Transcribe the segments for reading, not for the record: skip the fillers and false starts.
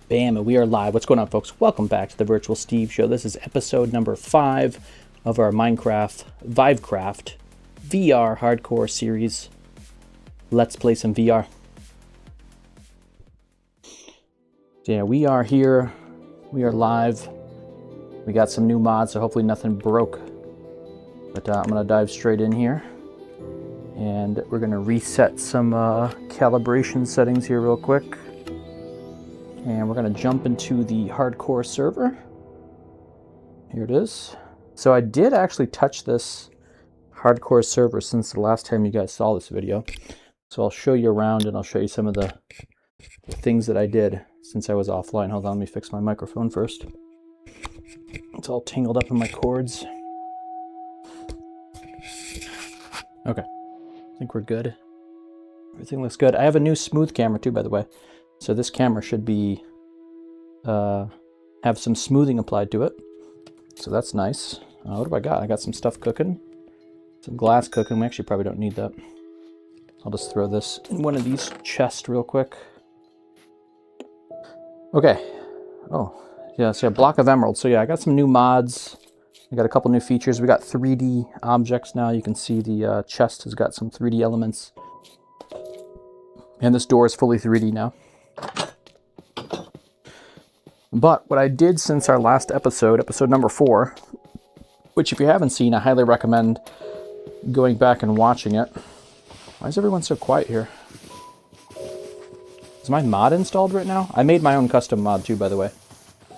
Bam, and we are live. What's going on, folks? Welcome back to the Virtual Steve Show. This is episode number 5 of our Minecraft Vivecraft VR hardcore series. Let's play some VR. So yeah, we are here. We are live. We got some new mods, so hopefully nothing broke. But I'm going to dive straight in here. And we're going to reset some calibration settings here real quick. And we're going to jump into the hardcore server. Here it is. So I did actually touch this hardcore server since the last time you guys saw this video. So I'll show you around and I'll show you some of the things that I did since I was offline. Hold on, let me fix my microphone first. It's all tangled up in my cords. Okay, I think we're good. Everything looks good. I have a new smooth camera too, by the way. So this camera should be have some smoothing applied to it. So that's nice. What have I got? I got some stuff cooking. Some glass cooking. We actually probably don't need that. I'll just throw this in one of these chests real quick. Okay. Oh, yeah, so a block of emeralds. So yeah, I got some new mods. I got a couple new features. We got 3D objects now. You can see the chest has got some 3D elements. And this door is fully 3D now. But what I did since our last episode, episode number 4, which if you haven't seen, I highly recommend going back and watching it. Why is everyone so quiet here? Is my mod installed right now? I made my own custom mod too, by the way,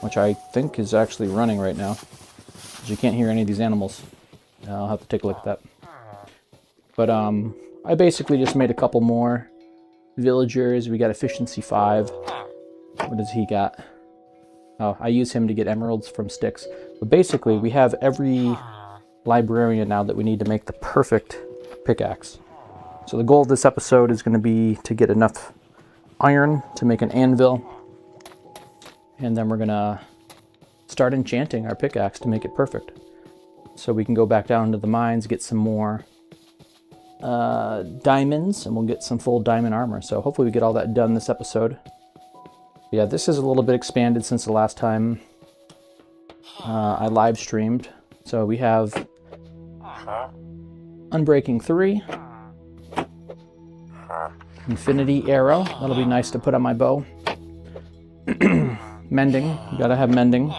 which I think is actually running right now. You can't hear any of these animals. I'll have to take a look at that. But I basically just made a couple more villagers. We got efficiency 5. What does he got? Oh, I use him to get emeralds from sticks. But basically, we have every librarian now that we need to make the perfect pickaxe. So the goal of this episode is going to be to get enough iron to make an anvil. And then we're going to start enchanting our pickaxe to make it perfect. So we can go back down to the mines, get some more diamonds, and we'll get some full diamond armor. So hopefully we get all that done this episode. Yeah, this is a little bit expanded since the last time I live streamed. So we have Unbreaking 3, Infinity Arrow, that'll be nice to put on my bow. Mending, you gotta have mending,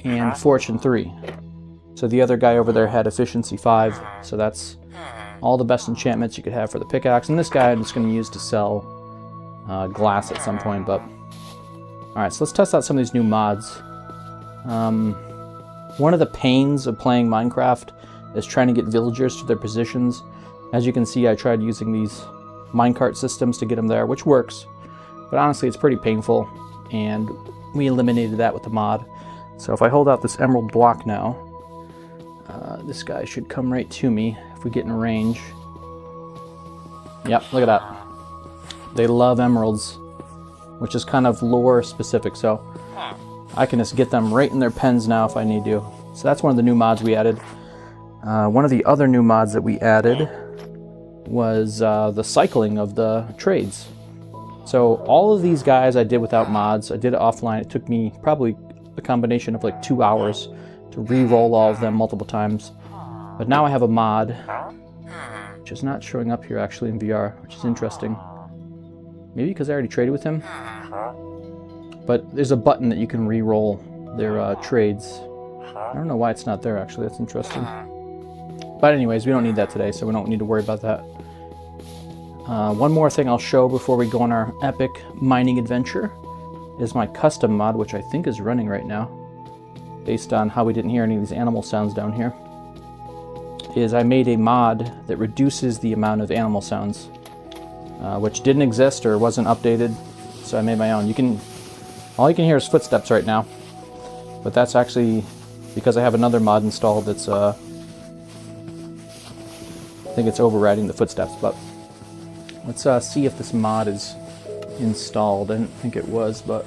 and Fortune 3. So the other guy over there had efficiency 5, so that's all the best enchantments you could have for the pickaxe. And this guy I'm just going to use to sell glass at some point. But alright, so let's test out some of these new mods. One of the pains of playing Minecraft is trying to get villagers to their positions. As you can see, I tried using these minecart systems to get them there, which works. But honestly, it's pretty painful, and we eliminated that with the mod. So if I hold out this emerald block now, this guy should come right to me if we get in range. Yep, look at that. They love emeralds, which is kind of lore specific, so I can just get them right in their pens now if I need to. So that's one of the new mods we added. One of the other new mods that we added was the cycling of the trades. So all of these guys I did without mods. I did it offline. It took me probably a combination of like 2 hours to re-roll all of them multiple times. But now I have a mod, which is not showing up here actually in VR, which is interesting. Maybe because I already traded with him. But there's a button that you can re-roll their trades. I don't know why it's not there actually, that's interesting. But anyways, we don't need that today, so we don't need to worry about that. One more thing I'll show before we go on our epic mining adventure is my custom mod, which I think is running right now, based on how we didn't hear any of these animal sounds down here. Is I made a mod that reduces the amount of animal sounds, which didn't exist or wasn't updated, so I made my own. All you can hear is footsteps right now, but that's actually because I have another mod installed that's I think it's overriding the footsteps. But let's see if this mod is installed. I didn't think it was, but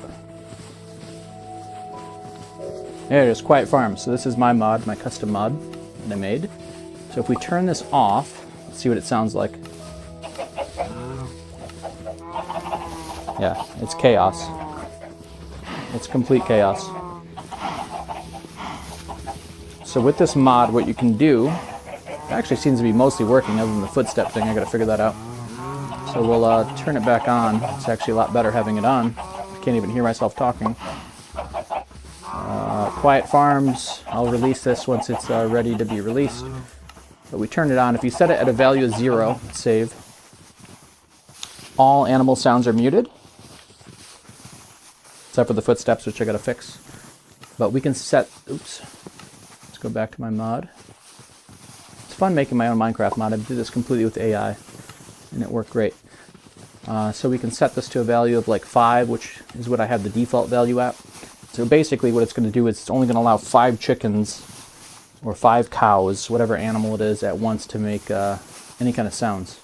there it is, Quiet Farm. So this is my mod, my custom mod that I made. So if we turn this off, let's see what it sounds like. Yeah, it's chaos. It's complete chaos. So with this mod, what you can do, it actually seems to be mostly working other than the footstep thing. I gotta figure that out. So we'll turn it back on. It's actually a lot better having it on. I can't even hear myself talking. Quiet farms. I'll release this once it's ready to be released. But we turn it on. If you set it at a value of 0, save. All animal sounds are muted. Except for the footsteps, which I gotta fix. But we can set, oops. Let's go back to my mod. It's fun making my own Minecraft mod. I did this completely with AI, and it worked great. So we can set this to a value of like 5, which is what I have the default value at. So basically what it's going to do is it's only going to allow 5 chickens or 5 cows, whatever animal it is, at once to make any kind of sounds.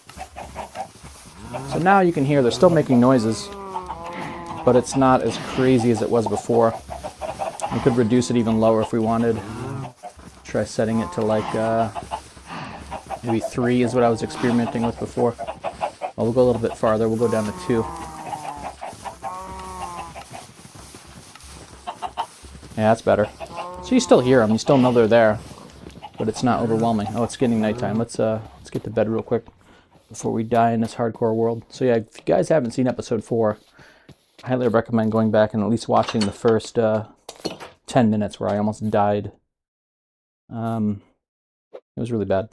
So now you can hear they're still making noises, but it's not as crazy as it was before. We could reduce it even lower if we wanted. Try setting it to like maybe 3 is what I was experimenting with before. Well, we'll go a little bit farther. We'll go down to 2. Yeah, that's better. So you still hear them. You still know they're there, but it's not overwhelming. Oh, it's getting nighttime. Let's get to bed real quick before we die in this hardcore world. So yeah, if you guys haven't seen episode 4, I highly recommend going back and at least watching the first 10 minutes where I almost died. It was really bad.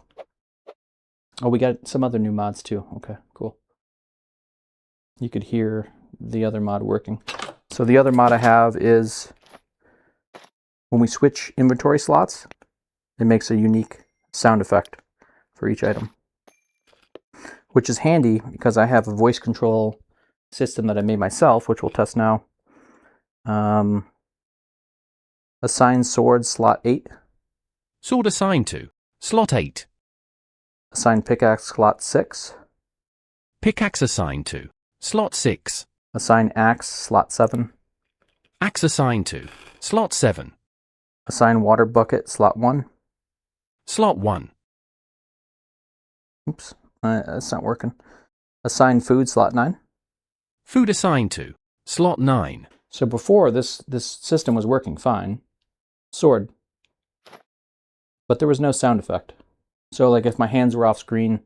Oh, we got some other new mods too. Okay, cool. You could hear the other mod working. So the other mod I have is when we switch inventory slots, it makes a unique sound effect for each item, which is handy because I have a voice control system that I made myself, which we'll test now. Assign sword slot 8. Sword assigned to slot 8. Assign pickaxe slot 6. Pickaxe assigned to slot 6. Assign axe slot 7. Axe assigned to slot 7. Assign water bucket slot 1. Slot 1. Oops, that's not working. Assign food slot 9. Food assigned to slot 9. So before this system was working fine. Sword. But there was no sound effect. So like if my hands were off screen,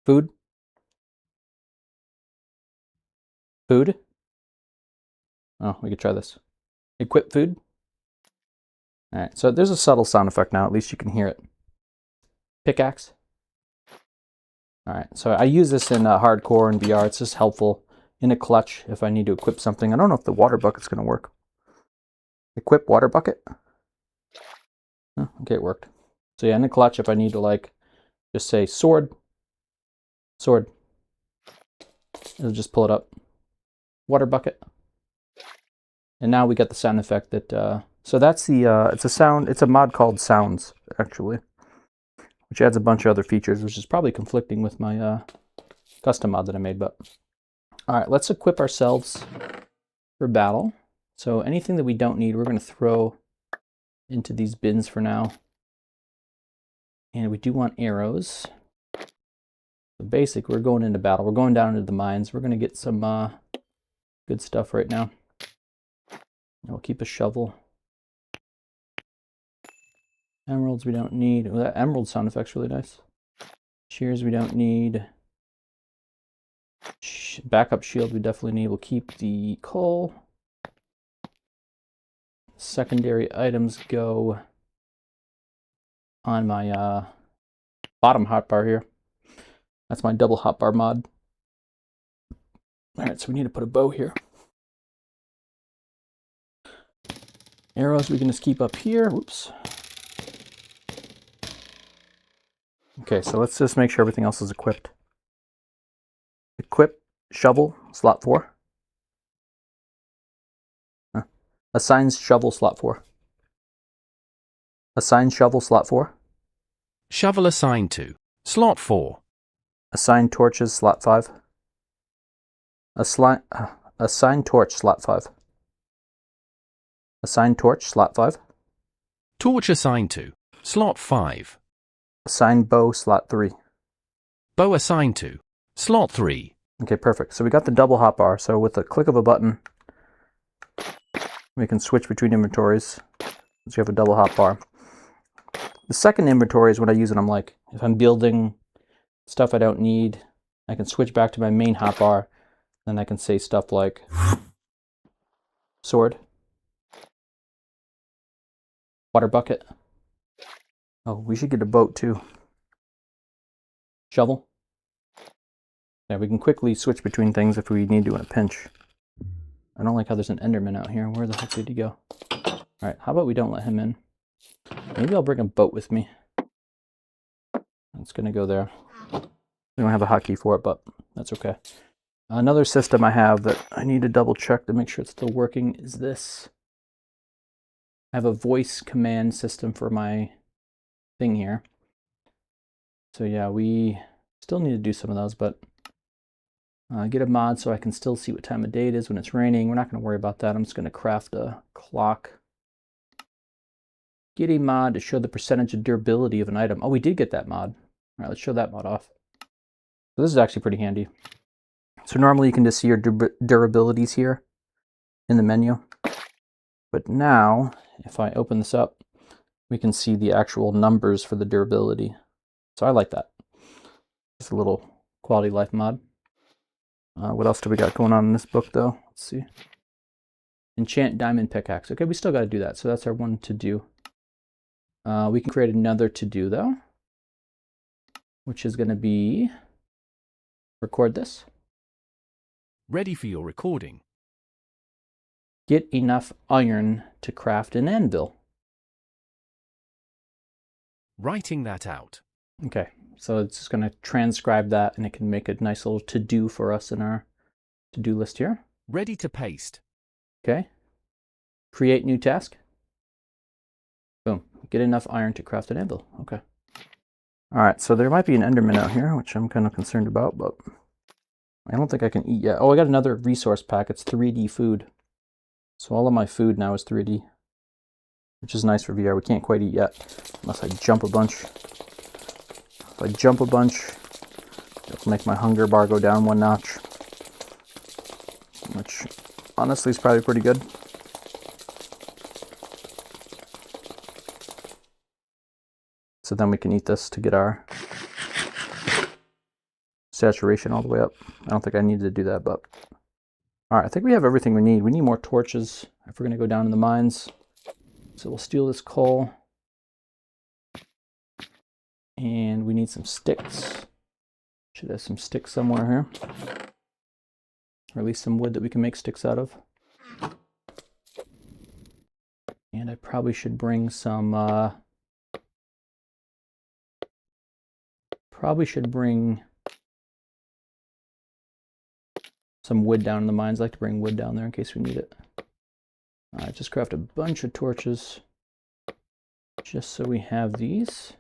food. Food. Oh, we could try this. Equip food. All right, so there's a subtle sound effect now. At least you can hear it. Pickaxe. All right, so I use this in hardcore and VR. It's just helpful in a clutch if I need to equip something. I don't know if the water bucket's going to work. Equip water bucket. Oh, okay, it worked. So yeah, in the clutch, if I need to like just say sword, sword, it'll just pull it up. Water bucket. And now we got the sound effect that, so that's the, it's a mod called Sounds, actually, which adds a bunch of other features, which is probably conflicting with my custom mod that I made, but. All right, let's equip ourselves for battle. So anything that we don't need, we're going to throw into these bins for now. And we do want arrows. So basically, we're going into battle. We're going down into the mines. We're going to get some good stuff right now. And we'll keep a shovel. Emeralds we don't need. Oh, that emerald sound effect's really nice. Shears we don't need. Backup shield we definitely need. We'll keep the coal. Secondary items go on my bottom hotbar here. That's my double hotbar mod. Alright, so we need to put a bow here. Arrows we can just keep up here. Whoops. Okay, so let's just make sure everything else is equipped. Equip shovel, slot 4. Assign shovel, slot 4. Assign shovel, slot 4. Shovel assigned to slot 4. Assign torches, slot 5. Assign torch, slot 5. Assign torch, slot 5. Torch assigned to slot 5. Assign bow, slot 3. Bow assigned to slot 3. Okay, perfect. So we got the double hotbar. So with the click of a button, we can switch between inventories. So you have a double hotbar. The second inventory is what I use when I'm like, if I'm building stuff I don't need, I can switch back to my main hotbar. Then I can say stuff like sword, water bucket. Oh, we should get a boat too. Shovel. Yeah, we can quickly switch between things if we need to in a pinch. I don't like how there's an Enderman out here. Where the heck did he go? Alright, how about we don't let him in? Maybe I'll bring a boat with me. It's gonna go there. We don't have a hotkey for it, but that's okay. Another system I have that I need to double check to make sure it's still working is this. I have a voice command system for my thing here. So yeah, we still need to do some of those, but get a mod so I can still see what time of day it is when it's raining. We're not going to worry about that. I'm just going to craft a clock. Get a mod to show the percentage of durability of an item. Oh, we did get that mod. All right, let's show that mod off. So this is actually pretty handy. So normally you can just see your durabilities here in the menu. But now, if I open this up, we can see the actual numbers for the durability. So I like that. Just a little quality life mod. What else do we got going on in this book, though? Let's see. Enchant diamond pickaxe. Okay, we still got to do that. So that's our one to do. We can create another to do, though, which is going to be record this. Ready for your recording. Get enough iron to craft an anvil. Writing that out. Okay, so it's just going to transcribe that, and it can make a nice little to-do for us in our to-do list here. Ready to paste. Okay. Create new task. Boom. Get enough iron to craft an anvil. Okay. All right, so there might be an Enderman out here, which I'm kind of concerned about, but I don't think I can eat yet. Oh, I got another resource pack. It's 3D food. So all of my food now is 3D, which is nice for VR. We can't quite eat yet, unless I jump a bunch. If I jump a bunch, it'll make my hunger bar go down one notch, which honestly is probably pretty good. So then we can eat this to get our saturation all the way up. I don't think I need to do that, but all right, I think we have everything we need. We need more torches if we're going to go down in the mines. So we'll steal this coal. And we need some sticks. Should have some sticks somewhere here. Or at least some wood that we can make sticks out of. And I probably should bring some... some wood down in the mines. I like to bring wood down there in case we need it. I just craft a bunch of torches just so we have these,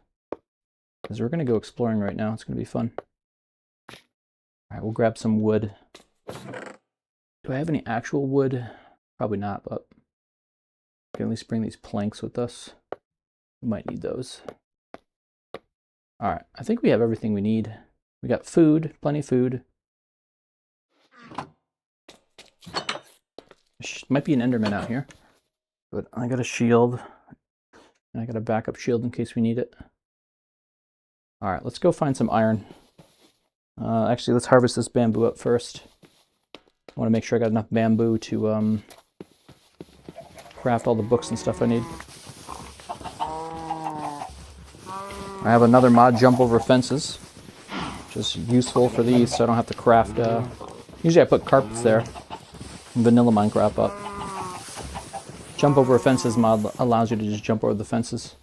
because we're going to go exploring right now. It's going to be fun. All right, we'll grab some wood. Do I have any actual wood? Probably not, but we can at least bring these planks with us. We might need those. All right, I think we have everything we need. We got food, plenty of food. Might be an Enderman out here, but I got a shield, and I got a backup shield in case we need it. All right, let's go find some iron. Actually, let's harvest this bamboo up first. I want to make sure I got enough bamboo to craft all the books and stuff I need. I have another mod, jump over fences, which is useful for these, so I don't have to craft. Usually I put carpets there. Vanilla Minecraft, but jump over fences mod allows you to just jump over the fences.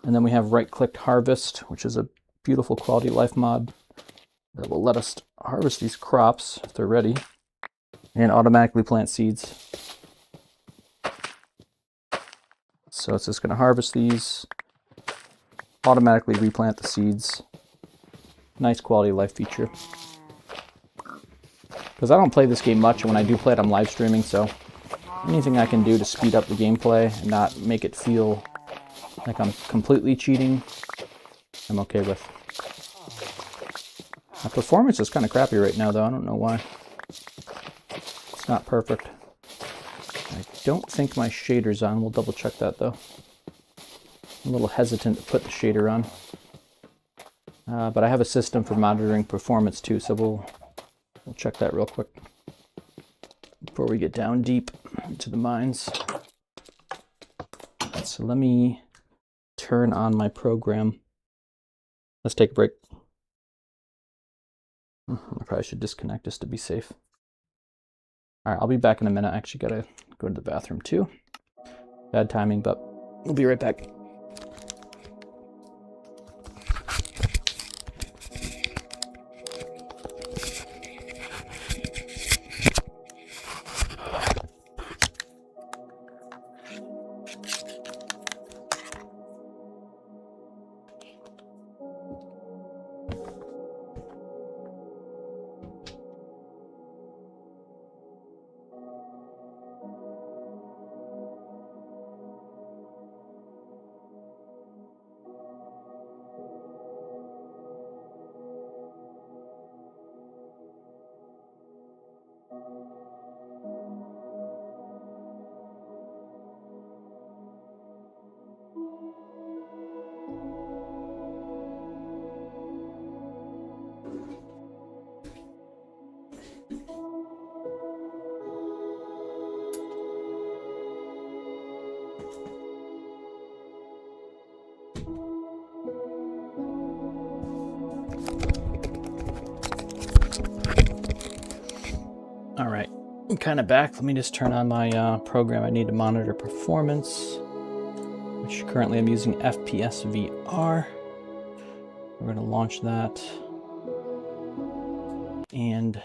And then we have right-click harvest, which is a beautiful quality life mod that will let us harvest these crops if they're ready and automatically plant seeds. So it's just going to harvest these, automatically replant the seeds. Nice quality life feature. Because I don't play this game much, and when I do play it, I'm live streaming, so anything I can do to speed up the gameplay and not make it feel like I'm completely cheating, I'm okay with. My performance is kind of crappy right now, though. I don't know why. It's not perfect. I don't think my shader's on. We'll double check that, though. I'm a little hesitant to put the shader on. But I have a system for monitoring performance, too, so we'll check that real quick before we get down deep into the mines. So let me turn on my program. Let's take a break. I probably should disconnect just to be safe. All right, I'll be back in a minute. I actually gotta go to the bathroom too. Bad timing, but we'll be right back. All right, I'm kind of back. Let me just turn on my program. I need to monitor performance, which currently I'm using FPS VR. We're going to launch that, and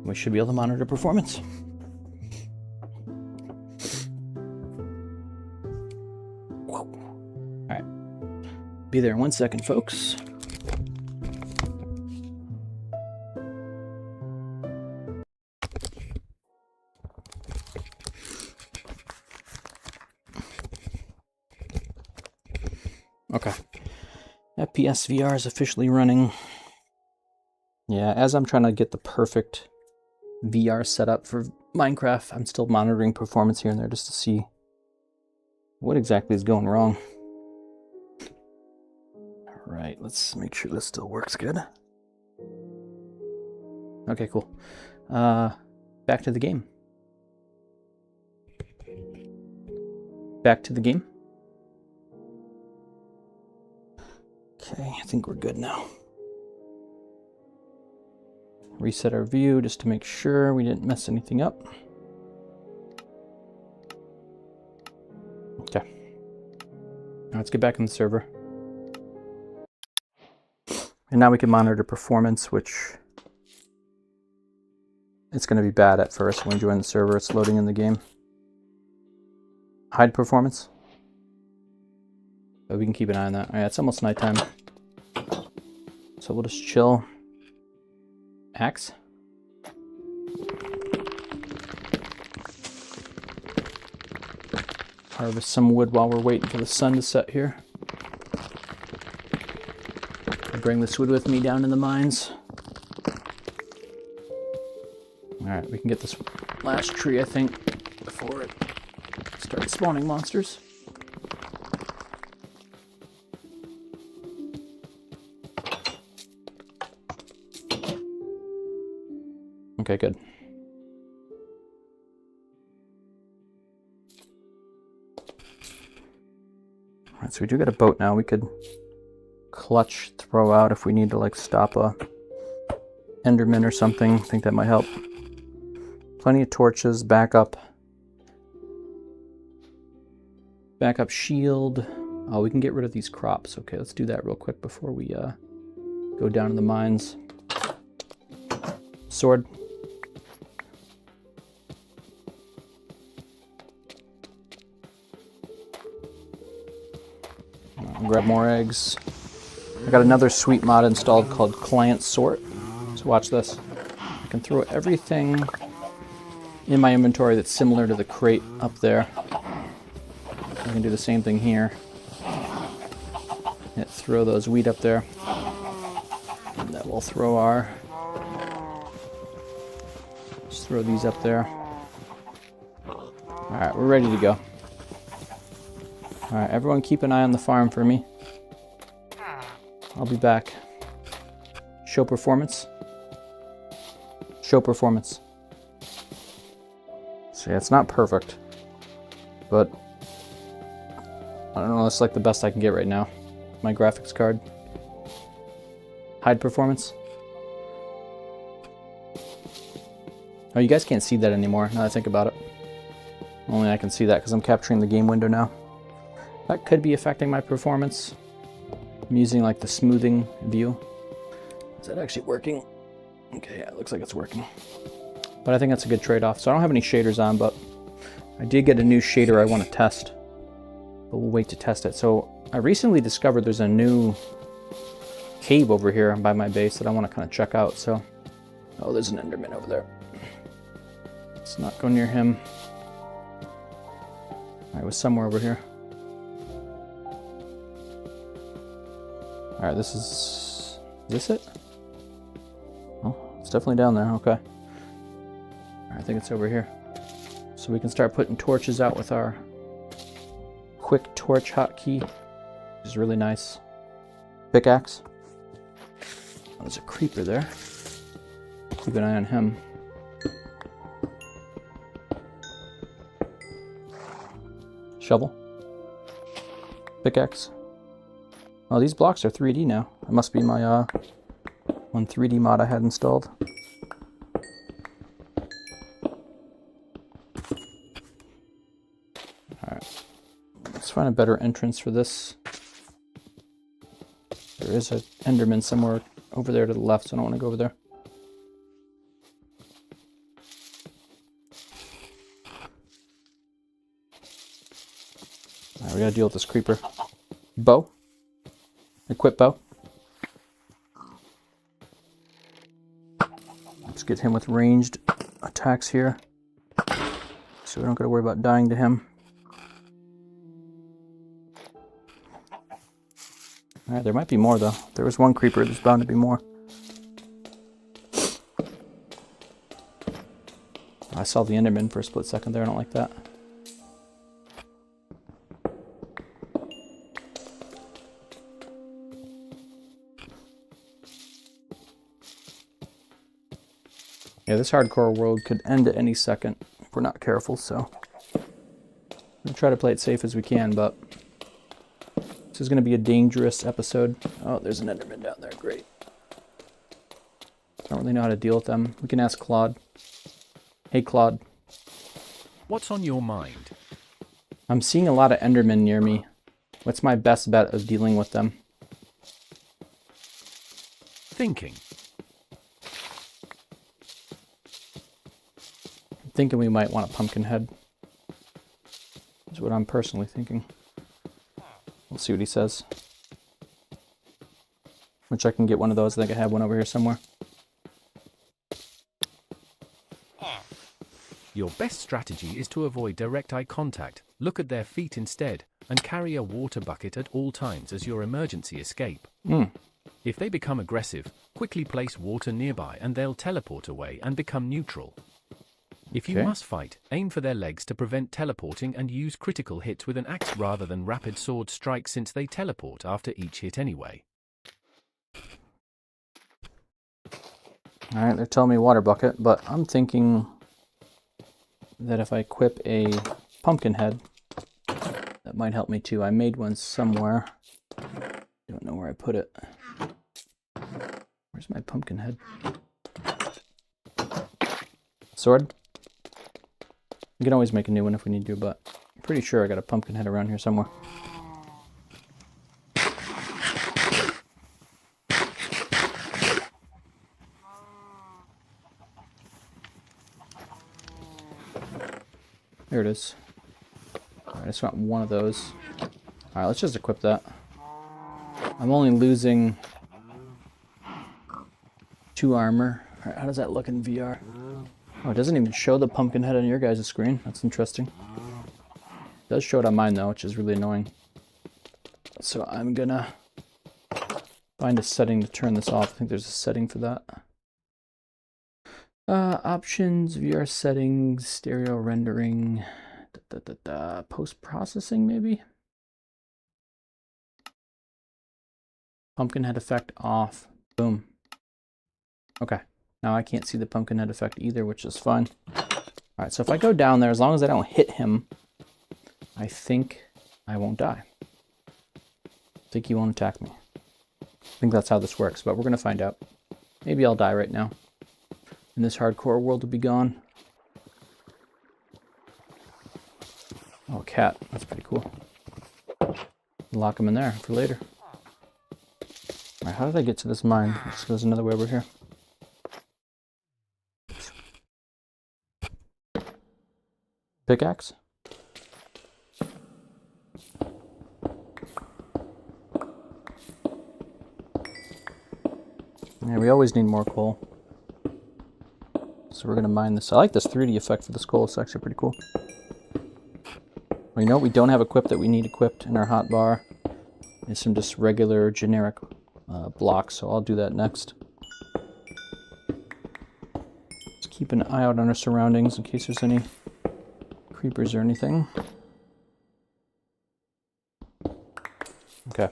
we should be able to monitor performance. Whoa. All right, be there in 1 second, folks. Okay, FPS VR is officially running. Yeah, as I'm trying to get the perfect VR setup for Minecraft, I'm still monitoring performance here and there just to see what exactly is going wrong. All right, let's make sure this still works good. Okay, cool. Back to the game. Back to the game. Okay, I think we're good now. Reset our view just to make sure we didn't mess anything up. Okay. Now let's get back in the server. And now we can monitor performance, which it's going to be bad at first when we join the server. It's loading in the game. Hide performance. But we can keep an eye on that. All right, it's almost nighttime. So we'll just chill. Axe. Harvest some wood while we're waiting for the sun to set here. I'll bring this wood with me down in the mines. Alright, we can get this last tree, I think, before it starts spawning monsters. Okay, good. Alright, so we do get a boat now. We could clutch throw out if we need to like stop a Enderman or something. I think that might help. Plenty of torches, backup shield. Oh, we can get rid of these crops. Okay, let's do that real quick before we go down to the mines. Sword. Grab more eggs. I got another sweet mod installed called Client Sort. So watch this. I can throw everything in my inventory that's similar to the crate up there. I can do the same thing here. Throw those wheat up there. throw our... Just throw these up there. Alright, we're ready to go. Alright, everyone keep an eye on the farm for me. I'll be back. Show performance. Show performance. So yeah, it's not perfect. But I don't know, it's like the best I can get right now. My graphics card. Hide performance. Oh, you guys can't see that anymore, now that I think about it. Only I can see that because I'm capturing the game window now. That could be affecting my performance. I'm using like the smoothing view. Is that actually working? Okay, yeah, it looks like it's working. But I think that's a good trade-off. So I don't have any shaders on, but I did get a new shader I want to test. But we'll wait to test it. So I recently discovered there's a new cave over here by my base that I want to kind of check out. So, oh, there's an Enderman over there. Let's not go near him. I was somewhere over here. Alright, is this it? Oh, it's definitely down there, okay. I think it's over here. So we can start putting torches out with our quick torch hotkey, which is really nice. Pickaxe. Oh, there's a creeper there. Keep an eye on him. Shovel. Pickaxe. Oh, these blocks are 3D now. That must be my one 3D mod I had installed. Alright. Let's find a better entrance for this. There is an Enderman somewhere over there to the left, so I don't want to go over there. Alright, we gotta deal with this creeper. Bow. Equip bow. Let's get him with ranged attacks here, so we don't gotta worry about dying to him. Alright, there might be more though. There was one creeper, there's bound to be more. I saw the Enderman for a split second there, I don't like that. Yeah, this hardcore world could end at any second if we're not careful, so we'll try to play it safe as we can, but this is going to be a dangerous episode. Oh, there's an Enderman down there, great. I don't really know how to deal with them. We can ask Claude. Hey, Claude. What's on your mind? I'm seeing a lot of Endermen near me. What's my best bet of dealing with them? Thinking. Thinking we might want a pumpkin head. That's what I'm personally thinking. We'll see what he says. Which I can get one of those. I think I have one over here somewhere. Your best strategy is to avoid direct eye contact, look at their feet instead, and carry a water bucket at all times as your emergency escape. If they become aggressive, quickly place water nearby and they'll teleport away and become neutral. If you must fight, aim for their legs to prevent teleporting and use critical hits with an axe rather than rapid sword strikes since they teleport after each hit anyway. Alright, they're telling me water bucket, but I'm thinking that if I equip a pumpkin head, that might help me too. I made one somewhere. Don't know where I put it. Where's my pumpkin head? Sword? We can always make a new one if we need to, but I'm pretty sure I got a pumpkin head around here somewhere. There it is. Alright, I just want one of those. Alright, let's just equip that. I'm only losing 2 armor. Alright, how does that look in VR? Oh, it doesn't even show the pumpkin head on your guys' screen. That's interesting. It does show it on mine though, which is really annoying. So I'm gonna Find a setting to turn this off. I think there's a setting for that. Options, VR settings, stereo rendering, post-processing maybe? Pumpkin head effect off. Boom. Okay. Now I can't see the pumpkin head effect either, which is fine. All right, so if I go down there, as long as I don't hit him, I think I won't die. I think he won't attack me. I think that's how this works, but we're going to find out. Maybe I'll die right now. And this hardcore world will be gone. Oh, a cat. That's pretty cool. Lock him in there for later. All right, how did I get to this mine? So there's another way over here. Pickaxe? Yeah, we always need more coal. So we're going to mine this. I like this 3D effect for this coal. It's actually pretty cool. Well, you know what we don't have equipped that we need equipped in our hotbar? Is some just regular generic blocks, so I'll do that next. Just keep an eye out on our surroundings in case there's any creepers or anything. Okay.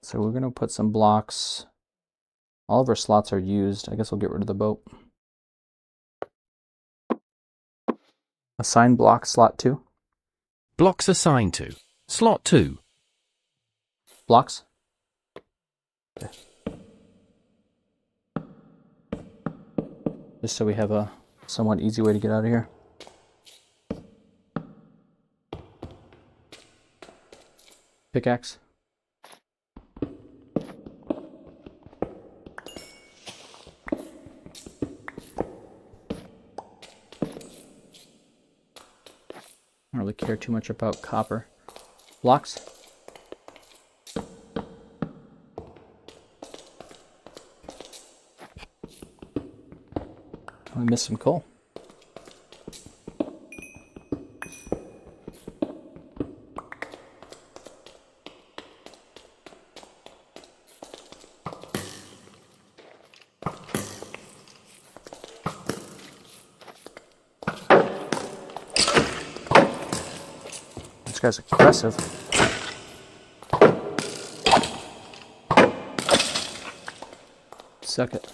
So we're going to put some blocks. All of our slots are used. I guess I'll get rid of the boat. Assign block slot 2. Blocks assigned to slot 2. Blocks. Okay. Just so we have a somewhat easy way to get out of here. Pickaxe. I don't really care too much about copper. Blocks. We missed some coal. This guy's aggressive. Suck it.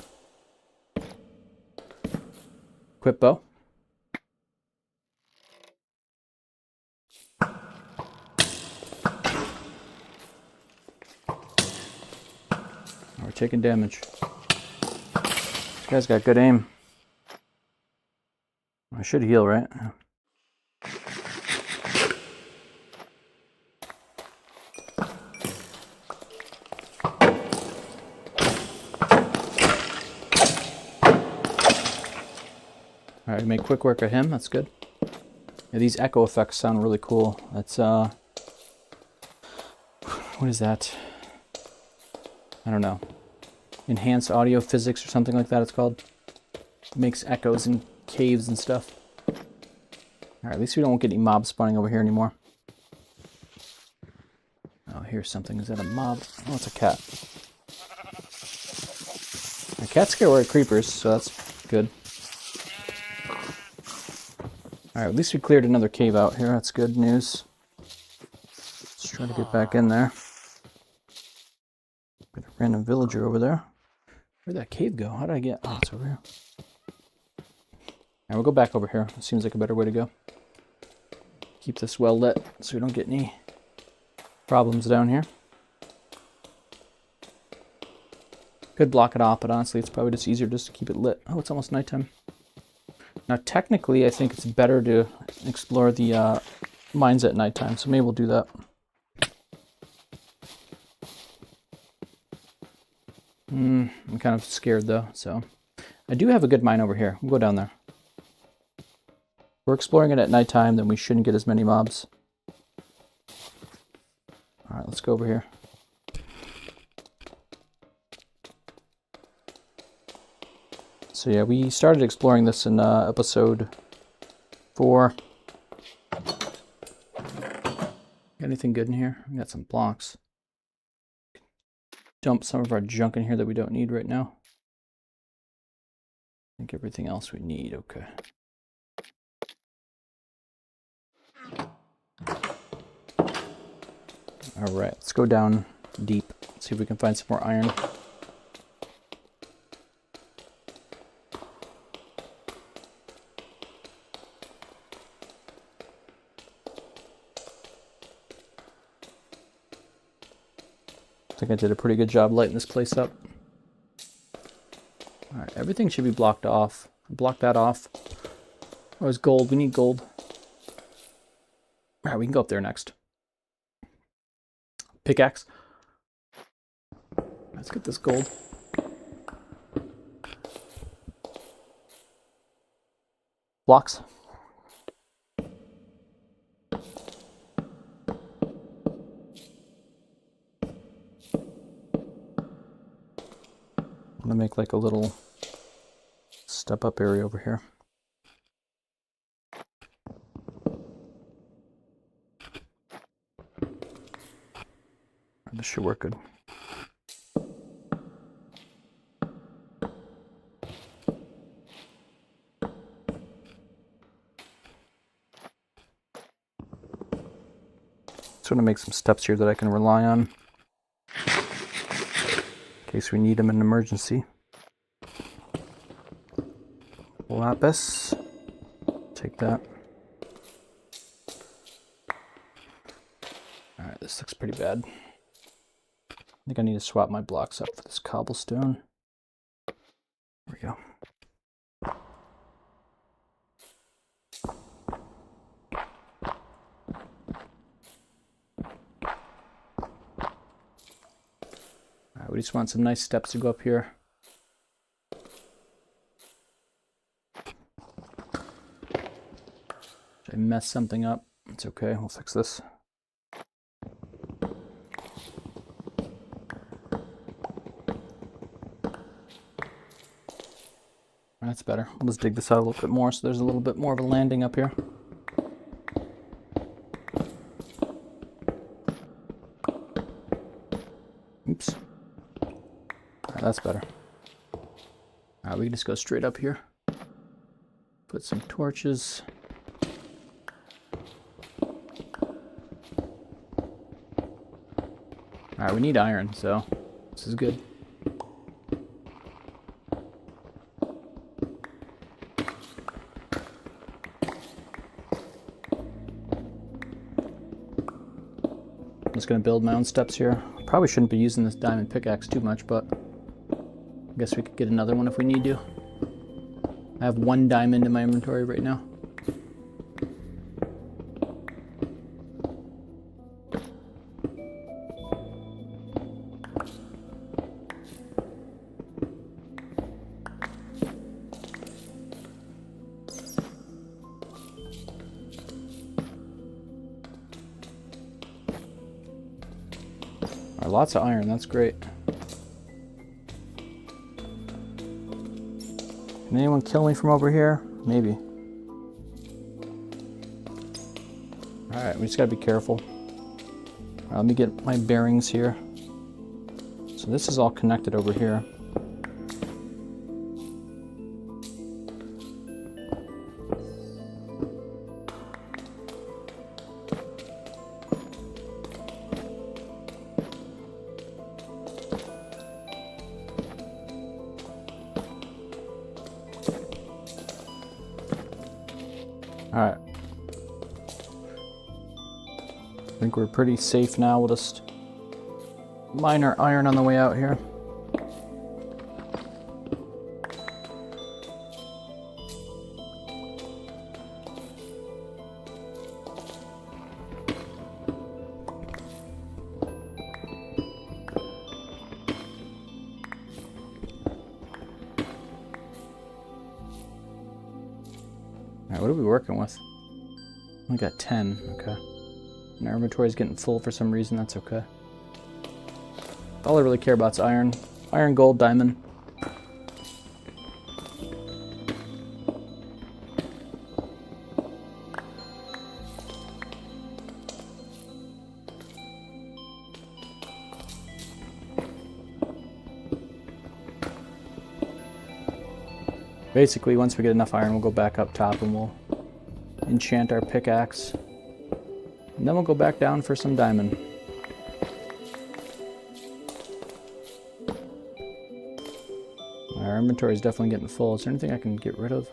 Equip bow. We're taking damage. This guy's got good aim. I should heal, right? Alright, make quick work of him, that's good. Yeah, these echo effects sound really cool. That's, what is that? I don't know. Enhanced audio physics or something like that it's called. It makes echoes in caves and stuff. Alright, at least we don't get any mobs spawning over here anymore. Oh, here's something. Is that a mob? Oh, it's a cat. A cats scare away creepers, so that's good. Alright, at least we cleared another cave out here. That's good news. Let's try to get back in there. Got a random villager over there. Where'd that cave go? How did I get... Oh, it's over here. Alright, we'll go back over here. It seems like a better way to go. Keep this well lit so we don't get any problems down here. Could block it off, but honestly it's probably just easier just to keep it lit. Oh, it's almost nighttime. Now technically I think it's better to explore the mines at nighttime, so maybe we'll do that. I'm kind of scared though, so I do have a good mine over here. We'll go down there. If we're exploring it at nighttime, then we shouldn't get as many mobs. Alright, let's go over here. So yeah, we started exploring this in episode 4. Got anything good in here? We got some blocks. dump some of our junk in here that we don't need right now. I think everything else we need, okay. All right, let's go down deep, see if we can find some more iron. I think I did a pretty good job lighting this place up. All right, everything should be blocked off. Block that off. Oh, it's gold. We need gold. All right, we can go up there next. Pickaxe. Let's get this gold. Blocks. I'm gonna make like a little step up area over here. This should work good. Just want to make some steps here that I can rely on in case we need them in an emergency. Lapis. Take that. Alright, this looks pretty bad. I think I need to swap my blocks up for this cobblestone. There we go. Alright, we just want some nice steps to go up here. I messed something up. It's okay, we'll fix this. That's better. Let's dig this out a little bit more so there's a little bit more of a landing up here. Oops. Alright, that's better. Alright, we can just go straight up here. Put some torches. Alright, we need iron, so this is good. I'm just going to build my own steps here. Probably shouldn't be using this diamond pickaxe too much, but I guess we could get another one if we need to. I have 1 diamond in my inventory right now. Lots of iron, that's great. Can anyone kill me from over here? Maybe. Alright, we just gotta be careful. Let me get my bearings here. So this is all connected over here. Alright. I think we're pretty safe now. We'll just mine our iron on the way out here. Alright, what are we working with? We got 10, okay. And our inventory is getting full for some reason, that's okay. All I really care about is iron. Iron, gold, diamond. Basically, once we get enough iron, we'll go back up top and we'll enchant our pickaxe. And then we'll go back down for some diamond. Our inventory is definitely getting full. Is there anything I can get rid of?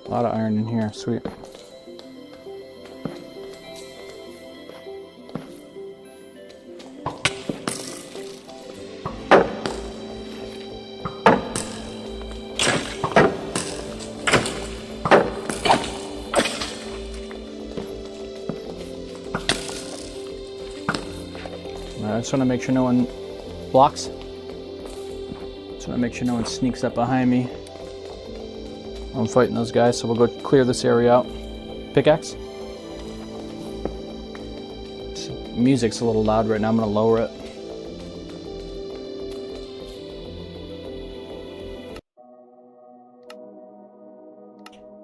A lot of iron in here, sweet. I just want to make sure no one blocks. Just want to make sure no one sneaks up behind me. I'm fighting those guys, so we'll go clear this area out. Pickaxe. Music's a little loud right now. I'm going to lower it.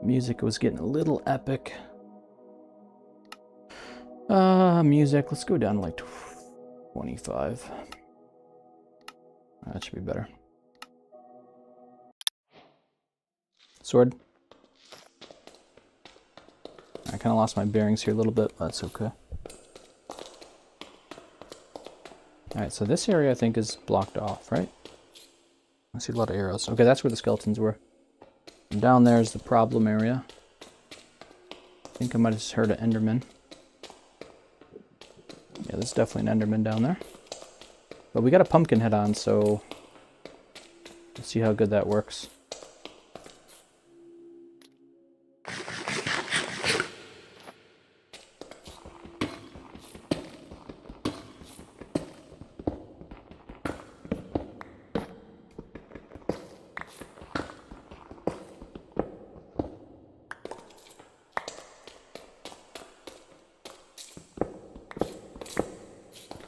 Music was getting a little epic. Music. Let's go down to like 25. That should be better. Sword. I kind of lost my bearings here a little bit, but that's okay. Alright, so this area I think is blocked off, right? I see a lot of arrows. Okay, that's where the skeletons were. And down there is the problem area. I think I might have just heard an enderman. Yeah, there's definitely an enderman down there. But we got a pumpkin head on, so let's see how good that works.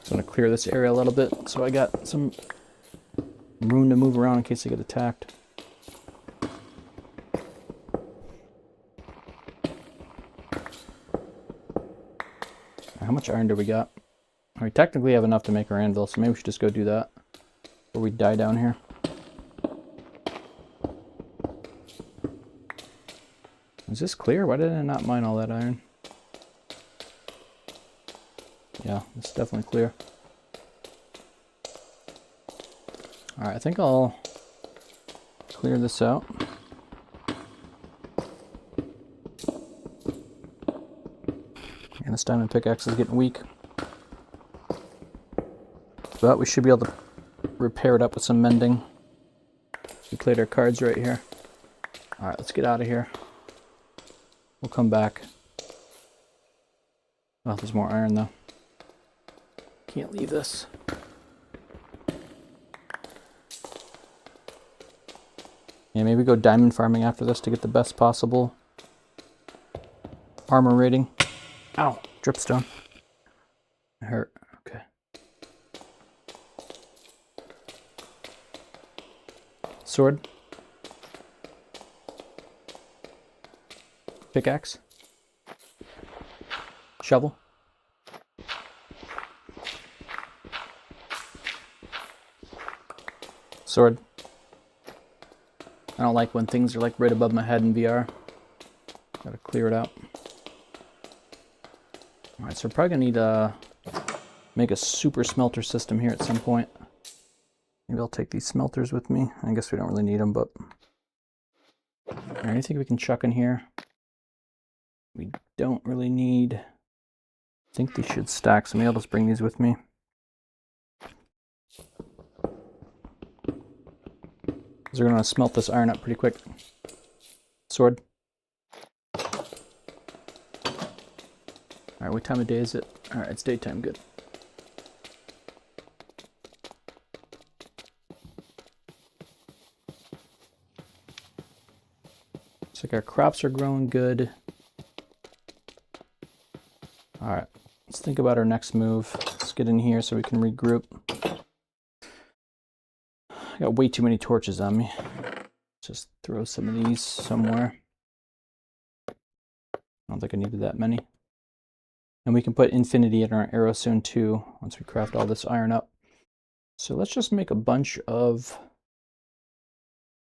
So I'm going to clear this area a little bit so I got some room to move around in case I get attacked. How much iron do we got? We technically have enough to make our anvil, so maybe we should just go do that before we die down here. Is this clear? Why did I not mine all that iron? Yeah, it's definitely clear. Alright, I think I'll clear this out. And this diamond pickaxe is getting weak. But we should be able to repair it up with some mending. We played our cards right here. Alright, let's get out of here. We'll come back. Oh, there's more iron though. Can't leave this. Yeah, maybe go diamond farming after this to get the best possible armor rating. Ow! Dripstone. It hurt. Okay. Sword. Pickaxe. Shovel. Sword. I don't like when things are like right above my head in VR. Gotta clear it out. Alright, so we're probably gonna need to make a super smelter system here at some point. Maybe I'll take these smelters with me. I guess we don't really need them, but... Alright, anything we can chuck in here? We don't really need... I think these should stack, so maybe I'll just bring these with me. Because we're going to smelt this iron up pretty quick. Sword. Alright, what time of day is it? Alright, it's daytime, good. Looks like our crops are growing good. Alright, let's think about our next move. Let's get in here so we can regroup. I got way too many torches on me. Just throw some of these somewhere. I don't think I needed that many. And we can put infinity in our arrow soon too, once we craft all this iron up. So let's just make a bunch of...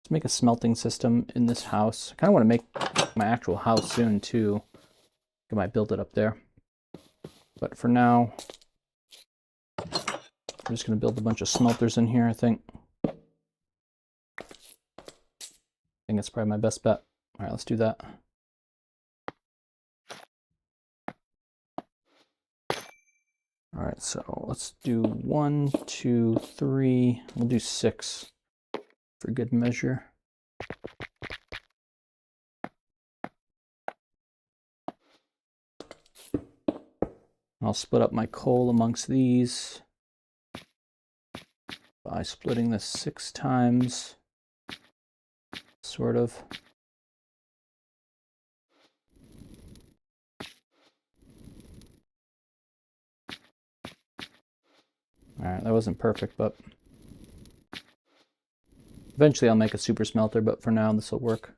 Let's make a smelting system in this house. I kind of want to make my actual house soon too. I might build it up there. But for now, I'm just going to build a bunch of smelters in here, I think. I think that's probably my best bet. All right, let's do that. All right, so let's do 1, 2, 3. We'll do 6 for good measure. I'll split up my coal amongst these by splitting this 6 times, sort of. All right, that wasn't perfect, but eventually I'll make a super smelter, but for now this will work.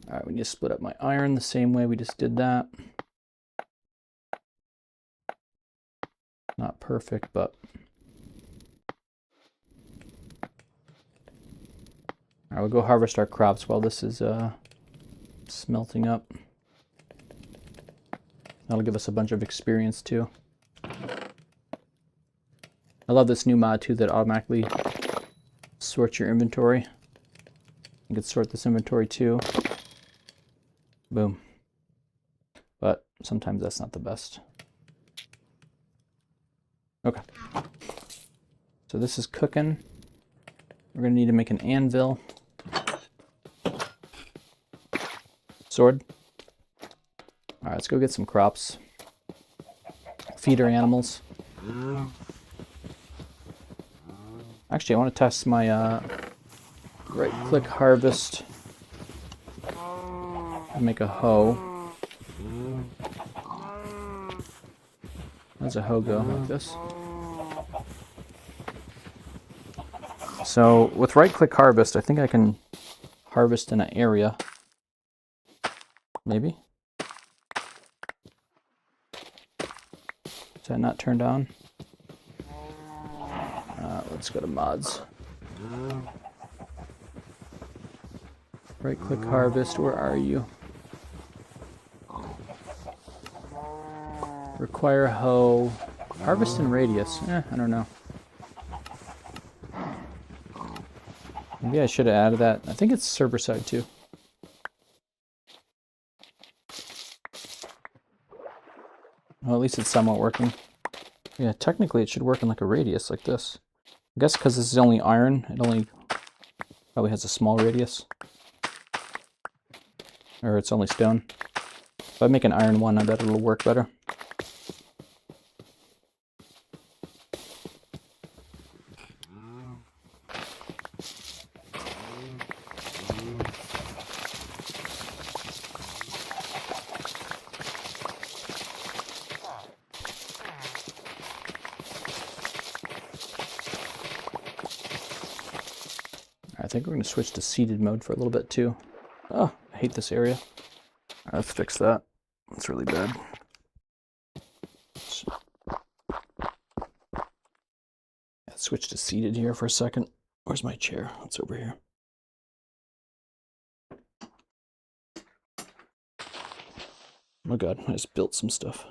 All right, we need to split up my iron the same way we just did that. Not perfect, but all right, we'll go harvest our crops while this is smelting up. That'll give us a bunch of experience too. I love this new mod too that automatically sorts your inventory. You can sort this inventory too. Boom. But sometimes that's not the best. Okay. So this is cooking. We're going to need to make an anvil. Sword. Alright, let's go get some crops. Feed our animals. Actually, I want to test my right-click harvest and make a hoe. How's a hoe go? Like this. So with right-click harvest, I think I can harvest in an area. Maybe. Is that not turned on? Let's go to mods. Right-click harvest, where are you? Require hoe. Harvest in radius. I don't know. Maybe I should have added that. I think it's server side too. Well, at least it's somewhat working. Yeah, technically it should work in like a radius like this. I guess because this is only iron, it only probably has a small radius. Or it's only stone. If I make an iron one, I bet it'll work better. I think we're going to switch to seeded mode for a little bit too. Oh, I hate this area. All right, let's fix that. That's really bad. Let's switch to seeded here for a second. Where's my chair? It's over here. Oh god, I just built some stuff.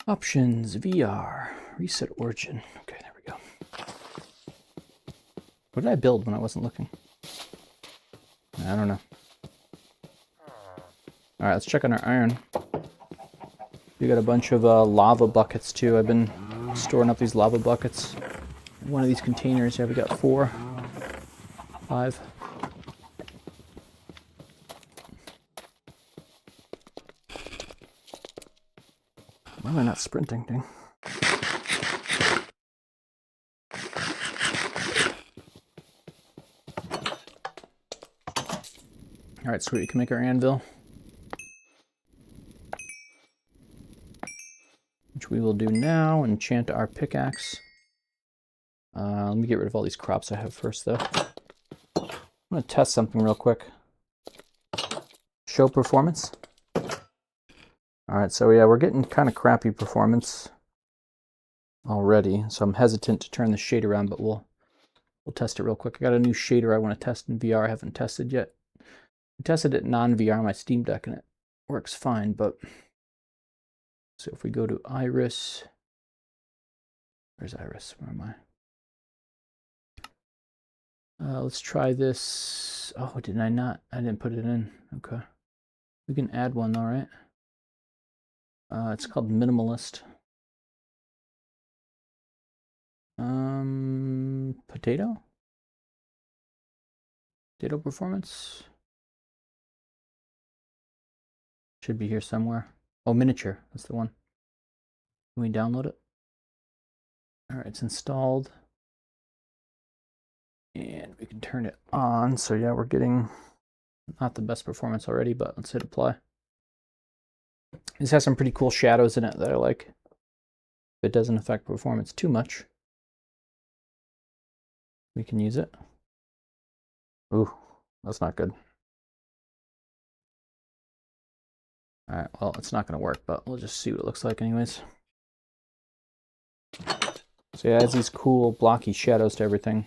Options, VR, reset origin. Okay, there we go. What did I build when I wasn't looking? I don't know. All right, let's check on our iron. We got a bunch of lava buckets too. I've been storing up these lava buckets. One of these containers, yeah, we got 4, 5. Why am I not sprinting, dang? Alright, sweet, we can make our anvil. we will do now, enchant our pickaxe. Let me get rid of all these crops I have first, though. I'm going to test something real quick. Show performance. Alright, so yeah, we're getting kind of crappy performance already, so I'm hesitant to turn the shader around, but we'll test it real quick. I got a new shader I want to test in VR I haven't tested yet. I tested it non-VR on my Steam Deck and it works fine, but so if we go to Iris, where's Iris? Where am I? Let's try this. Oh, did I not? I didn't put it in. Okay. We can add one, all right. It's called Minimalist. Potato? Potato performance? Should be here somewhere. Oh, miniature. That's the one. Can we download it? All right, it's installed. And we can turn it on. So yeah, we're getting not the best performance already, but let's hit apply. This has some pretty cool shadows in it that I like. It doesn't affect performance too much. We can use it. Ooh, that's not good. All right, well, it's not going to work, but we'll just see what it looks like anyways. So yeah, it has these cool blocky shadows to everything.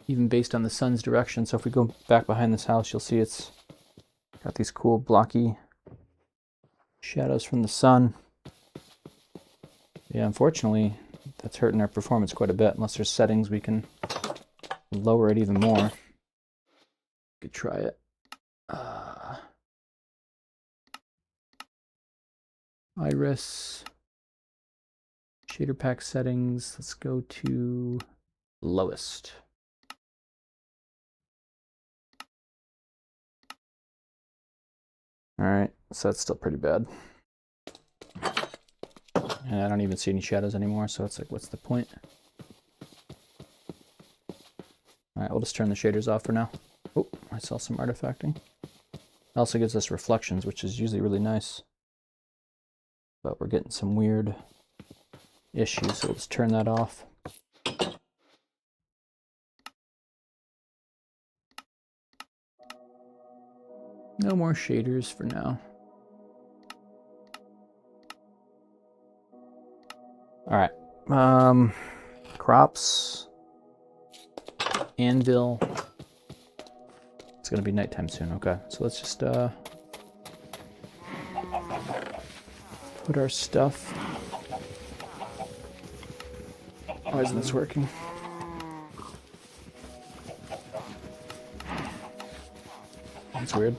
Even based on the sun's direction. So if we go back behind this house, you'll see it's got these cool blocky shadows from the sun. Yeah, unfortunately, that's hurting our performance quite a bit. Unless there's settings we can lower it even more. Could try it. Iris. Shader pack settings. Let's go to lowest. All right, so that's still pretty bad. And I don't even see any shadows anymore, so it's like, what's the point? All right, we'll just turn the shaders off for now. Oh, I saw some artifacting. It also gives us reflections, which is usually really nice. But we're getting some weird issues, so let's turn that off. No more shaders for now. All right, crops, anvil. It's gonna be nighttime soon. Okay, so let's just put our stuff. Why isn't this working? That's weird.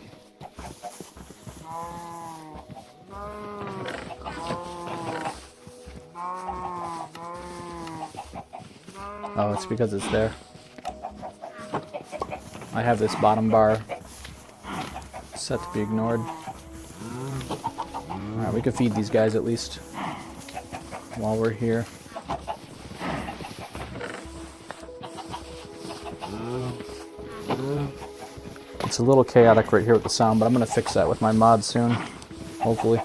Oh, it's because it's there. I have this bottom bar set to be ignored. Alright, we could feed these guys at least while we're here. It's a little chaotic right here with the sound, but I'm going to fix that with my mod soon, hopefully.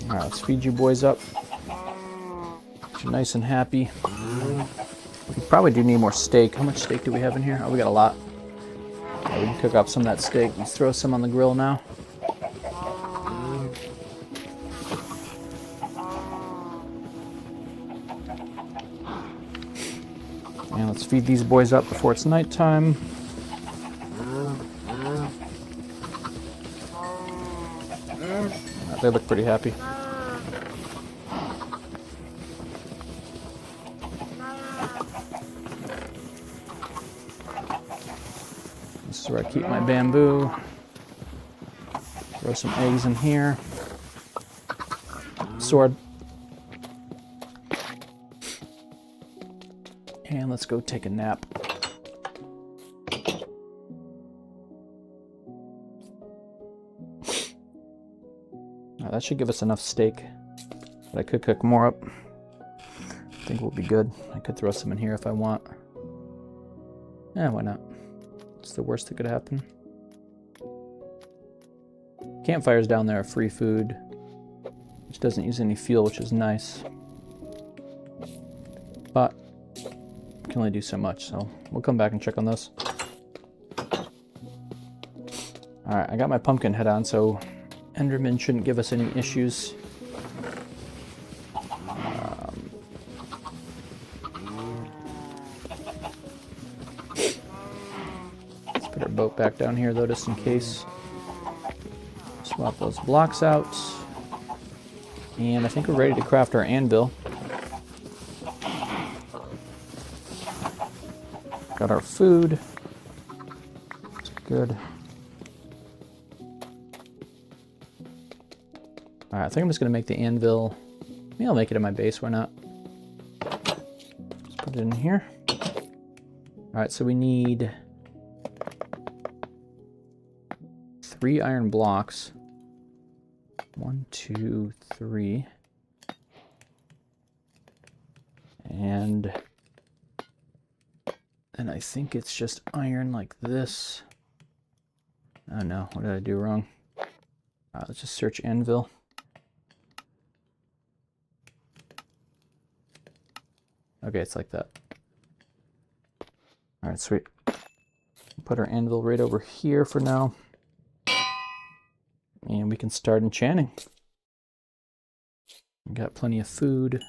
Alright, let's feed you boys up. Get you nice and happy. We probably do need more steak. How much steak do we have in here? Oh, we got a lot. Yeah, we can cook up some of that steak. Let's throw some on the grill now. And let's feed these boys up before it's nighttime. They look pretty happy. This is where I keep my bamboo. Throw some eggs in here. Sword. And let's go take a nap. Now, that should give us enough steak, but I could cook more up. I think we'll be good. I could throw some in here if I want. Yeah, why not? It's the worst that could happen. Campfires down there are free food, which doesn't use any fuel, which is nice. But can only do so much, so we'll come back and check on those. Alright, I got my pumpkin head on, so Enderman shouldn't give us any issues. Let's put our boat back down here, though, just in case. Swap those blocks out. And I think we're ready to craft our anvil. Got our food. It's good. Alright, I think I'm just going to make the anvil. Maybe I'll make it in my base, why not? Just put it in here. Alright, so we need 3 iron blocks. 1, 2, 3. And then I think it's just iron like this. Oh no, what did I do wrong? Let's just search anvil. Okay, it's like that. Alright, sweet. Put our anvil right over here for now. And we can start enchanting. We got plenty of food,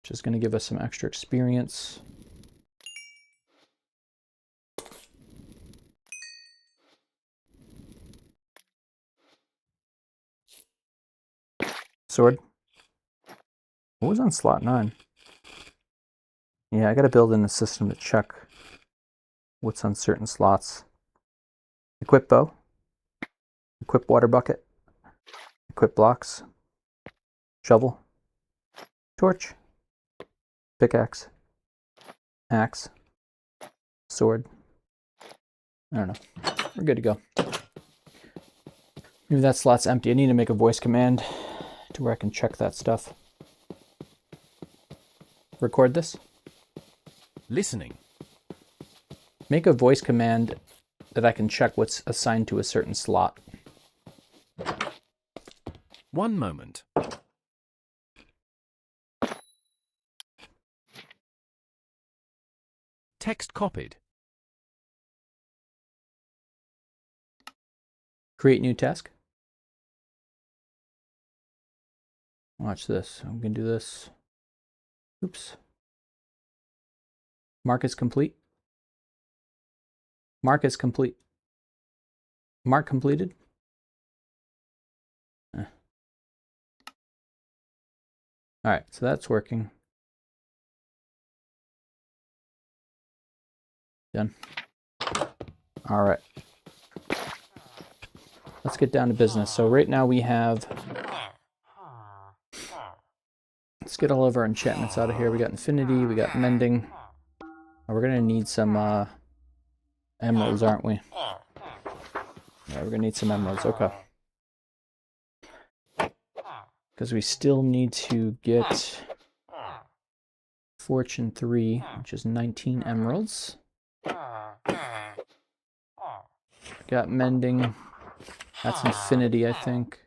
which is going to give us some extra experience. Sword. What was on slot 9? Yeah, I got to build in a system to check what's on certain slots. Equip bow. Equip water bucket. Equip blocks. Shovel. Torch. Pickaxe. Axe. Sword. I don't know. We're good to go. Maybe that slot's empty. I need to make a voice command to where I can check that stuff. Record this. Listening. Make a voice command that I can check what's assigned to a certain slot. 1 moment. Text copied. Create new task. Watch this. I'm going to do this. Oops. Mark is complete. Mark is complete. Mark completed. Alright, so that's working. Done. Alright. Let's get down to business. So right now we have... Let's get all of our enchantments out of here. We got infinity, we got mending. We're going to need some emeralds, aren't we? Yeah, we're going to need some emeralds. Okay. Because we still need to get Fortune 3, which is 19 emeralds. Got mending. That's infinity, I think.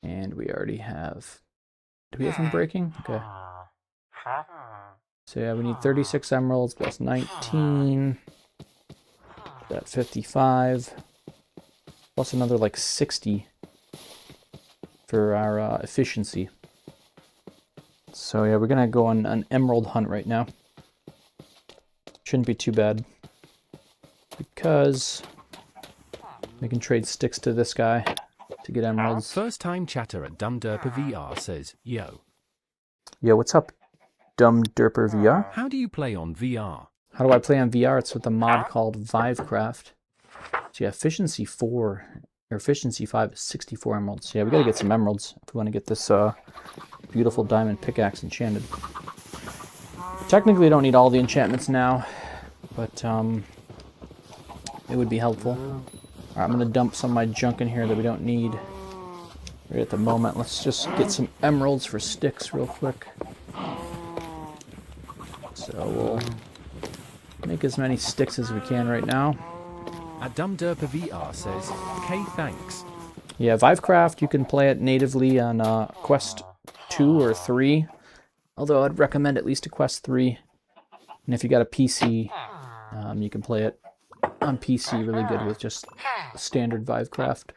And we already have... Do we have unbreaking? Okay. So yeah, we need 36 emeralds plus 19. Got 55. Plus another like 60 for our efficiency. So yeah, we're gonna go on an emerald hunt right now. Shouldn't be too bad. Because we can trade sticks to this guy to get emeralds. First time chatter at Dumb Derper VR says, Yo. Yo, what's up, Dumb Derper VR? How do you play on VR? How do I play on VR? It's with a mod called Vivecraft. So yeah, efficiency 4, or efficiency 5 is 64 emeralds. So yeah, we gotta get some emeralds if we want to get this beautiful diamond pickaxe enchanted. Technically, we don't need all the enchantments now, but it would be helpful. Alright, I'm gonna dump some of my junk in here that we don't need right at the moment. Let's just get some emeralds for sticks real quick. So we'll make as many sticks as we can right now. At Dumderpa VR says, K thanks. Yeah, Vivecraft, you can play it natively on Quest 2 or 3. Although I'd recommend at least a Quest 3. And if you got a PC, you can play it on PC really good with just standard Vivecraft.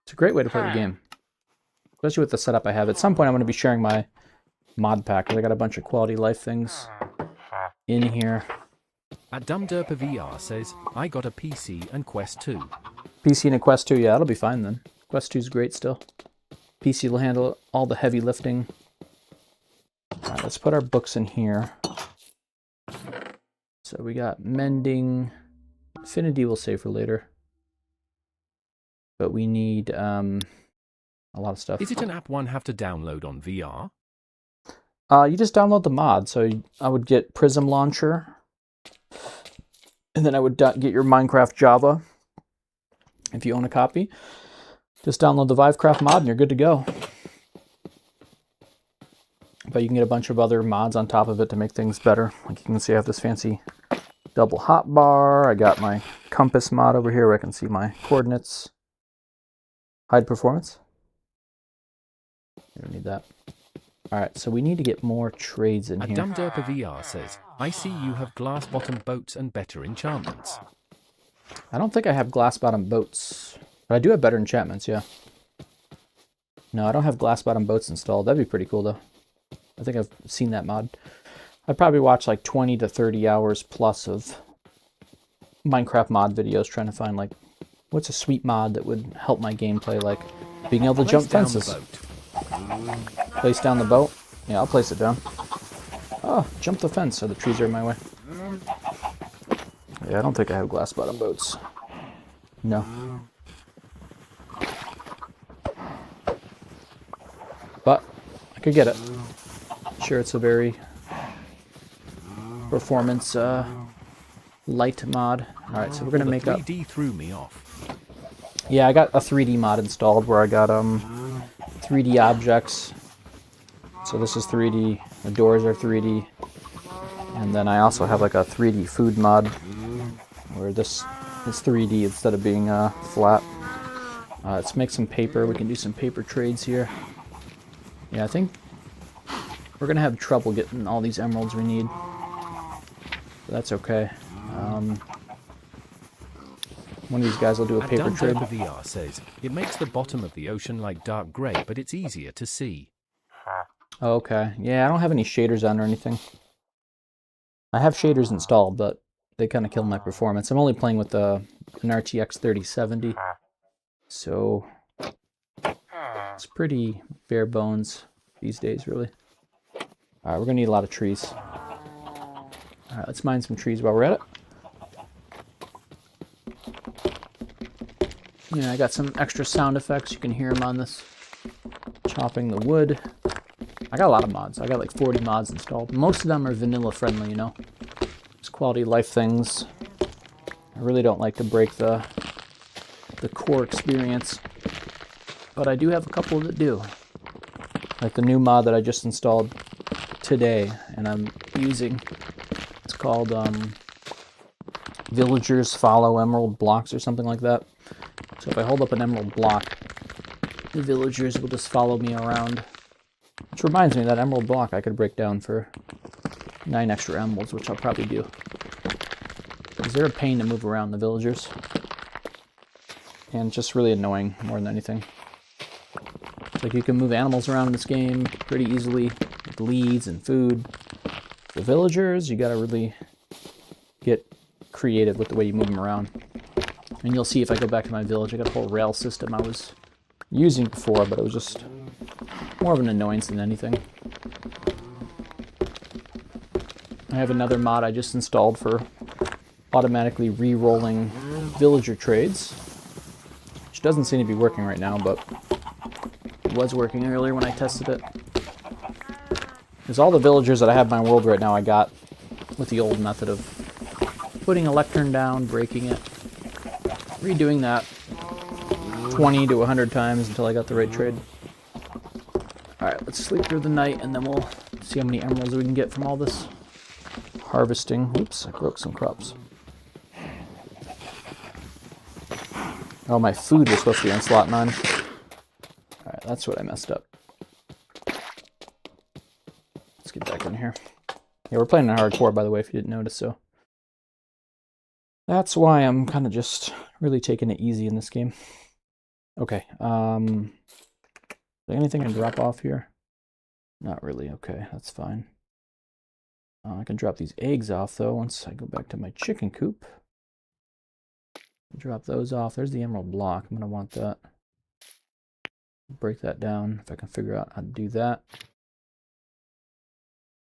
It's a great way to play the game. Especially with the setup I have. At some point I'm going to be sharing my mod pack, because I got a bunch of quality life things in here. At Dumderpa VR says, I got a PC and Quest 2. PC and a Quest 2, yeah, that'll be fine then. Quest 2 is great still. PC will handle all the heavy lifting. Alright, let's put our books in here. So we got mending. Affinity we'll save for later. But we need a lot of stuff. Is it an app one have to download on VR? You just download the mod. So I would get Prism Launcher. And then I would get your Minecraft Java. If you own a copy. Just download the Vivecraft mod and you're good to go. But you can get a bunch of other mods on top of it to make things better. Like you can see I have this fancy double hotbar. I got my compass mod over here where I can see my coordinates. Hide performance. You don't need that. Alright, so we need to get more trades in here. Dumderpa VR says, I see you have glass bottom boats and better enchantments. I don't think I have glass bottom boats. But I do have better enchantments, yeah. No, I don't have glass bottom boats installed. That'd be pretty cool though. I think I've seen that mod. I probably watched like 20 to 30 hours plus of Minecraft mod videos trying to find like what's a sweet mod that would help my gameplay, like being able to jump fences. Place down the boat? Yeah, I'll place it down. Oh, jump the fence so the trees are in my way. Yeah, I don't think I have glass bottom boats. No. But I could get it. Sure, it's a very performance light mod. Alright, so we're gonna make up. 3D threw me off. Yeah, I got a 3D mod installed where I got 3D objects. So this is 3D, the doors are 3D. And then I also have like a 3D food mod where this is 3D instead of being flat. Let's make some paper. We can do some paper trades here. Yeah, I think we're gonna have trouble getting all these emeralds we need. But that's okay. One of these guys will do a paper trade. VR says, it makes the bottom of the ocean like dark grey, but it's easier to see. Okay. Yeah, I don't have any shaders on or anything. I have shaders installed, but they kind of kill my performance. I'm only playing with an RTX 3070. So it's pretty bare bones these days, really. Alright, we're going to need a lot of trees. Alright, let's mine some trees while we're at it. Yeah, I got some extra sound effects. You can hear them on this. Chopping the wood. I got a lot of mods. I got like 40 mods installed. Most of them are vanilla friendly, you know. Just quality life things. I really don't like to break the core experience. But I do have a couple that do. Like the new mod that I just installed today and I'm using. It's called Villagers Follow Emerald Blocks or something like that. So if I hold up an emerald block, the villagers will just follow me around. Which reminds me, that emerald block I could break down for 9 extra emeralds, which I'll probably do. Because they're a pain to move around, the villagers. And just really annoying more than anything. It's like you can move animals around in this game pretty easily with leads and food. The villagers, you gotta really get creative with the way you move them around. And you'll see if I go back to my village, I got a whole rail system I was using before, but it was just more of an annoyance than anything. I have another mod I just installed for automatically re-rolling villager trades, which doesn't seem to be working right now, but it was working earlier when I tested it. Because all the villagers that I have in my world right now I got with the old method of putting a lectern down, breaking it, redoing that 20 to 100 times until I got the right trade. Alright, let's sleep through the night and then we'll see how many emeralds we can get from all this harvesting. Oops, I broke some crops. Oh, my food was supposed to be on slot 9. Alright, that's what I messed up. Let's get back in here. Yeah, we're playing in hardcore, by the way, if you didn't notice, so. That's why I'm kind of just really taking it easy in this game. Okay, is there anything I can drop off here? Not really, okay, that's fine. I can drop these eggs off, though, once I go back to my chicken coop. Drop those off. There's the emerald block. I'm going to want that. Break that down if I can figure out how to do that.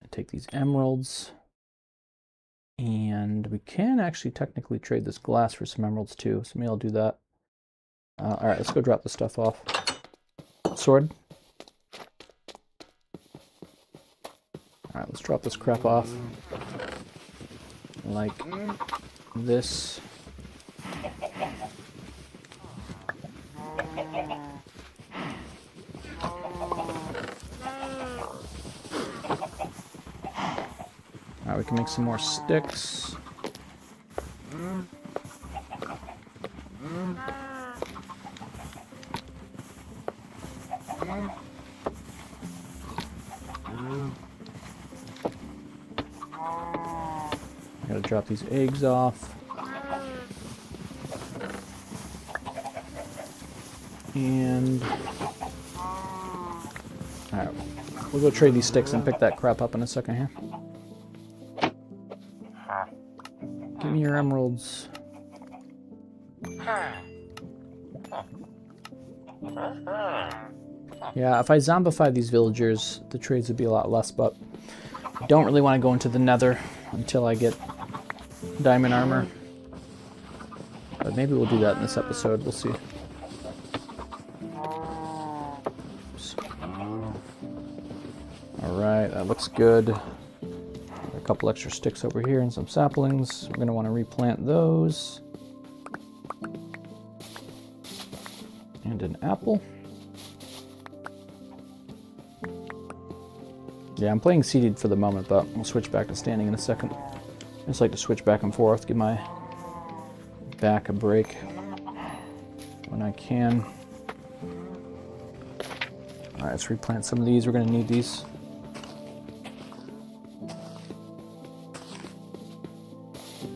I take these emeralds. And we can actually technically trade this glass for some emeralds, too. So maybe I'll do that. Alright, let's go drop this stuff off. Sword. Alright, let's drop this crap off. Like this. Alright, we can make some more sticks. I gotta drop these eggs off. And alright, we'll go trade these sticks and pick that crap up in a second here. Give me your emeralds. Yeah, if I zombify these villagers, the trades would be a lot less, but I don't really want to go into the nether until I get diamond armor. But maybe we'll do that in this episode, we'll see. Alright, that looks good. A couple extra sticks over here and some saplings. We're going to want to replant those. And an apple. Yeah, I'm playing seated for the moment, but we'll switch back to standing in a second. I just like to switch back and forth, give my back a break when I can. Alright, let's replant some of these. We're going to need these.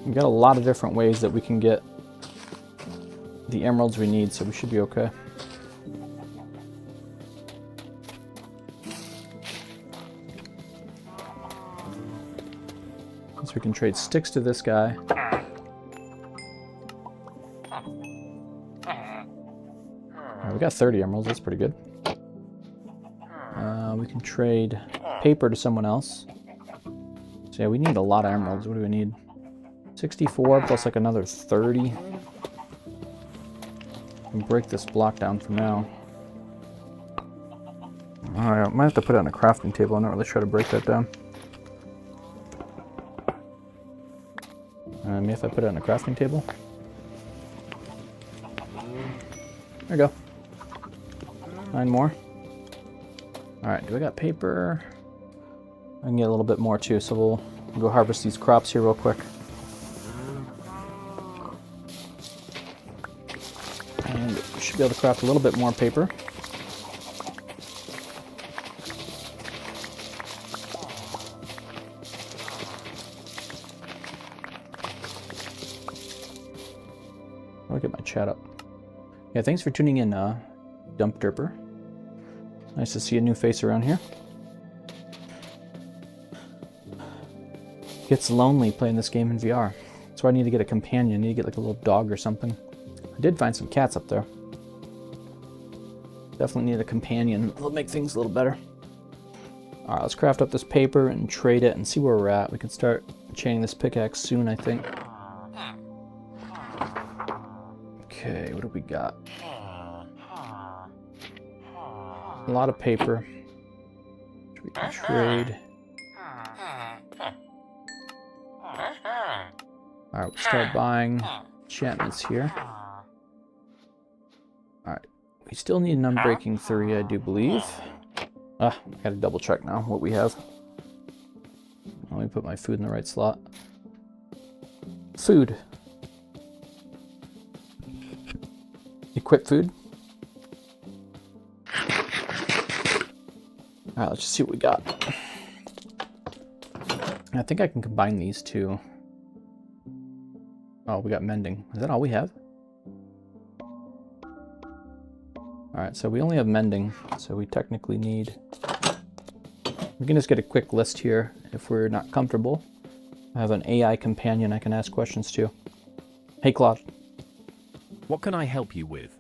We've got a lot of different ways that we can get the emeralds we need, so we should be okay. So we can trade sticks to this guy. Alright, we got 30 emeralds, that's pretty good. We can trade paper to someone else. So yeah, we need a lot of emeralds. What do we need? 64 plus like another 30. And break this block down for now. Alright, I might have to put it on a crafting table. I'm not really sure how to break that down. Maybe if I put it on a crafting table. There we go. 9 more. Alright, do I got paper? I can get a little bit more too, so we'll go harvest these crops here real quick. And we should be able to craft a little bit more paper. I'll get my chat up. Yeah, thanks for tuning in, Dump Derper. Nice to see a new face around here. Gets lonely playing this game in VR. That's why I need to get a companion. I need to get like a little dog or something. I did find some cats up there. Definitely need a companion. It'll make things a little better. Alright, let's craft up this paper and trade it and see where we're at. We can start chaining this pickaxe soon, I think. Okay, what do we got? A lot of paper. Which we can trade. Alright, we'll start buying enchantments here. Alright, we still need an unbreaking 3, I do believe. I gotta double check now what we have. Let me put my food in the right slot. Food. Equip food. Alright, let's just see what we got. I think I can combine these two. Oh, we got mending. Is that all we have? Alright, so we only have mending, so we technically need... We can just get a quick list here if we're not comfortable. I have an AI companion I can ask questions to. Hey, Claude. What can I help you with?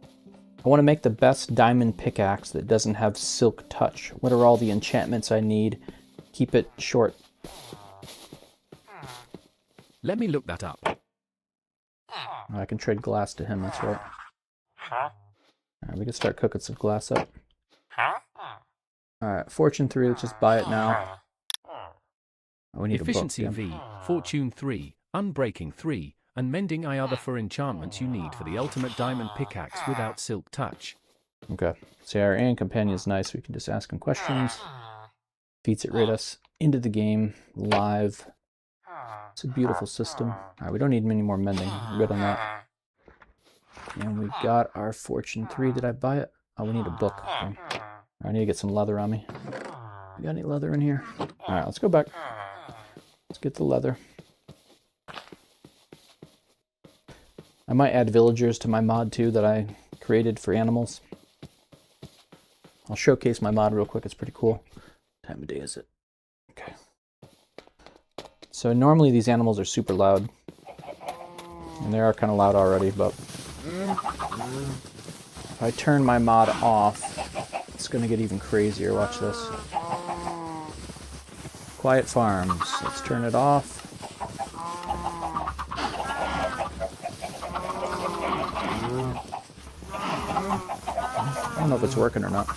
I want to make the best diamond pickaxe that doesn't have silk touch. What are all the enchantments I need? Keep it short. Let me look that up. Oh, I can trade glass to him, that's right. Alright, we can start cooking some glass up. Alright, Fortune 3, let's just buy it now. Oh, we need Efficiency a book, V, Fortune 3, Unbreaking 3, and Mending I other for enchantments you need for the ultimate diamond pickaxe without silk touch. Okay, so our AI companion is nice. We can just ask him questions. Feeds it right us into the game, live. It's a beautiful system. Alright, we don't need many more mending. We're good on that. And we got our Fortune 3. Did I buy it? Oh, we need a book. Okay. I need to get some leather on me. You got any leather in here? Alright, let's go back. Let's get the leather. I might add villagers to my mod too that I created for animals. I'll showcase my mod real quick. It's pretty cool. What time of day is it? Okay. So normally these animals are super loud. And they are kind of loud already, but if I turn my mod off, it's going to get even crazier. Watch this. Quiet Farms. Let's turn it off. I don't know if it's working or not.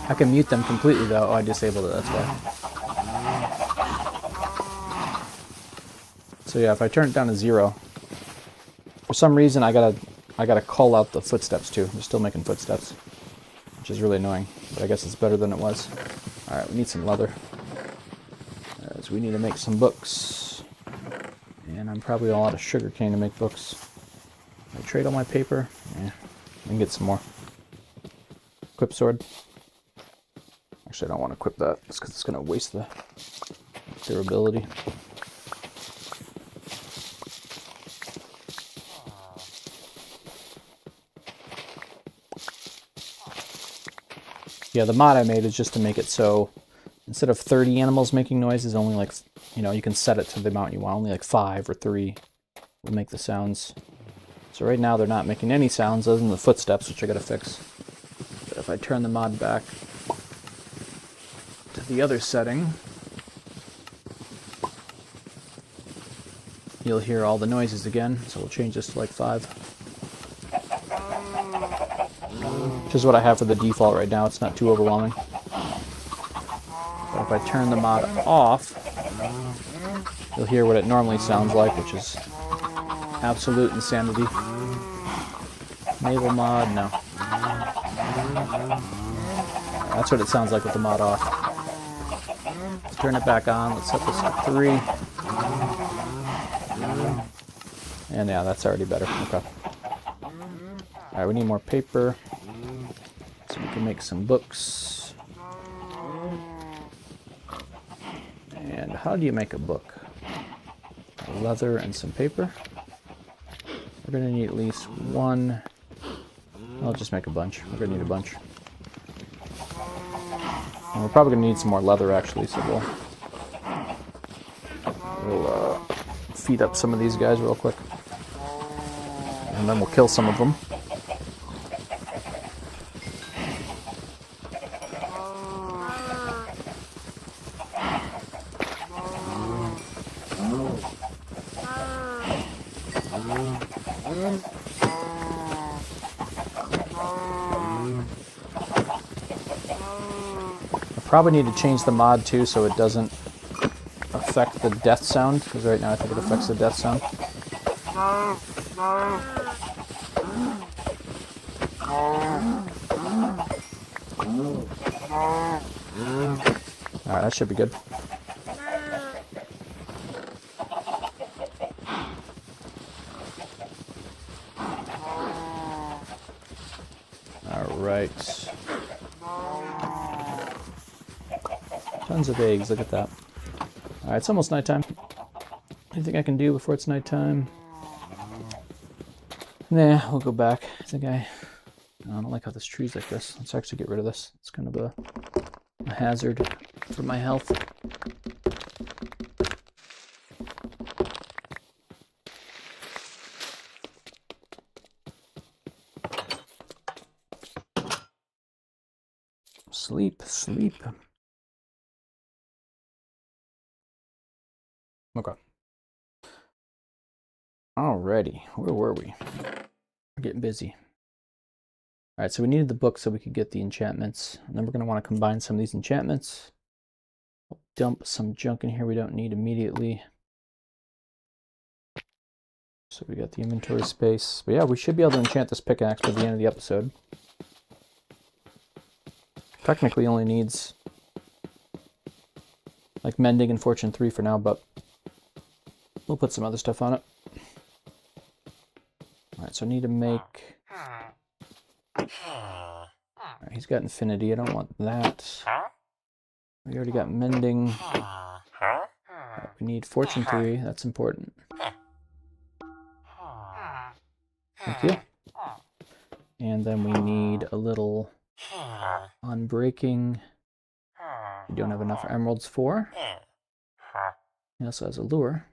I can mute them completely though. Oh, I disabled it, that's why. So yeah, if I turn it down to 0, for some reason I gotta call out the footsteps too. They're still making footsteps, which is really annoying, but I guess it's better than it was. Alright, we need some leather. So we need to make some books. And I'm probably all out of sugar cane to make books. I trade all my paper. Yeah, we can get some more. Equip sword. Actually, I don't want to equip that. It's because it's going to waste the durability. Yeah, the mod I made is just to make it so instead of 30 animals making noises, only like, you know, you can set it to the amount you want. Only like 5 or 3 will make the sounds. So right now they're not making any sounds other than the footsteps, which I gotta fix. But if I turn the mod back to the other setting, you'll hear all the noises again. So we'll change this to like 5. Which is what I have for the default right now. It's not too overwhelming. But if I turn the mod off, you'll hear what it normally sounds like, which is absolute insanity. Naval mod, no. That's what it sounds like with the mod off. Let's turn it back on. Let's set this at 3. And yeah, that's already better. Okay. Alright, we need more paper. So we can make some books. And how do you make a book? Leather and some paper. We're going to need at least 1. I'll just make a bunch. We're going to need a bunch. And we're probably going to need some more leather actually, so we'll feed up some of these guys real quick. And then we'll kill some of them. Probably need to change the mod too so it doesn't affect the death sound, because right now I think it affects the death sound. That should be good. Alright. Tons of eggs, look at that. Alright, it's almost nighttime. Anything I can do before it's nighttime? Nah, we'll go back. I don't like how this tree's like this. Let's actually get rid of this. It's kind of a hazard for my health. Sleep, sleep. Okay. Alrighty, where were we? We're getting busy. Alright, so we needed the book so we could get the enchantments. And then we're going to want to combine some of these enchantments. We'll dump some junk in here we don't need immediately. So we got the inventory space. But yeah, we should be able to enchant this pickaxe by the end of the episode. Technically only needs like mending and fortune 3 for now, but we'll put some other stuff on it. Alright, so I need to make... Alright, he's got infinity, I don't want that. We already got mending. Right, we need fortune 3, that's important. Thank you. And then we need a little unbreaking. We don't have enough emeralds for. He also has a lure.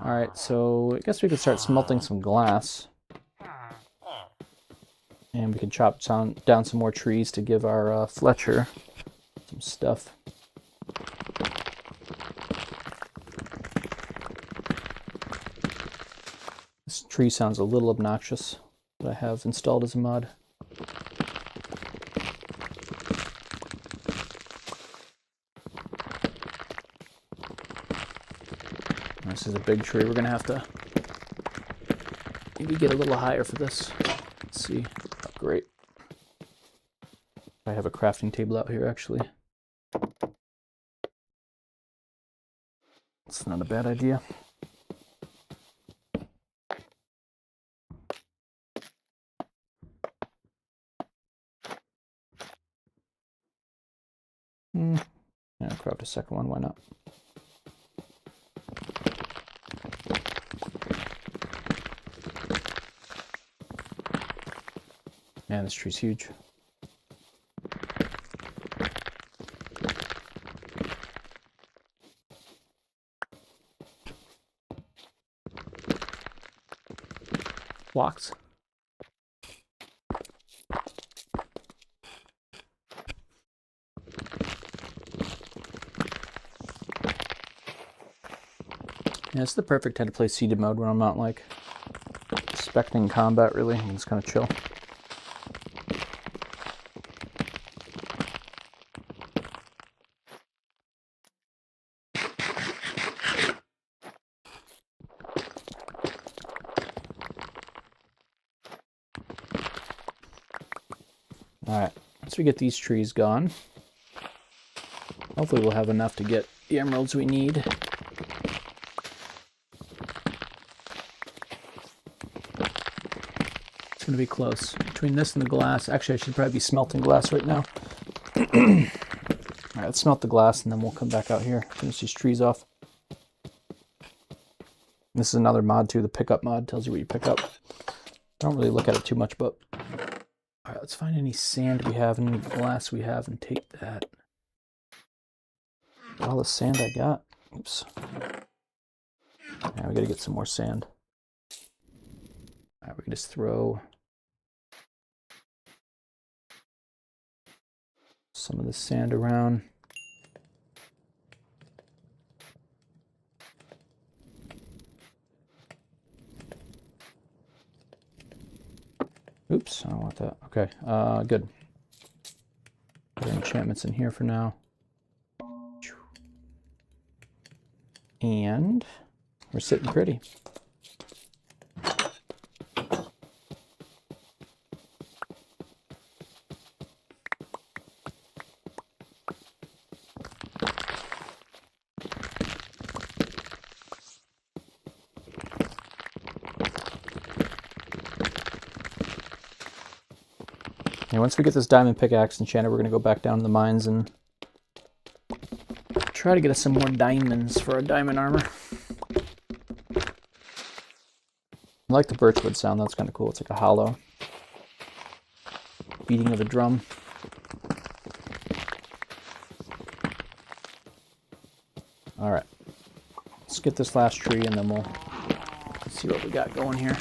Alright, so I guess we could start smelting some glass. And we can chop down some more trees to give our Fletcher some stuff. This tree sounds a little obnoxious that I have installed as a mod. This is a big tree. We're going to have to maybe get a little higher for this. Let's see. Oh, great. I have a crafting table out here, actually. It's not a bad idea. Yeah, I'll craft a second one. Why not? Man, this tree's huge. Blocks. Yeah, it's the perfect time to play seeded mode when I'm not like expecting combat really. I'm just kind of chill. Alright, once we get these trees gone, hopefully we'll have enough to get the emeralds we need. It's going to be close. Between this and the glass, actually I should probably be smelting glass right now. Alright, let's smelt the glass and then we'll come back out here, finish these trees off. This is another mod too, the pickup mod, tells you what you pick up. Don't really look at it too much, but... Alright, let's find any sand we have, any glass we have, and take that. All the sand I got. Oops. Now we gotta get some more sand. Alright, we can just throw some of the sand around. Oops, I don't want that. Okay, good. Put enchantments in here for now. And we're sitting pretty. And once we get this diamond pickaxe enchanted, we're going to go back down to the mines and try to get us some more diamonds for our diamond armor. I like the birchwood sound. That's kind of cool. It's like a hollow beating of a drum. All right, let's get this last tree and then we'll see what we got going here.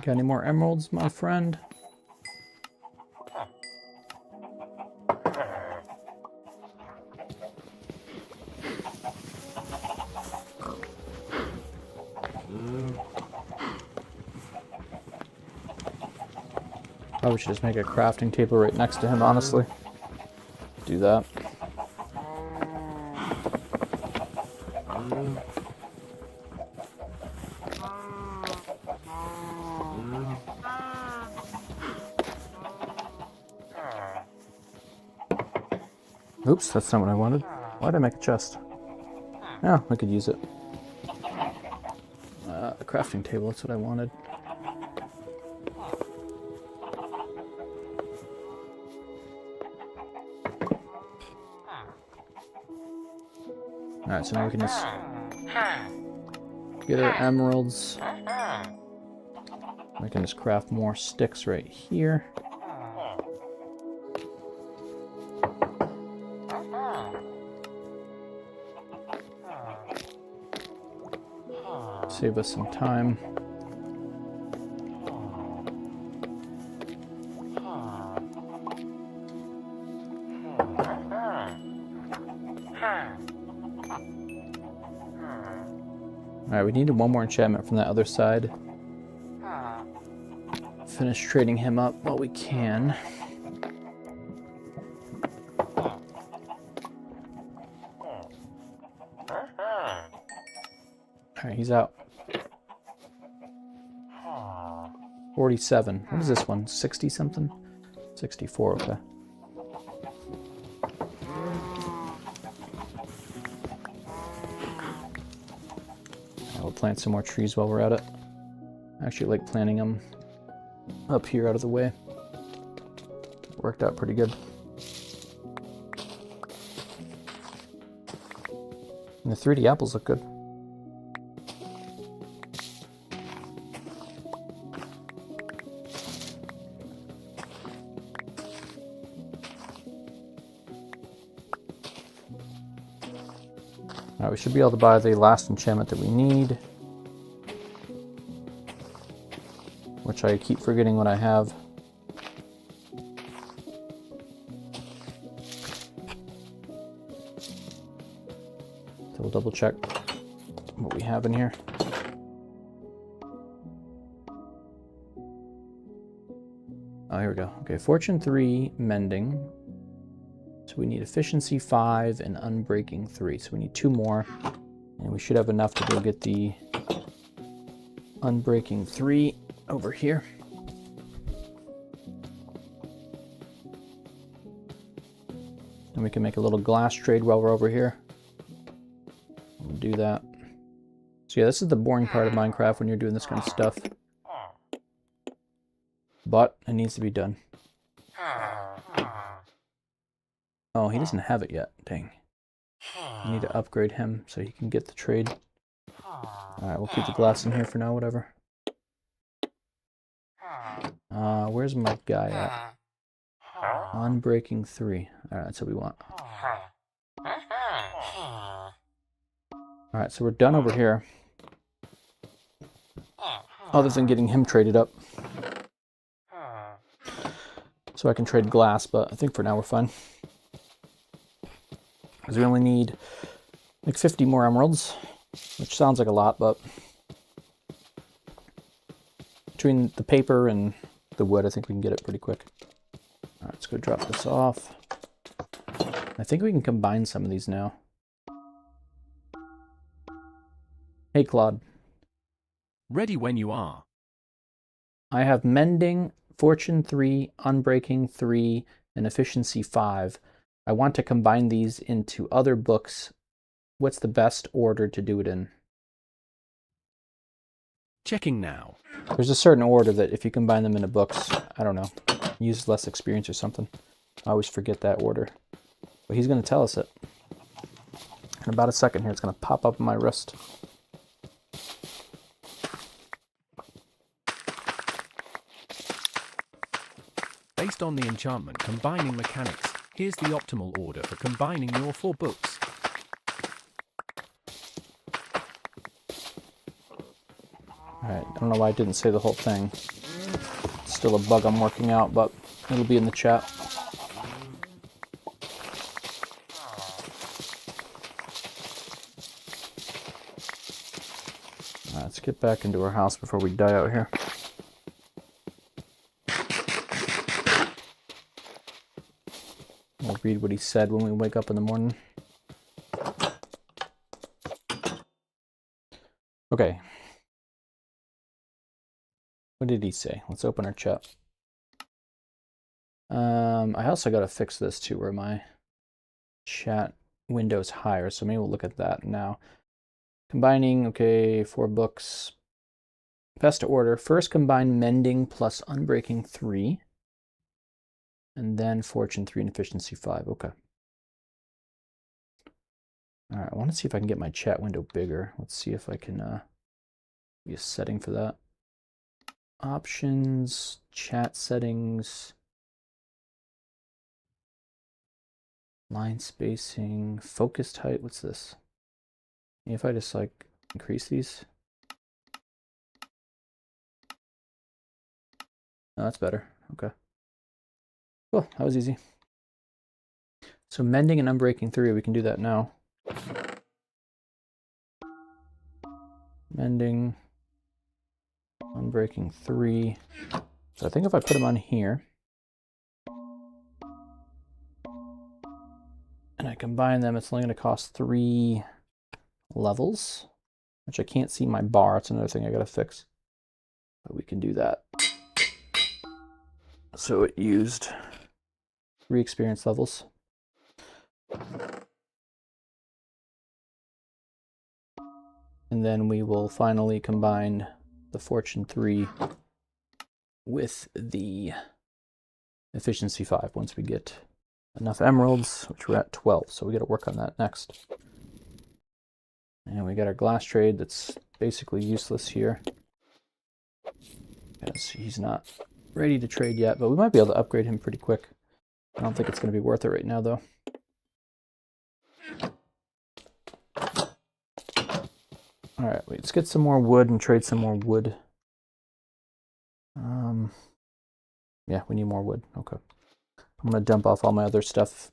Got any more emeralds, my friend? Probably should just make a crafting table right next to him, honestly. Do that. Oops, that's not what I wanted. Why did I make a chest? Oh, I could use it. A crafting table, that's what I wanted. Alright, so now we can just get our emeralds. We can just craft more sticks right here. Save us some time. Alright, we needed one more enchantment from that other side. Finish trading him up while we can. Alright, he's out. 47. What is this one? 60 something? 64, okay. We'll plant some more trees while we're at it. I actually like planting them up here out of the way. Worked out pretty good. And the 3D apples look good. Alright, we should be able to buy the last enchantment that we need. Which I keep forgetting what I have. So we'll double check what we have in here. Oh, here we go. Okay, Fortune 3, Mending. So we need Efficiency 5 and Unbreaking 3. So we need 2 more. And we should have enough to go get the Unbreaking 3 over here. And we can make a little glass trade while we're over here. We'll do that. So yeah, this is the boring part of Minecraft when you're doing this kind of stuff. But it needs to be done. Oh, he doesn't have it yet. Dang. I need to upgrade him so he can get the trade. Alright, we'll keep the glass in here for now, whatever. Where's my guy at? Unbreaking 3. Alright, that's what we want. Alright, so we're done over here. Other than getting him traded up. So I can trade glass, but I think for now we're fine. Because we only need like 50 more emeralds, which sounds like a lot, but between the paper and the wood, I think we can get it pretty quick. All right, let's go drop this off. I think we can combine some of these now. Hey, Claude. Ready when you are. I have Mending, Fortune 3, Unbreaking 3, and Efficiency 5. I want to combine these into other books. What's the best order to do it in? Checking now. There's a certain order that if you combine them into books, I don't know, use less experience or something. I always forget that order. But he's going to tell us it. In about a second here, it's going to pop up on my wrist. Based on the enchantment combining mechanics, here's the optimal order for combining your 4 books. Alright, I don't know why I didn't say the whole thing. It's still a bug I'm working out, but it'll be in the chat. Alright, let's get back into our house before we die out here. We'll read what he said when we wake up in the morning. Okay. What did he say? Let's open our chat. I also got to fix this too, where my chat window's higher, so maybe we'll look at that now. Combining, okay, 4 books. Best order. First combine Mending plus Unbreaking 3. And then Fortune 3 and Efficiency 5. Okay. Alright, I want to see if I can get my chat window bigger. Let's see if I can be a setting for that. Options, chat settings, line spacing, focused height. What's this? If I just like increase these. Oh, that's better. Okay. Cool, that was easy. So Mending and Unbreaking 3, we can do that now. Mending, Unbreaking 3. So I think if I put them on here, and I combine them, it's only going to cost 3 levels, which I can't see my bar. It's another thing I got to fix. But we can do that. So it used 3 experience levels. And then we will finally combine the Fortune 3 with the Efficiency 5 once we get enough emeralds, which we're at 12. So we got to work on that next. And we got our glass trade that's basically useless here, because he's not ready to trade yet, but we might be able to upgrade him pretty quick. I don't think it's going to be worth it right now, though. Alright, let's get some more wood and trade some more wood. Yeah, we need more wood. Okay. I'm going to dump off all my other stuff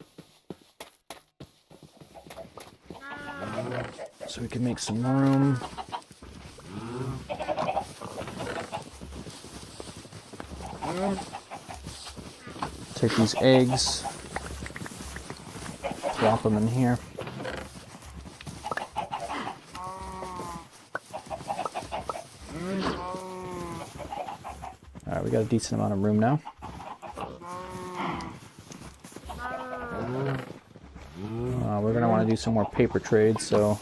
so we can make some room. Take these eggs, drop them in here. Alright, we got a decent amount of room now. We're going to want to do some more paper trades, so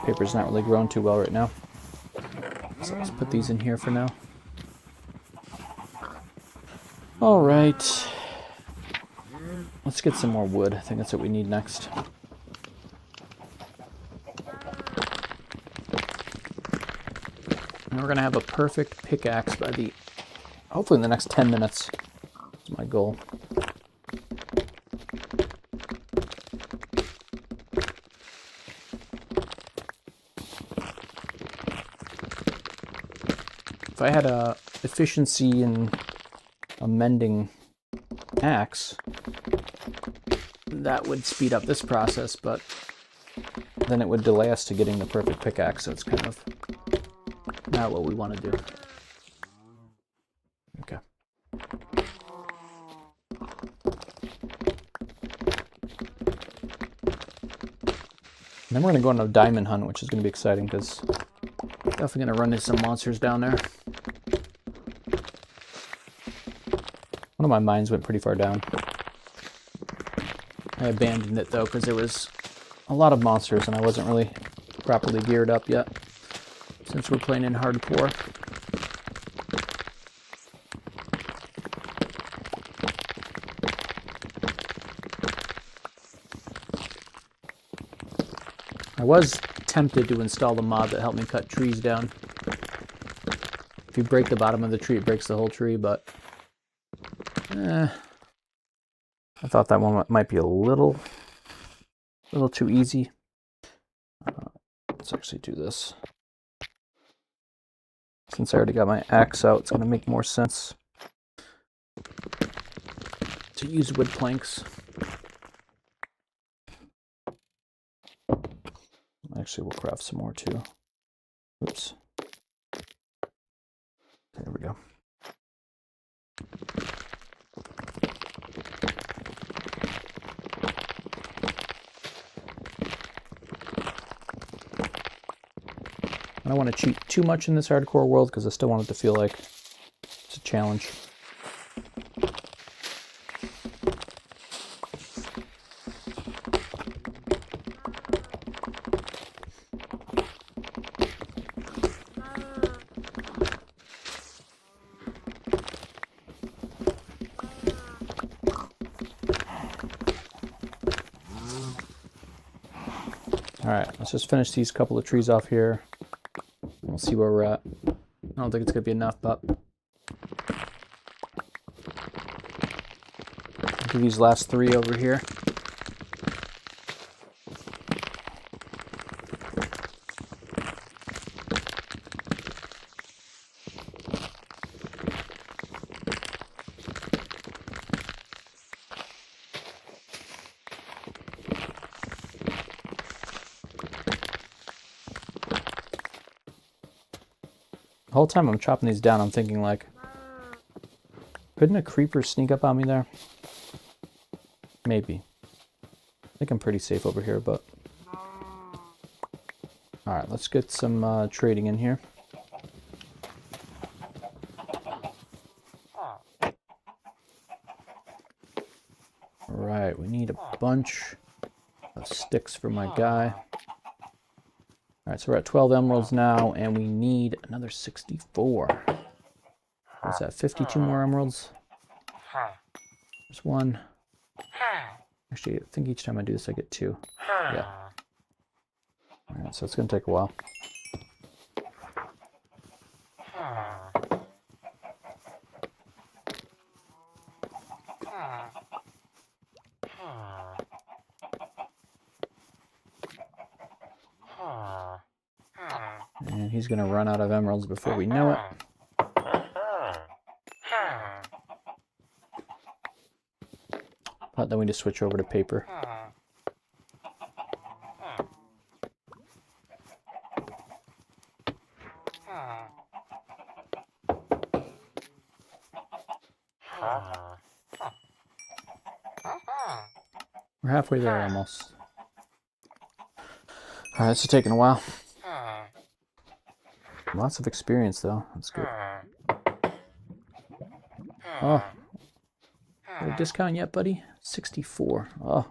paper's not really growing too well right now. So let's put these in here for now. Alright. Let's get some more wood. I think that's what we need next. And we're going to have a perfect pickaxe by hopefully in the next 10 minutes. That's my goal. If I had a efficiency and a mending axe, that would speed up this process, but then it would delay us to getting the perfect pickaxe, so it's kind of not what we want to do. Okay. And then we're going to go on a diamond hunt, which is going to be exciting because Definitely gonna run into some monsters down there. One of my mines went pretty far down. I abandoned it though because there was a lot of monsters and I wasn't really properly geared up yet since we're playing in hardcore. I was tempted to install the mod that helped me cut trees down. If you break the bottom of the tree, it breaks the whole tree, but I thought that one might be a little too easy. Let's actually do this. Since I already got my axe out, it's going to make more sense to use wood planks. Actually, we'll craft some more too. Oops. There we go. I don't want to cheat too much in this hardcore world because I still want it to feel like it's a challenge. Alright, let's just finish these couple of trees off here. We'll see where we're at. I don't think it's going to be enough, but I'll do these last 3 over here. The whole time I'm chopping these down, I'm thinking like, couldn't a creeper sneak up on me there? Maybe. I think I'm pretty safe over here, but... Alright, let's get some trading in here. Alright, we need a bunch of sticks for my guy. Alright, so we're at 12 emeralds now, and we need another 64. What's that, 52 more emeralds? There's 1. Actually, I think each time I do this I get 2. Yeah. Alright, so it's going to take a while. And he's going to run out of emeralds before we know it. But then we just switch over to paper. We're halfway there almost. Alright, this is taking a while. Lots of experience though, that's good. Oh. Got a discount yet, buddy? 64. Oh.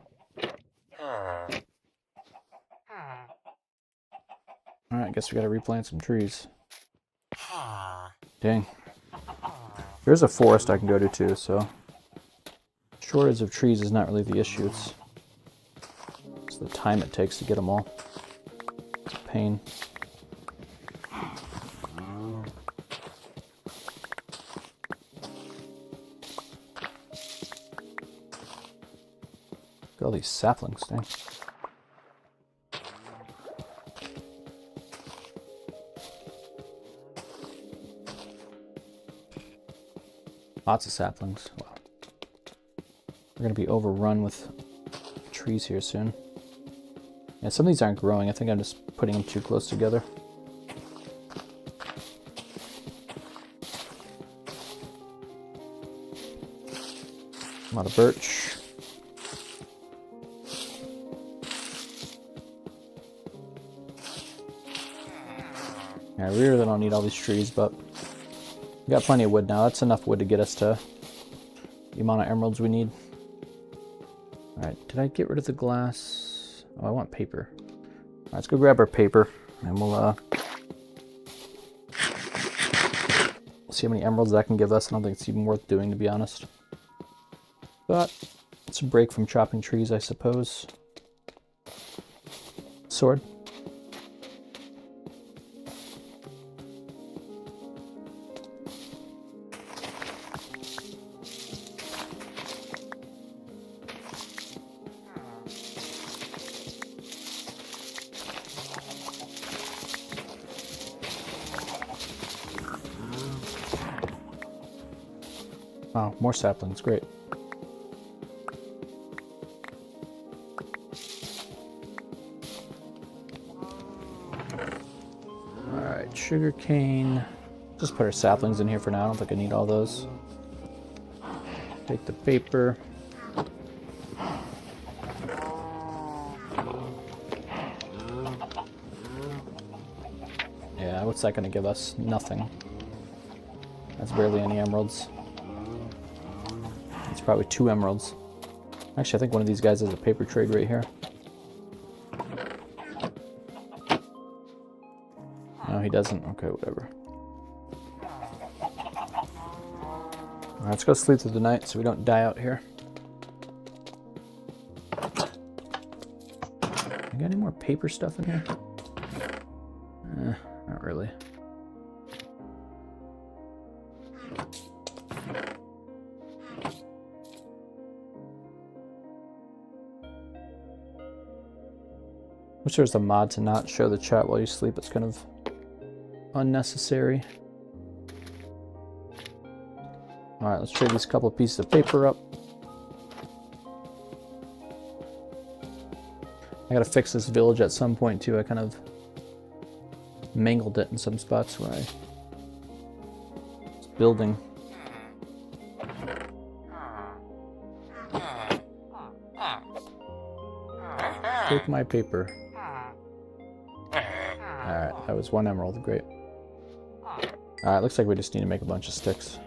Alright, I guess we gotta replant some trees. Dang. There's a forest I can go to too, so... Shortage of trees is not really the issue, it's the time it takes to get them all. It's a pain. Look at all these saplings, dang. Lots of saplings. Wow. We're going to be overrun with trees here soon. Yeah, some of these aren't growing. I think I'm just putting them too close together. A lot of birch. I really don't need all these trees, but we got plenty of wood now. That's enough wood to get us to the amount of emeralds we need. Alright, did I get rid of the glass? Oh, I want paper. Alright, let's go grab our paper, and we'll see how many emeralds that can give us. I don't think it's even worth doing, to be honest. But it's a break from chopping trees, I suppose. Sword. Oh, more saplings, great. Alright, sugar cane. Just put our saplings in here for now. I don't think I need all those. Take the paper. Yeah, what's that going to give us? Nothing. That's barely any emeralds. It's probably 2 emeralds. Actually, I think one of these guys has a paper trade right here. No, he doesn't. Okay, whatever. Alright, let's go sleep through the night so we don't die out here. I got any more paper stuff in here? Not really. Wish there was a mod to not show the chat while you sleep. It's kind of unnecessary. Alright, let's trade these couple of pieces of paper up. I gotta fix this village at some point too. I kind of mangled it in some spots where I was building. Take my paper. Alright, that was 1 emerald, great. Alright, looks like we just need to make a bunch of sticks.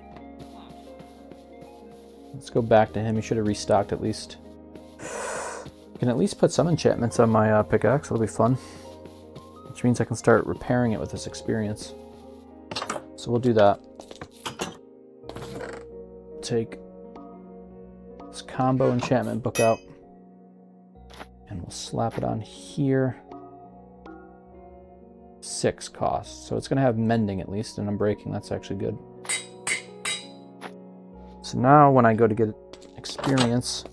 Let's go back to him. He should have restocked at least. Can at least put some enchantments on my pickaxe. That'll be fun. Which means I can start repairing it with this experience. So we'll do that. Take this combo enchantment book out. And we'll slap it on here. 6 costs. So it's going to have mending at least, and unbreaking. That's actually good. So now when I go to get experience,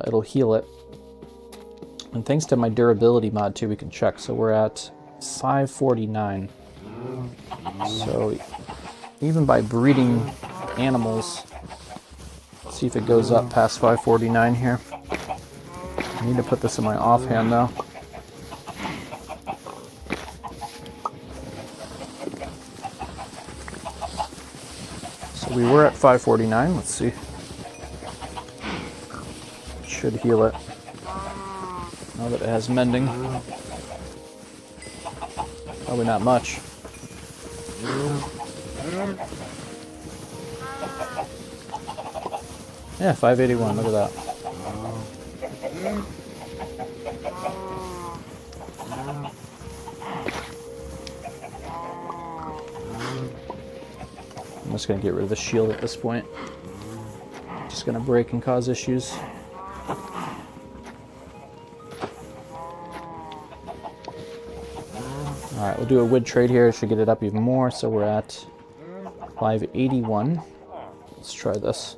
it'll heal it. And thanks to my durability mod too, we can check. So we're at 549. So even by breeding animals, let's see if it goes up past 549 here. I need to put this in my offhand though. So we were at 549. Let's see. Should heal it. Now that it has mending. Probably not much. Yeah, 581, look at that. I'm just going to get rid of the shield at this point. Just going to break and cause issues. Alright, we'll do a wood trade here. Should get it up even more. So we're at 581. Let's try this.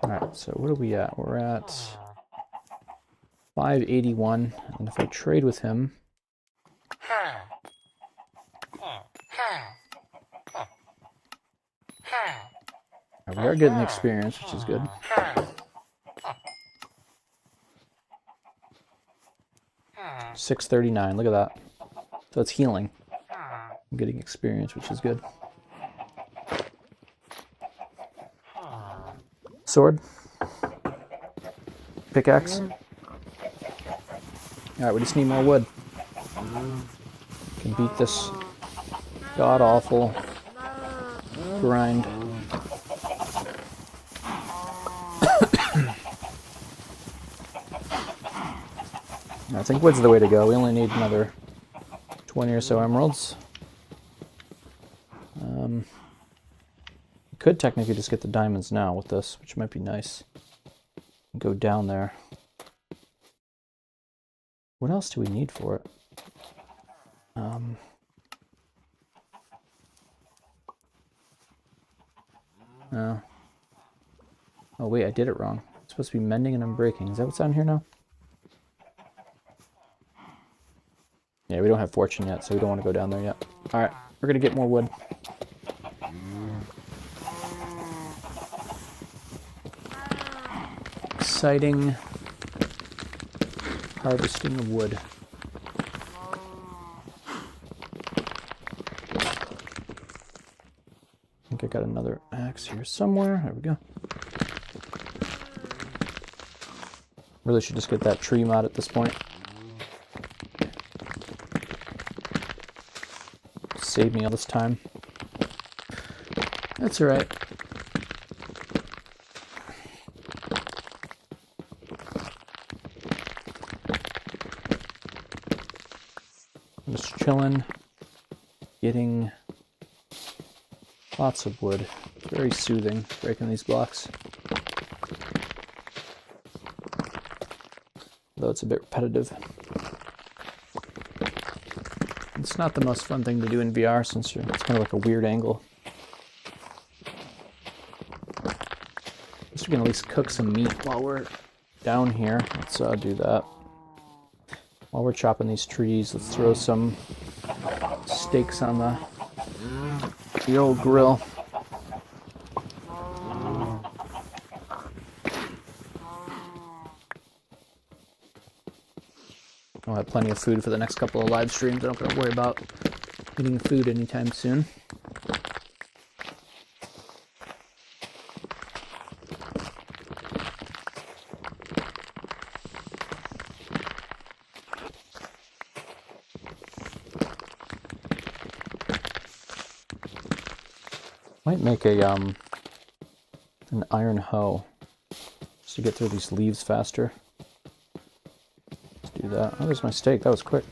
Alright, so what are we at? We're at 581. And if I trade with him, we are getting the experience, which is good. $639, look at that. So it's healing. I'm getting experience, which is good. Sword. Pickaxe. Alright, we just need more wood. Can beat this god-awful grind. I think wood's the way to go. We only need another 20 or so emeralds. Could technically just get the diamonds now with this, which might be nice. Go down there. What else do we need for it? No. Oh wait, I did it wrong. It's supposed to be mending and unbreaking. Is that what's on here now? Yeah, we don't have fortune yet, so we don't want to go down there yet. Alright, we're gonna get more wood. Exciting harvesting of wood. I think I got another axe here somewhere. There we go. Really should just get that tree mod at this point. Save me all this time. That's alright. I'm just chilling, getting lots of wood. It's very soothing, breaking these blocks. Though it's a bit repetitive. It's not the most fun thing to do in VR since it's kind of like a weird angle. Guess we can at least cook some meat while we're down here. Let's do that. While we're chopping these trees, let's throw some steaks on the old grill. I'll have plenty of food for the next couple of live streams. I don't gotta worry about eating food anytime soon. Might make a an iron hoe just to get through these leaves faster. Do that. Oh, there's my steak. That was quick.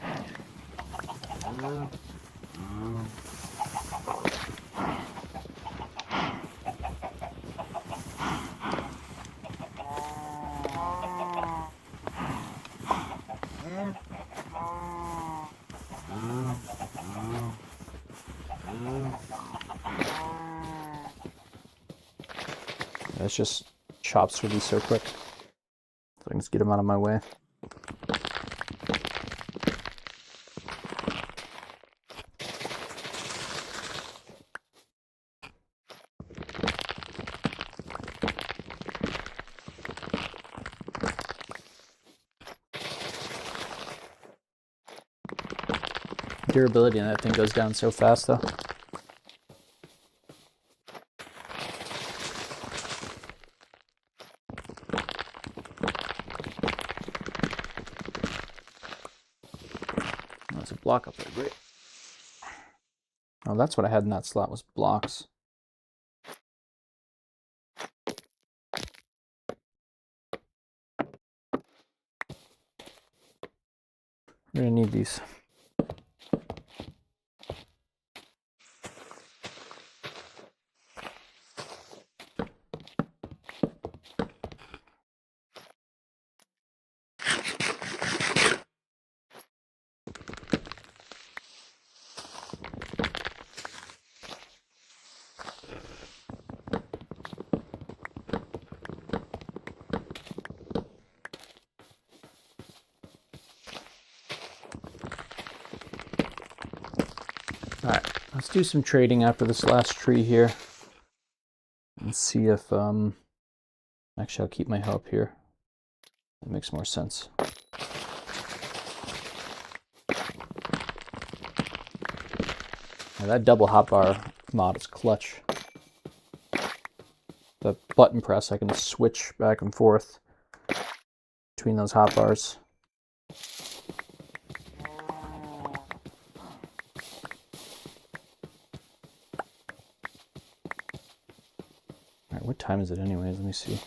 It's just chops through these so quick. So I can just get them out of my way. Durability on that thing goes down so fast though. There's a block up there, great. Oh, that's what I had in that slot was blocks. We're gonna need these. Alright, let's do some trading after this last tree here. And see if, actually I'll keep my hoe up here. That makes more sense. Yeah, that double hotbar mod is clutch. The button press, I can switch back and forth between those hotbars. Alright, what time is it anyways? Let me see.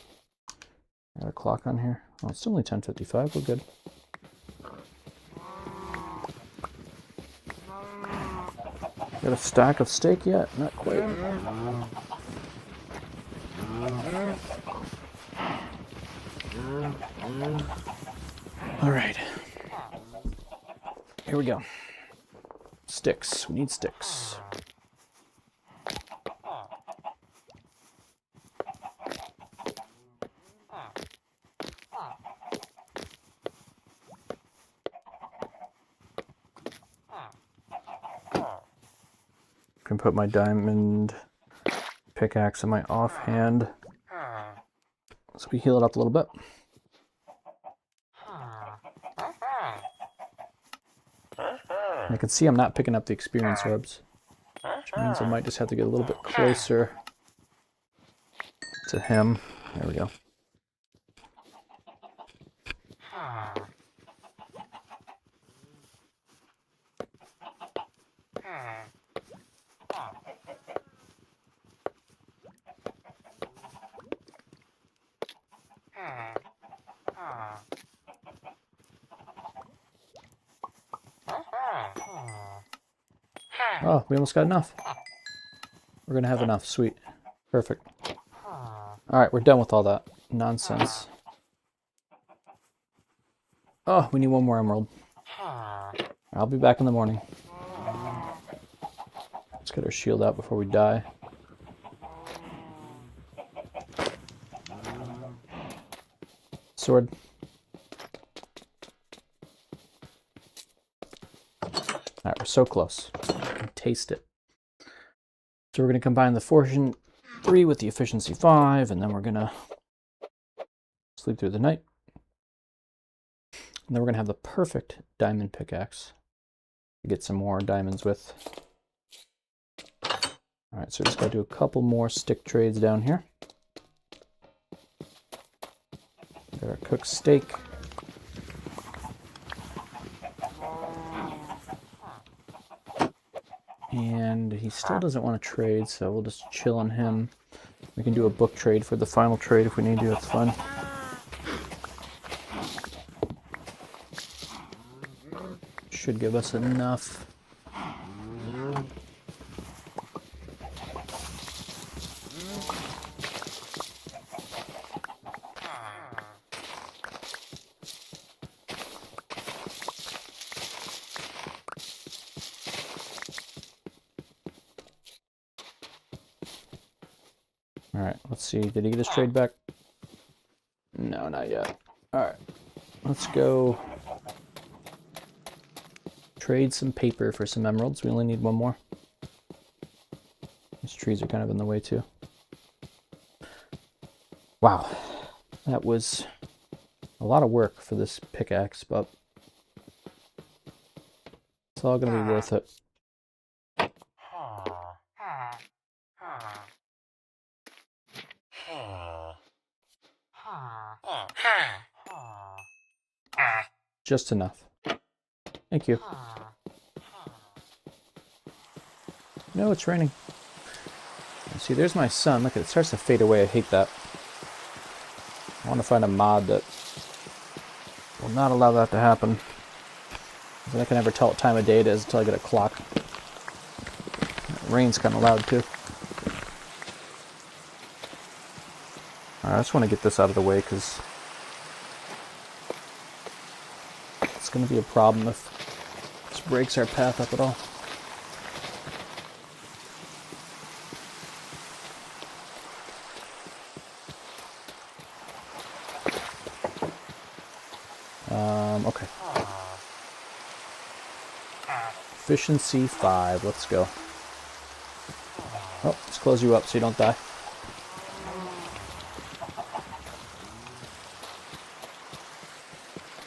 I got a clock on here. Oh, it's only 10:55. We're good. Got a stack of steak yet? Not quite. Alright. Here we go. Sticks. We need sticks. Can put my diamond pickaxe in my offhand. So we heal it up a little bit. I can see I'm not picking up the experience orbs, which means I might just have to get a little bit closer to him. There we go. Oh, we almost got enough. We're gonna have enough. Sweet. Perfect. Alright, we're done with all that nonsense. Oh, we need one more emerald. I'll be back in the morning. Let's get our shield out before we die. Sword. Alright, we're so close. I can taste it. So we're going to combine the Fortune 3 with the Efficiency 5, and then we're going to sleep through the night. And then we're going to have the perfect diamond pickaxe to get some more diamonds with. Alright, so just got to do a couple more stick trades down here. Got our cooked steak. And he still doesn't want to trade, so we'll just chill on him. We can do a book trade for the final trade if we need to, that's fine. Should give us enough. Alright, let's see. Did he get his trade back? No, not yet. Alright, let's go trade some paper for some emeralds. We only need one more. These trees are kind of in the way too. Wow, that was a lot of work for this pickaxe, but it's all going to be worth it. Just enough. Thank you. No, it's raining. See, there's my sun. Look, it starts to fade away. I hate that. I want to find a mod that will not allow that to happen. Then I can never tell what time of day it is until I get a clock. It rain's kind of loud too. Alright, I just want to get this out of the way because it's going to be a problem if this breaks our path up at all. Okay. Efficiency 5, let's go. Oh, let's close you up so you don't die.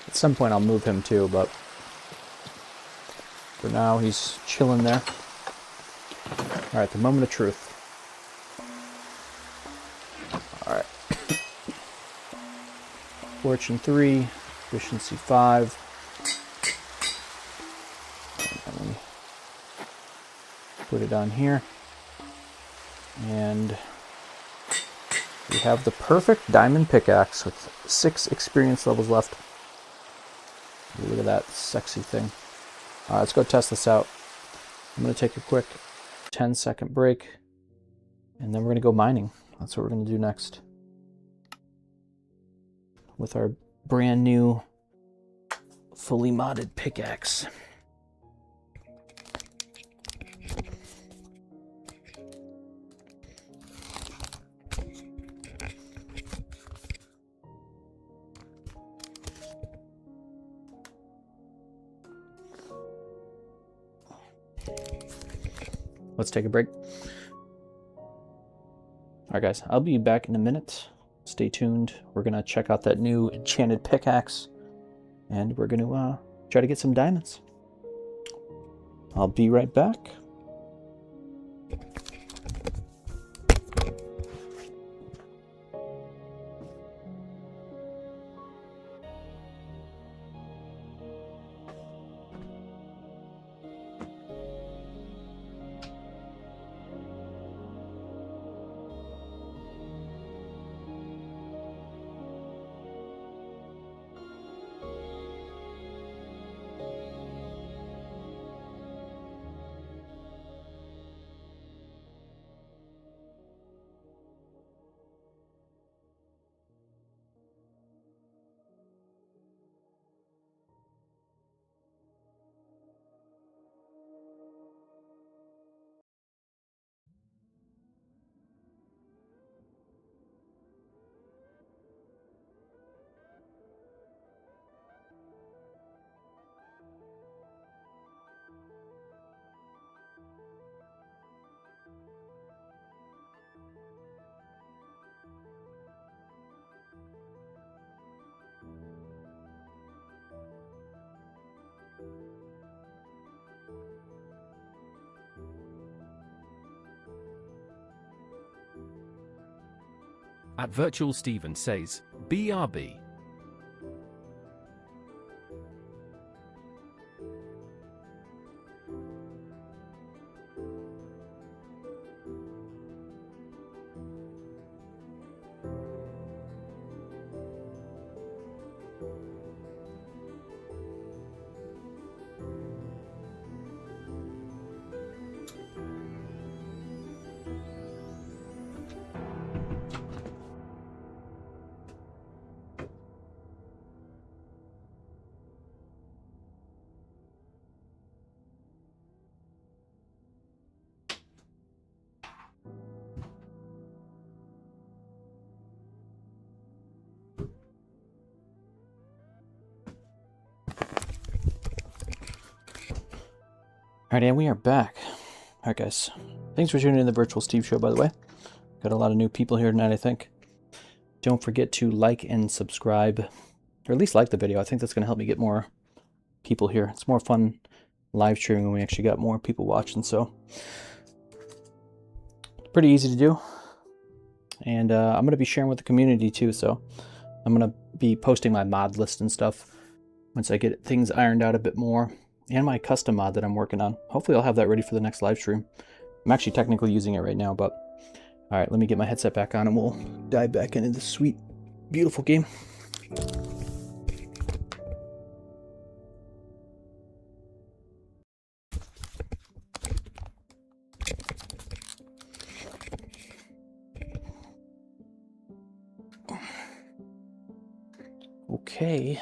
At some point I'll move him too, but for now he's chilling there. Alright, the moment of truth. Alright. Fortune 3, efficiency 5. And then put it on here. And we have the perfect diamond pickaxe with 6 experience levels left. Look at that sexy thing. Alright, let's go test this out. I'm going to take a quick 10-second break, and then we're going to go mining. That's what we're going to do next. With our brand new, fully modded pickaxe. Let's take a break. Alright guys, I'll be back in a minute. Stay tuned. We're going to check out that new enchanted pickaxe. And we're going to try to get some diamonds. I'll be right back. At Virtual Steven says, BRB. Alright, and we are back. Alright guys, thanks for tuning in to the Virtual Steve Show, by the way. Got a lot of new people here tonight, I think. Don't forget to like and subscribe, or at least like the video. I think that's going to help me get more people here. It's more fun live streaming when we actually got more people watching, so pretty easy to do. And I'm going to be sharing with the community too, so I'm going to be posting my mod list and stuff once I get things ironed out a bit more. And my custom mod that I'm working on. Hopefully I'll have that ready for the next live stream. I'm actually technically using it right now, but alright, let me get my headset back on and we'll dive back into this sweet, beautiful game. Okay.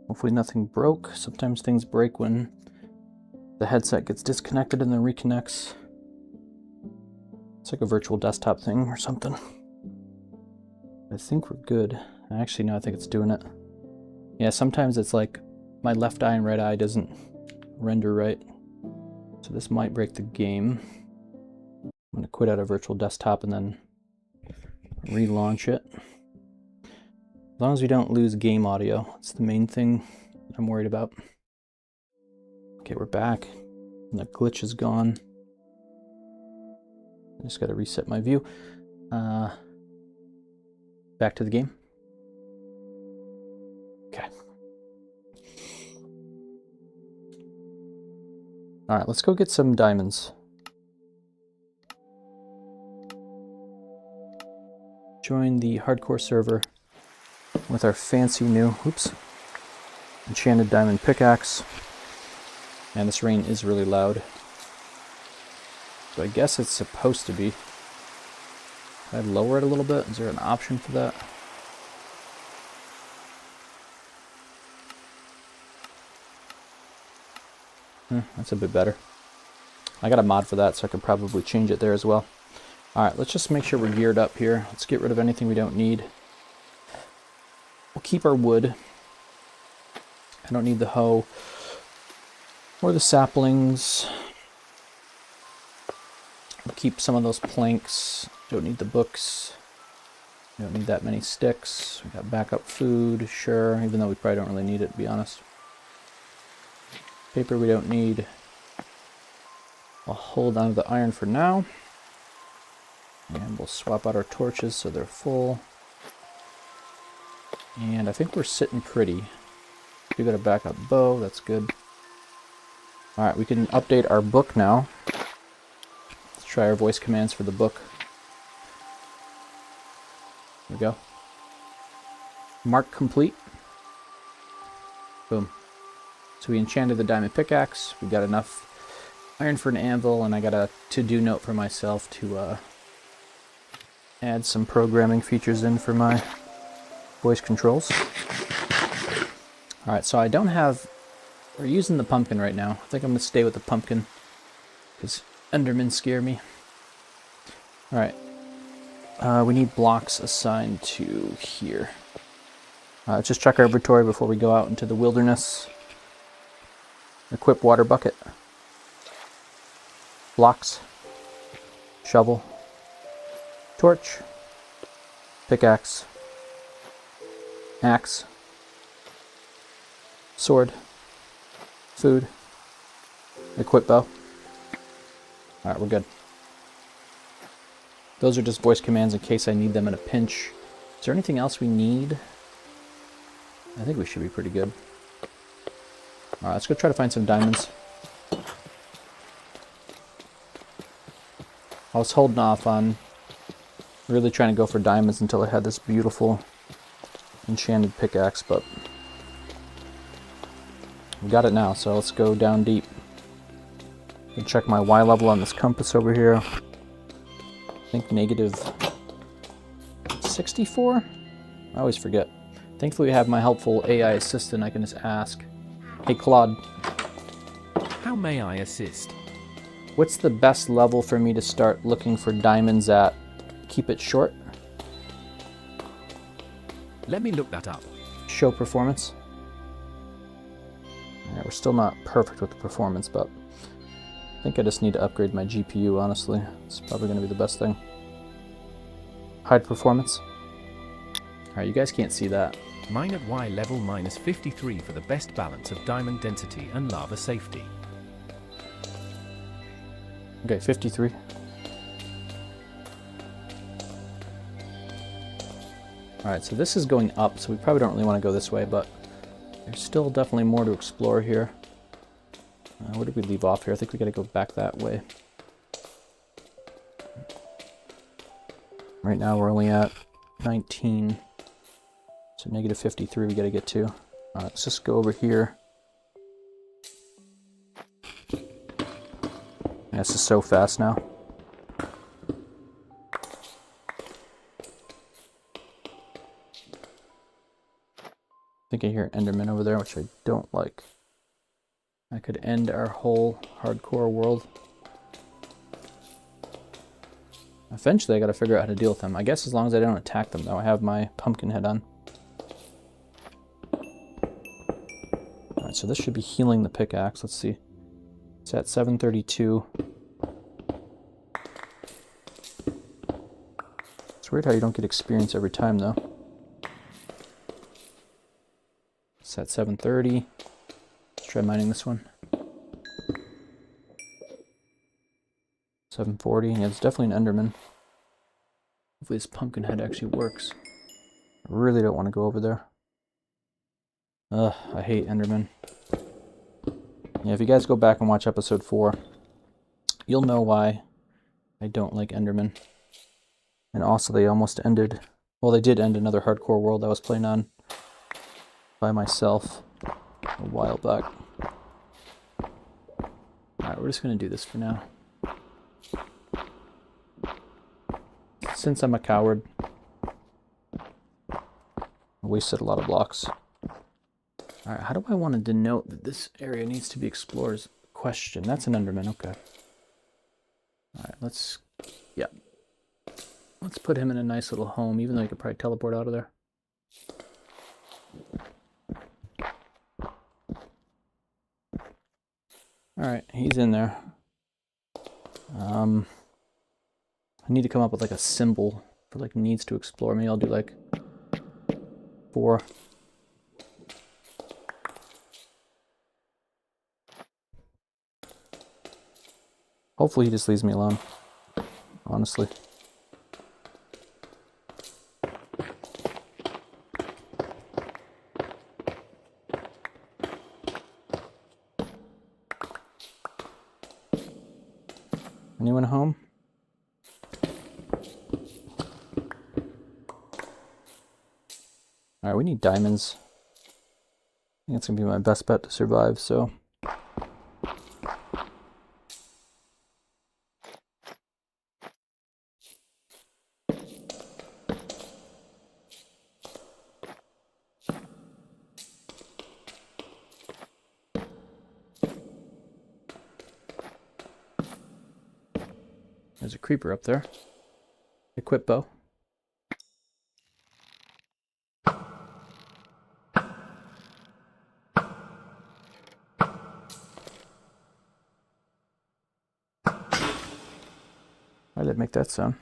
Hopefully nothing broke. Sometimes things break when the headset gets disconnected and then reconnects. It's like a virtual desktop thing or something. I think we're good. Actually, no, I think it's doing it. Yeah, sometimes it's like my left eye and right eye doesn't render right. So this might break the game. I'm going to quit out of virtual desktop and then relaunch it. As long as we don't lose game audio, it's the main thing I'm worried about. Okay, we're back. And the glitch is gone. I just got to reset my view. Back to the game. Okay. All right, let's go get some diamonds. Join the hardcore server with our fancy new, enchanted diamond pickaxe. And this rain is really loud. So I guess it's supposed to be. Can I lower it a little bit? Is there an option for that? That's a bit better. I got a mod for that, so I could probably change it there as well. Alright, let's just make sure we're geared up here. Let's get rid of anything we don't need. We'll keep our wood. I don't need the hoe or the saplings. We'll keep some of those planks. Don't need the books. We don't need that many sticks. We got backup food, sure, even though we probably don't really need it, to be honest. Paper we don't need. I'll hold on to the iron for now. And we'll swap out our torches so they're full. And I think we're sitting pretty. We got a backup bow, that's good. Alright, we can update our book now. Let's try our voice commands for the book. There we go. Mark complete. Boom. So we enchanted the diamond pickaxe. We got enough iron for an anvil, and I got a to-do note for myself to add some programming features in for my voice controls. Alright, so I don't have... We're using the pumpkin right now. I think I'm going to stay with the pumpkin, because Endermen scare me. Alright. We need blocks assigned to here. Let's just check our inventory before we go out into the wilderness. Equip water bucket. Blocks. Shovel. Torch. Pickaxe. Axe. Sword. Food. Equip bow. Alright, we're good. Those are just voice commands in case I need them in a pinch. Is there anything else we need? I think we should be pretty good. Alright, let's go try to find some diamonds. I was holding off on really trying to go for diamonds until I had this beautiful enchanted pickaxe, but we got it now, so let's go down deep. And check my Y level on this compass over here. I think negative 64? I always forget. Thankfully we have my helpful AI assistant. I can just ask, hey Claude, How may I assist? what's the best level for me to start looking for diamonds at? Keep it short. Let me look that up. Show performance. Alright, we're still not perfect with the performance, but I think I just need to upgrade my GPU, honestly. It's probably going to be the best thing. Hide performance. Alright, you guys can't see that. Mine at Y level minus 53 for the best balance of diamond density and lava safety. Okay, 53. Alright, so this is going up, so we probably don't really want to go this way, but there's still definitely more to explore here. Where did we leave off here? I think we got to go back that way. Right now we're only at 19. So negative 53 we got to get to. Alright, let's just go over here. Yeah, this is so fast now. I think I hear an Enderman over there, which I don't like. I could end our whole hardcore world. Eventually I gotta figure out how to deal with them. I guess as long as I don't attack them, though. I have my pumpkin head on. Alright, so this should be healing the pickaxe. Let's see. It's at 732. It's weird how you don't get experience every time, though. It's at 730. Let's try mining this one. 740. Yeah, it's definitely an Enderman. Hopefully this pumpkin head actually works. I really don't want to go over there. Ugh, I hate Enderman. Yeah, if you guys go back and watch episode 4, you'll know why I don't like Enderman. And also they almost ended, well, they did end another hardcore world I was playing on by myself a while back. Alright, we're just going to do this for now. Since I'm a coward, I wasted a lot of blocks. Alright, how do I want to denote that this area needs to be explored? Question. That's an Enderman, okay. Alright, let's put him in a nice little home, even though he could probably teleport out of there. Alright, he's in there. I need to come up with like a symbol for like needs to explore. Maybe I'll do like 4. Hopefully he just leaves me alone, honestly. Anyone home? Alright, we need diamonds. I think it's going to be my best bet to survive, so... There's a creeper up there. Equip bow. Why did it make that sound?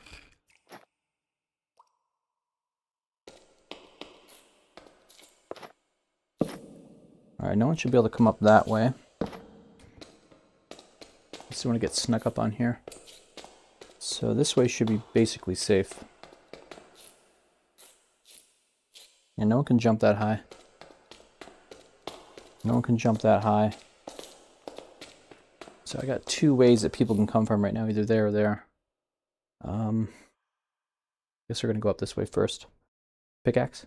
Alright, no one should be able to come up that way. Just want to get snuck up on here. So this way should be basically safe. And no one can jump that high. No one can jump that high. So I got 2 ways that people can come from right now, either there or there. Guess we're gonna go up this way first. Pickaxe.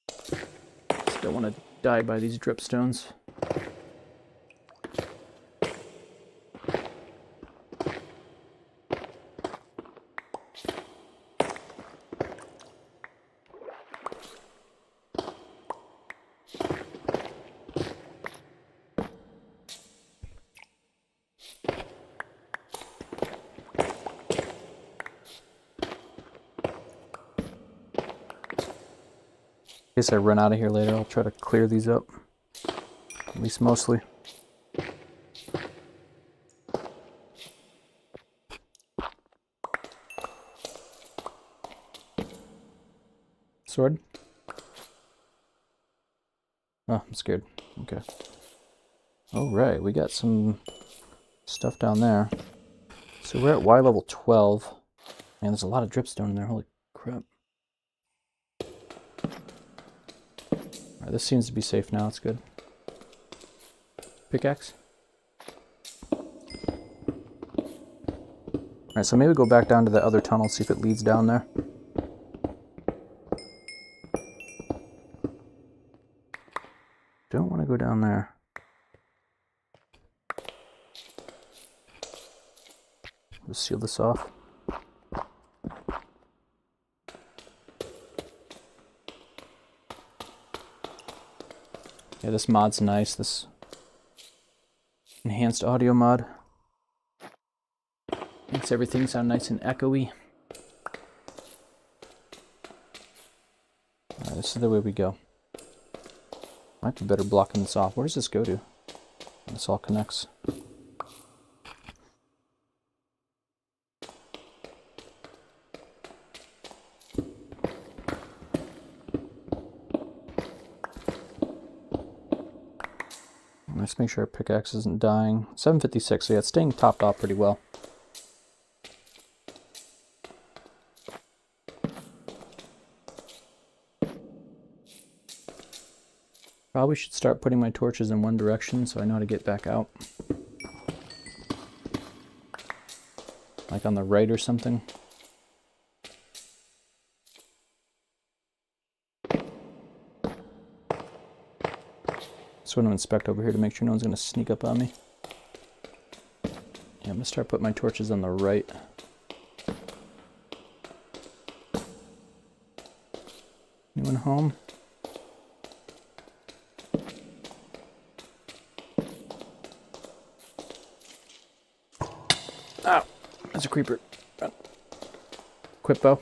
Just don't want to die by these dripstones. In case I run out of here later, I'll try to clear these up. At least mostly. Sword? Oh, I'm scared. Okay. Alright, we got some stuff down there. So we're at Y level 12. Man, there's a lot of dripstone in there. Holy crap. Alright, this seems to be safe now. It's good. Pickaxe. Alright, so maybe go back down to the other tunnel, see if it leads down there. Don't want to go down there. Just seal this off. Yeah, this mod's nice, this enhanced audio mod. Makes everything sound nice and echoey. Alright, this is the way we go. Might be better blocking this off. Where does this go to? This all connects. Let's make sure our pickaxe isn't dying. 756, so yeah, it's staying topped off pretty well. Probably should start putting my torches in one direction so I know how to get back out. Like on the right or something. Just want to inspect over here to make sure no one's going to sneak up on me. Yeah, I'm going to start putting my torches on the right. Anyone home? Ah, there's a creeper. Run. Quick bow.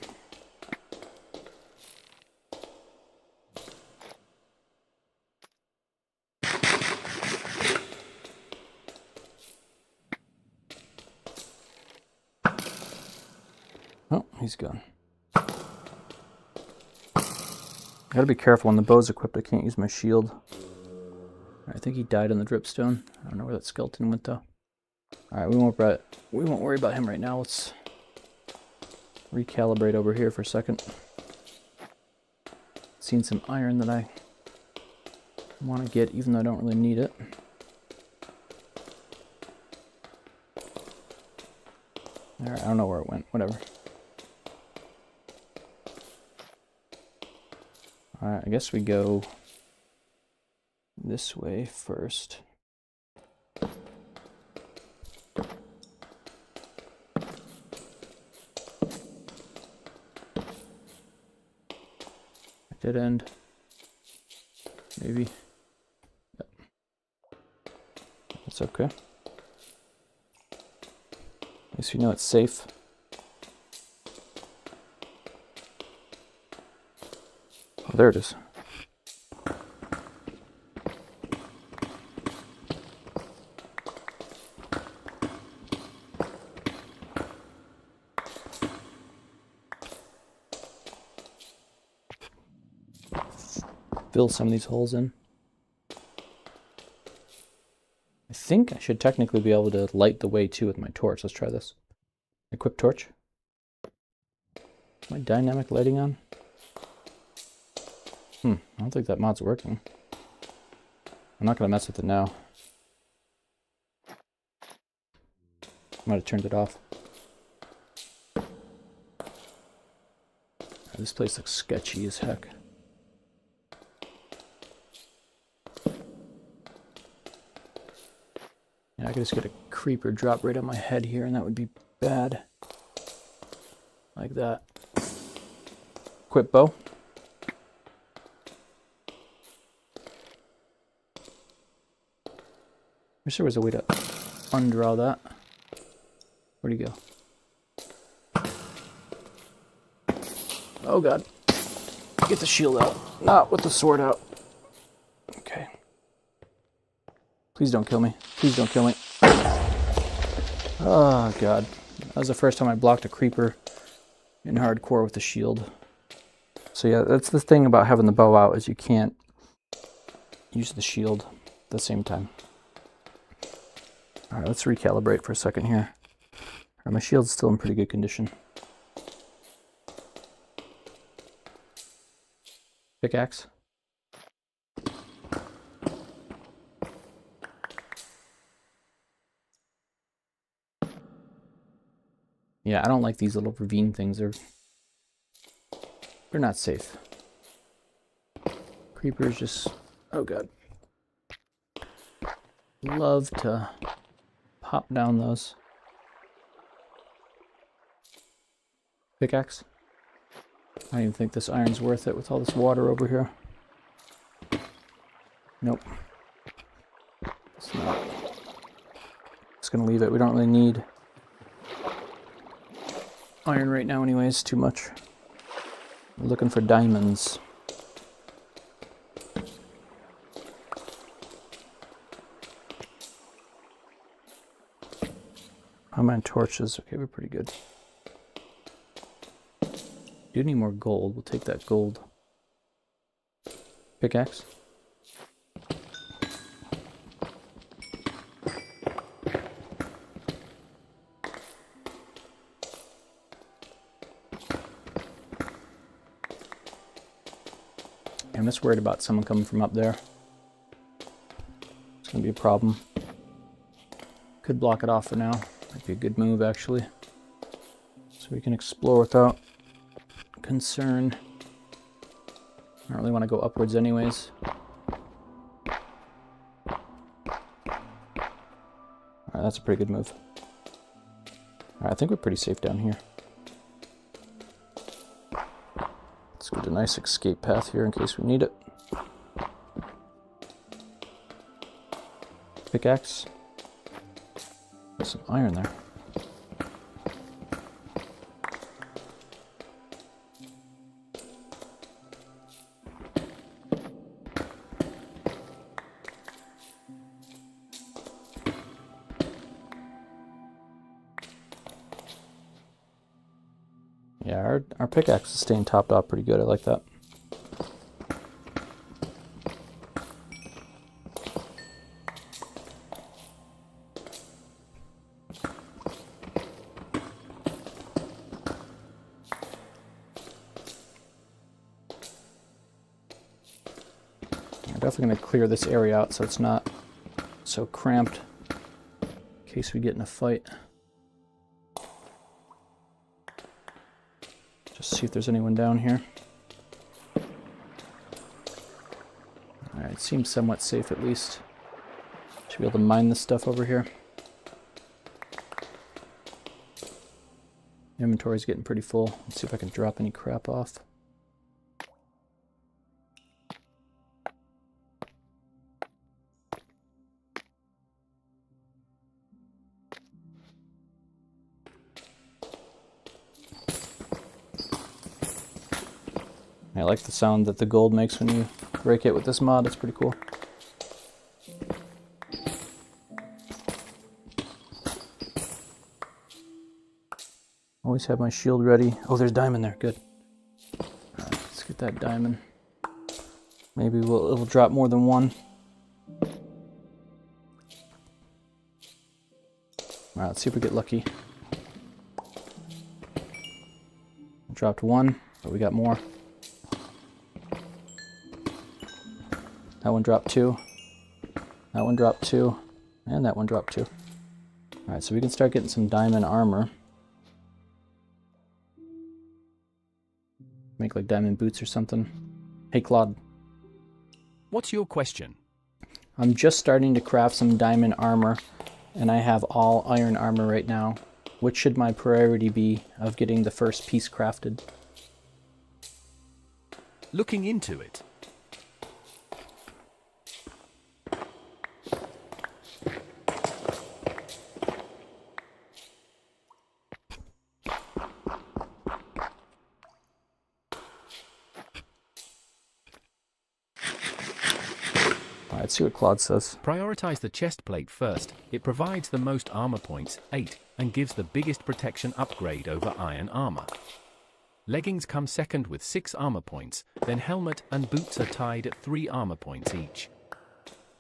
Oh, he's gone. Gotta be careful when the bow's equipped. I can't use my shield. I think he died on the dripstone. I don't know where that skeleton went though. Alright, we won't worry about him right now. Let's recalibrate over here for a second. Seen some iron that I want to get, even though I don't really need it. Alright, I don't know where it went. Whatever. Alright, I guess we go this way first. Dead end. Maybe. Yep. That's okay. At least we know it's safe. Oh, there it is. Fill some of these holes in. I think I should technically be able to light the way too with my torch. Let's try this. Equip torch. Is my dynamic lighting on? I don't think that mod's working. I'm not going to mess with it now. Might have turned it off. This place looks sketchy as heck. Yeah, I could just get a creeper drop right on my head here and that would be bad. Like that. Equip bow. I wish there was a way to undraw that. Where'd he go? Oh god. Get the shield out. Not with the sword out. Okay. Please don't kill me. Please don't kill me. Oh god. That was the first time I blocked a creeper in hardcore with the shield. So yeah, that's the thing about having the bow out, is you can't use the shield at the same time. Alright, let's recalibrate for a second here. My shield's still in pretty good condition. Pickaxe. Yeah, I don't like these little ravine things. They're not safe. Creepers just, oh god, love to pop down those. Pickaxe. I don't even think this iron's worth it with all this water over here. Nope. It's not. Just gonna leave it. We don't really need iron right now anyways, too much. We're looking for diamonds. How many torches? Okay, we're pretty good. Do need more gold. We'll take that gold. Pickaxe. I'm just worried about someone coming from up there. gonna be a problem. Could block it off for now. Might be a good move, actually. So we can explore without concern. I don't really want to go upwards anyways. Alright, that's a pretty good move. Alright, I think we're pretty safe down here. Let's get a nice escape path here in case we need it. Pickaxe. There's some iron there. Yeah, our pickaxe is staying topped off pretty good. I like that. I'm definitely going to clear this area out so it's not so cramped in case we get in a fight. Just see if there's anyone down here. Alright, it seems somewhat safe at least. Should be able to mine this stuff over here. Inventory's getting pretty full. Let's see if I can drop any crap off. I like the sound that the gold makes when you break it with this mod. It's pretty cool. Always have my shield ready. Oh, there's diamond there. Good. Alright, let's get that diamond. Maybe it'll drop more than one. Alright, let's see if we get lucky. Dropped one, but we got more. That one dropped two. That one dropped two. And that one dropped two. Alright, so we can start getting some diamond armor. Make like diamond boots or something. Hey Claude. What's your question? I'm just starting to craft some diamond armor, and I have all iron armor right now. Which should my priority be of getting the first piece crafted? Looking into it. Let's see what Claude says. Prioritize the chest plate first. It provides the most armor points, 8, and gives the biggest protection upgrade over iron armor. Leggings come second with 6 armor points, then helmet and boots are tied at 3 armor points each.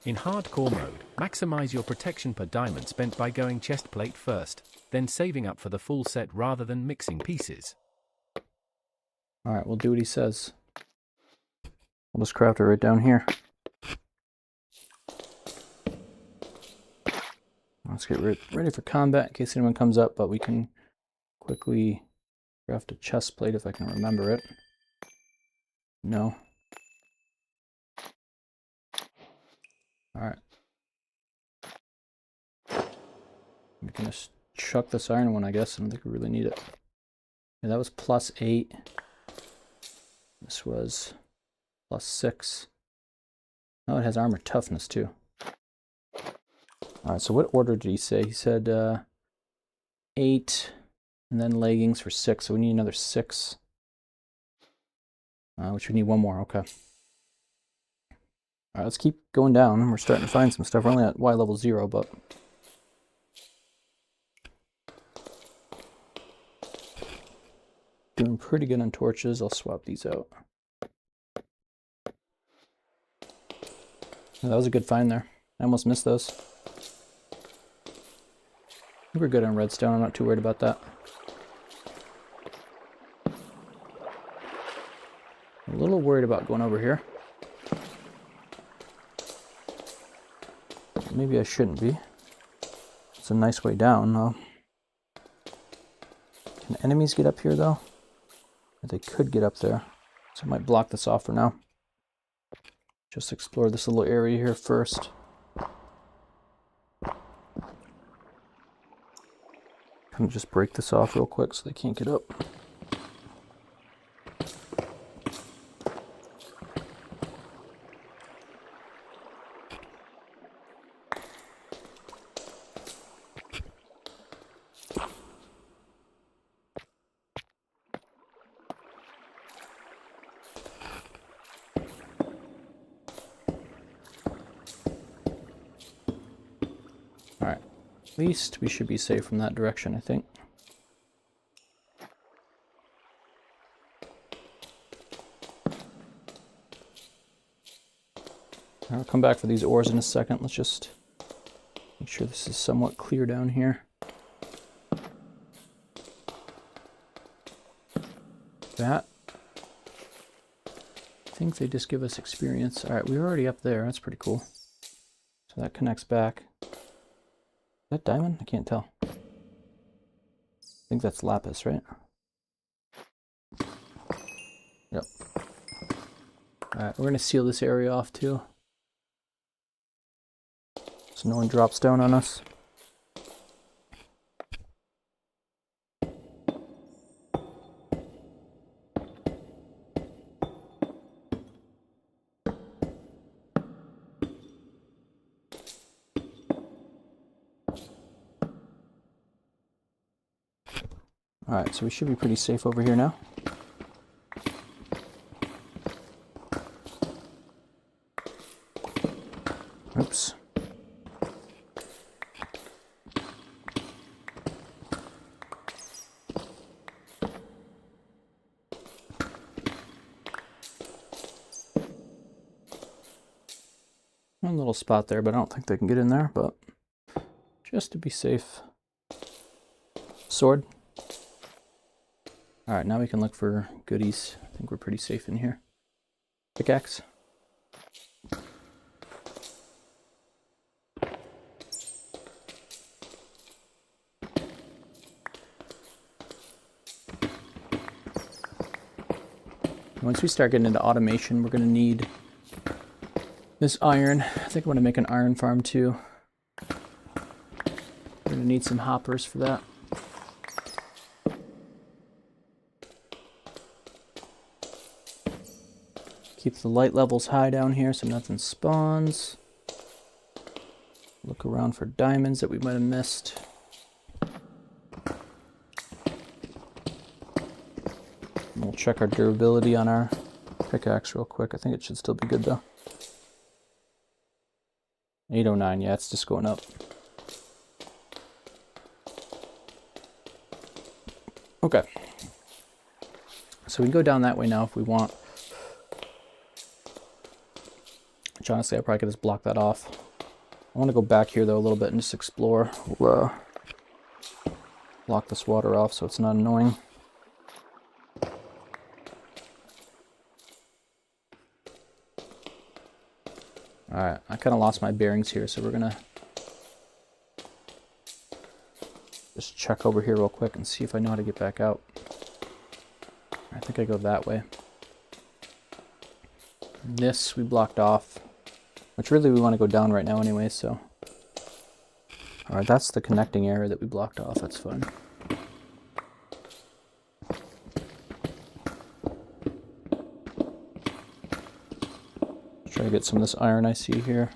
In hardcore mode, maximize your protection per diamond spent by going chest plate first, then saving up for the full set rather than mixing pieces. Alright, we'll do what he says. We'll just craft it right down here. Let's get ready for combat in case anyone comes up, but we can quickly craft a chest plate if I can remember it. No. Alright. We can just chuck this iron one, I guess. I don't think we really need it. Yeah, that was +8. This was +6. Oh, it has armor toughness too. Alright, so what order did he say? He said 8, and then leggings for 6, so we need another 6. Which we need one more, okay. Alright, let's keep going down. We're starting to find some stuff. We're only at Y level 0, but... doing pretty good on torches. I'll swap these out. Oh, that was a good find there. I almost missed those. We're good on redstone. I'm not too worried about that. A little worried about going over here. Maybe I shouldn't be. It's a nice way down, though. Can enemies get up here, though? Or they could get up there. So I might block this off for now. Just explore this little area here first. Kind of just break this off real quick so they can't get up. Alright, at least we should be safe from that direction, I think. I'll come back for these ores in a second. Let's just make sure this is somewhat clear down here. That. I think they just give us experience. Alright, we were already up there. That's pretty cool. So that connects back. Is that diamond? I can't tell. I think that's lapis, right? Yep. Alright, we're going to seal this area off too. So no one drops down on us. Alright, so we should be pretty safe over here now. Oops. One little spot there, but I don't think they can get in there, but just to be safe. Sword. Alright, now we can look for goodies. I think we're pretty safe in here. Pickaxe. Once we start getting into automation, we're going to need this iron. I think I'm going to make an iron farm too. We're going to need some hoppers for that. Keep the light levels high down here so nothing spawns. Look around for diamonds that we might have missed. And we'll check our durability on our pickaxe real quick. I think it should still be good though. 809, yeah, it's just going up. Okay. So we can go down that way now if we want. Which honestly, I probably could just block that off. I want to go back here though a little bit and just explore. We'll block this water off so it's not annoying. Alright, I kind of lost my bearings here, so we're going to just check over here real quick and see if I know how to get back out. I think I go that way. This we blocked off, which really we want to go down right now anyway, so. Alright, that's the connecting area that we blocked off, that's fine. Try to get some of this iron I see here.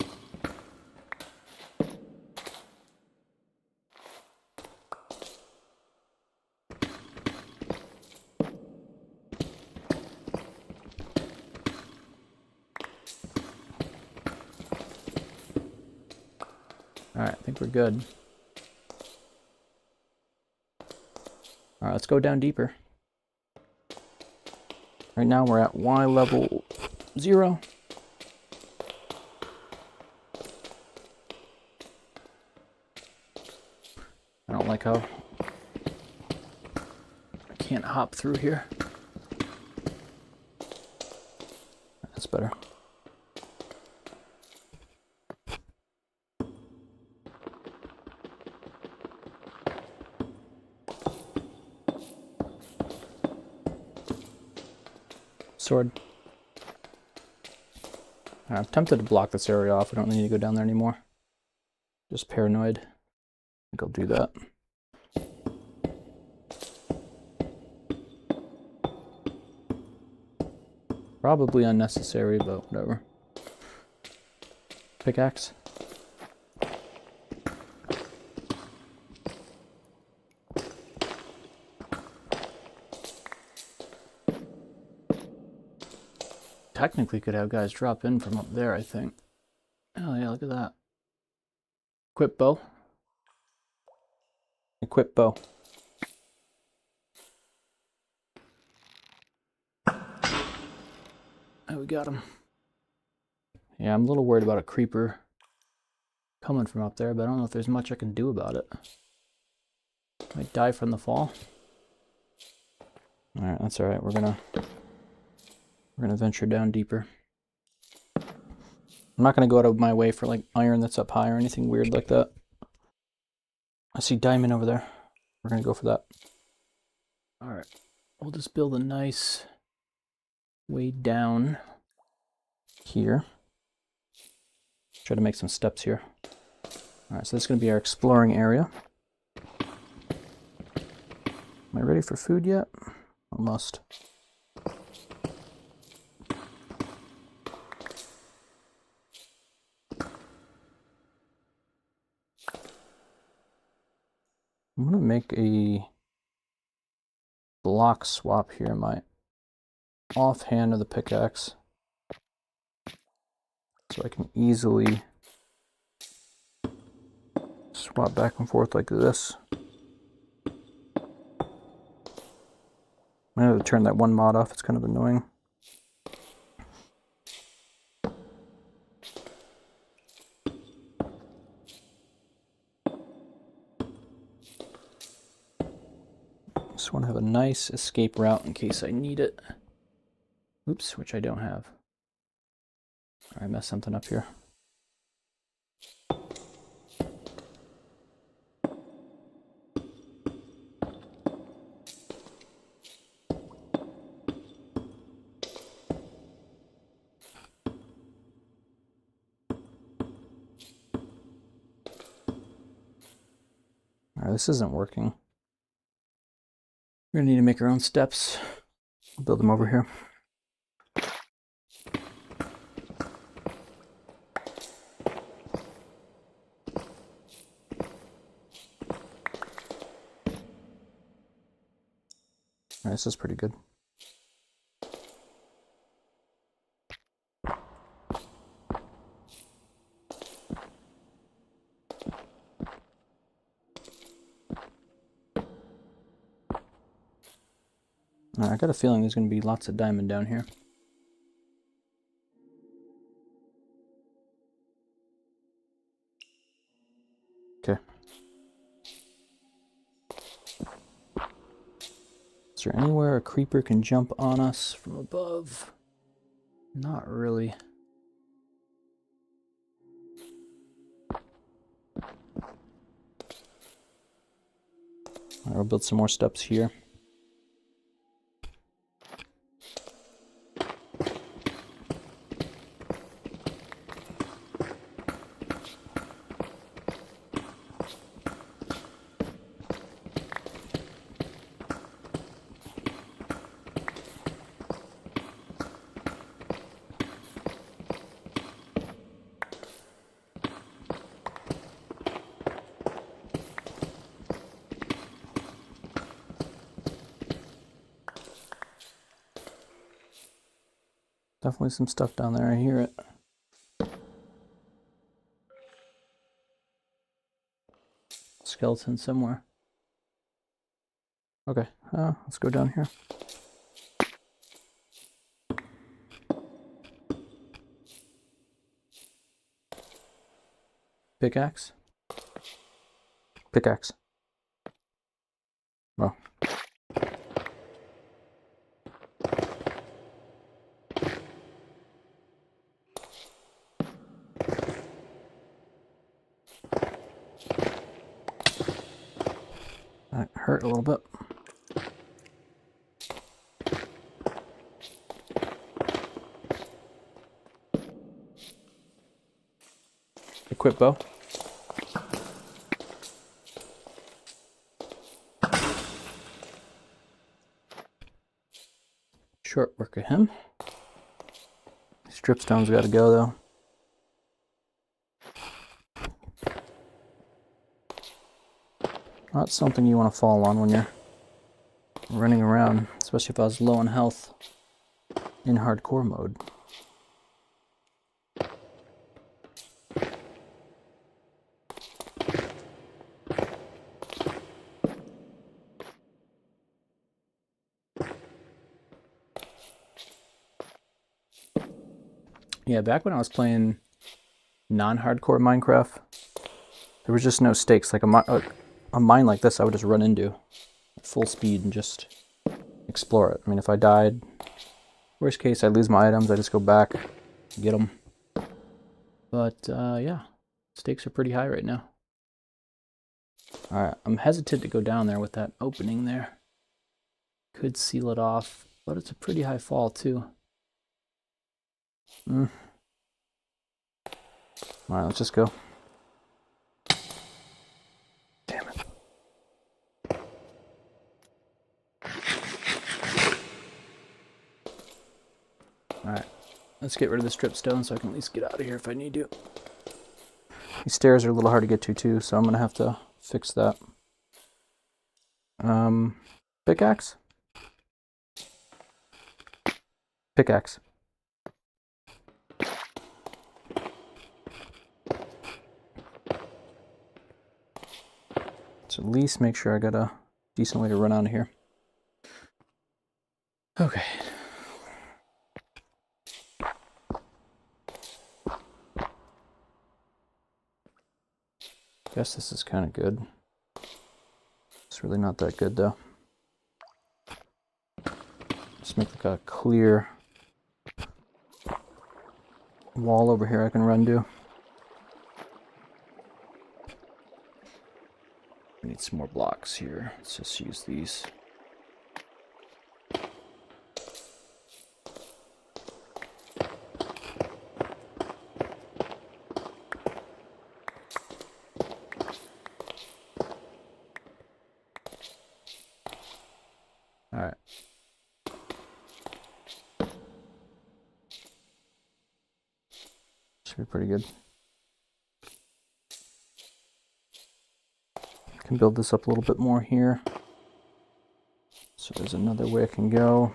Alright, I think we're good. Alright, let's go down deeper. Right now we're at Y level 0. I don't like how I can't hop through here. That's better. sword. I'm tempted to block this area off. I don't need to go down there anymore. Just paranoid. I think I'll do that. Probably unnecessary, but whatever. Pickaxe. Technically could have guys drop in from up there, I think. Oh yeah, look at that. Equip bow. Equip bow. Oh, we got him. Yeah, I'm a little worried about a creeper coming from up there, but I don't know if there's much I can do about it. Might die from the fall. Alright, that's alright. We're gonna venture down deeper. I'm not gonna go out of my way for like iron that's up high or anything weird like that. I see diamond over there. We're gonna go for that. Alright. We'll just build a nice way down here. Try to make some steps here. Alright, so this is going to be our exploring area. Am I ready for food yet? Almost. I'm going to make a block swap here in my offhand of the pickaxe, so I can easily swap back and forth like this. I'm going to turn that one mod off, it's kind of annoying. Just want to have a nice escape route in case I need it. Oops, which I don't have. I messed something up here. Alright, this isn't working. We're gonna need to make our own steps. I'll build them over here. Alright, this is pretty good. I got a feeling there's going to be lots of diamond down here. Okay. Is there anywhere a creeper can jump on us from above? Not really. I'll build some more steps here. Definitely some stuff down there, I hear it. Skeleton somewhere. Okay, let's go down here. Pickaxe? Pickaxe. Well. That hurt a little bit. equip bow. Short work of him. These dripstones got to go though. Not something you want to fall on when you're running around, especially if I was low on health in hardcore mode. Yeah, back when I was playing non-hardcore Minecraft, there was just no stakes. Like a mine like this, I would just run into at full speed and just explore it. I mean, if I died, worst case, I lose my items. I just go back, get them. But yeah, stakes are pretty high right now. All right, I'm hesitant to go down there with that opening there. Could seal it off, but it's a pretty high fall too. All right, let's just go. Damn it. All right, let's get rid of the dripstone so I can at least get out of here if I need to. These stairs are a little hard to get to too, so I'm gonna have to fix that. Pickaxe? Pickaxe. So at least make sure I got a decent way to run out of here. Okay. Guess this is kind of good. It's really not that good though. Just make like a clear wall over here I can run to. We need some more blocks here. Let's just use these. All right. Should be pretty good. I can build this up a little bit more here. So there's another way I can go.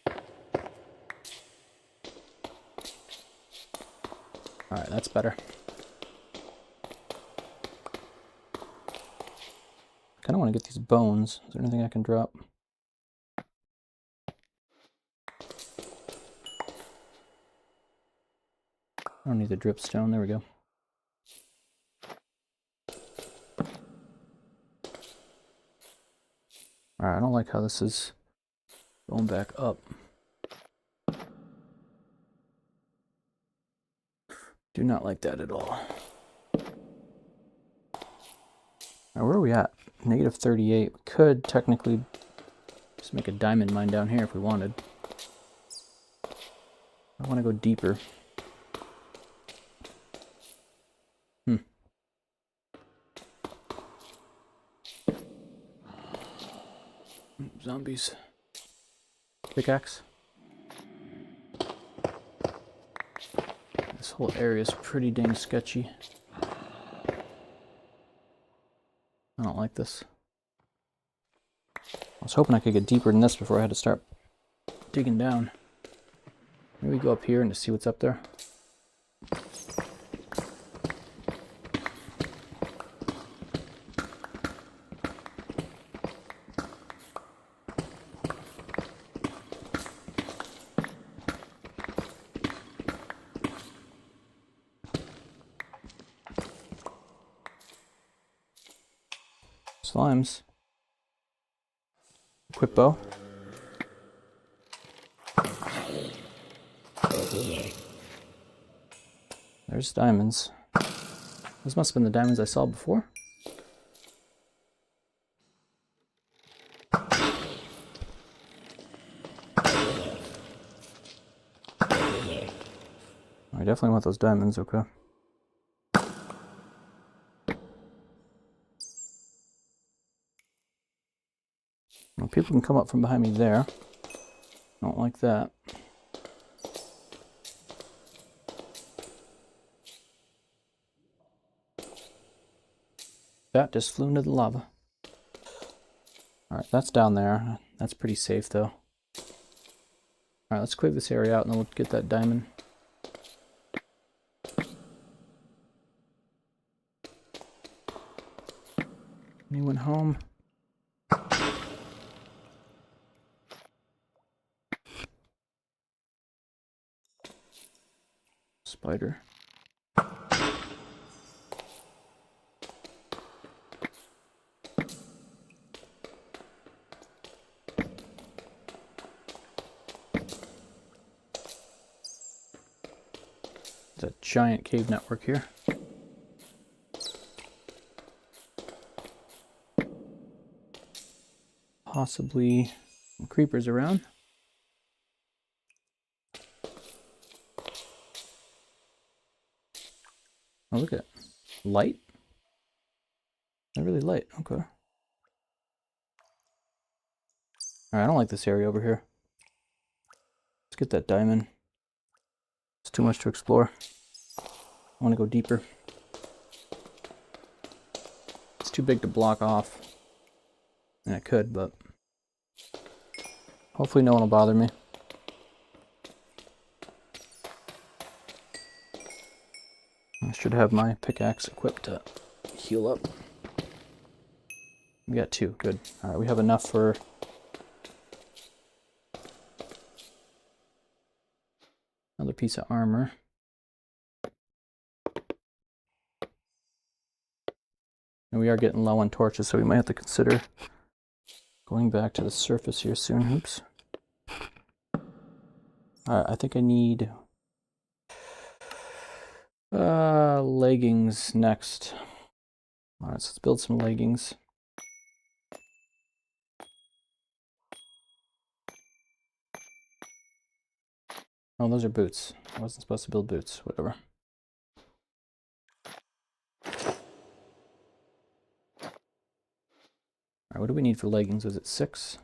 All right, that's better. I kind of want to get these bones. Is there anything I can drop? I don't need the dripstone. There we go. Alright, I don't like how this is going back up. Do not like that at all. Now, where are we at? Negative 38. We could technically just make a diamond mine down here if we wanted. I want to go deeper. Zombies. Pickaxe. This whole area is pretty dang sketchy. I don't like this. I was hoping I could get deeper than this before I had to start digging down. Maybe go up here and just see what's up there. Slimes. Equip bow. There's diamonds. Those must have been the diamonds I saw before. I definitely want those diamonds, okay. Well, people can come up from behind me there. Don't like that. That just flew into the lava. Alright, that's down there. That's pretty safe, though. Alright, let's clear this area out, and then we'll get that diamond. Anyone home? Spider. There's a giant cave network here. Possibly some creepers around. Oh, look at it. Light? They're really light. Okay. Alright, I don't like this area over here. Let's get that diamond. It's too much to explore. I want to go deeper. It's too big to block off. And I could, but hopefully no one will bother me. I should have my pickaxe equipped to heal up. We got 2. Good. Alright, we have enough for another piece of armor. And we are getting low on torches, so we might have to consider going back to the surface here soon. Oops. Alright, I think I need leggings next. Alright, so let's build some leggings. Oh, those are boots. I wasn't supposed to build boots. Whatever. Alright, what do we need for leggings? Was it 6?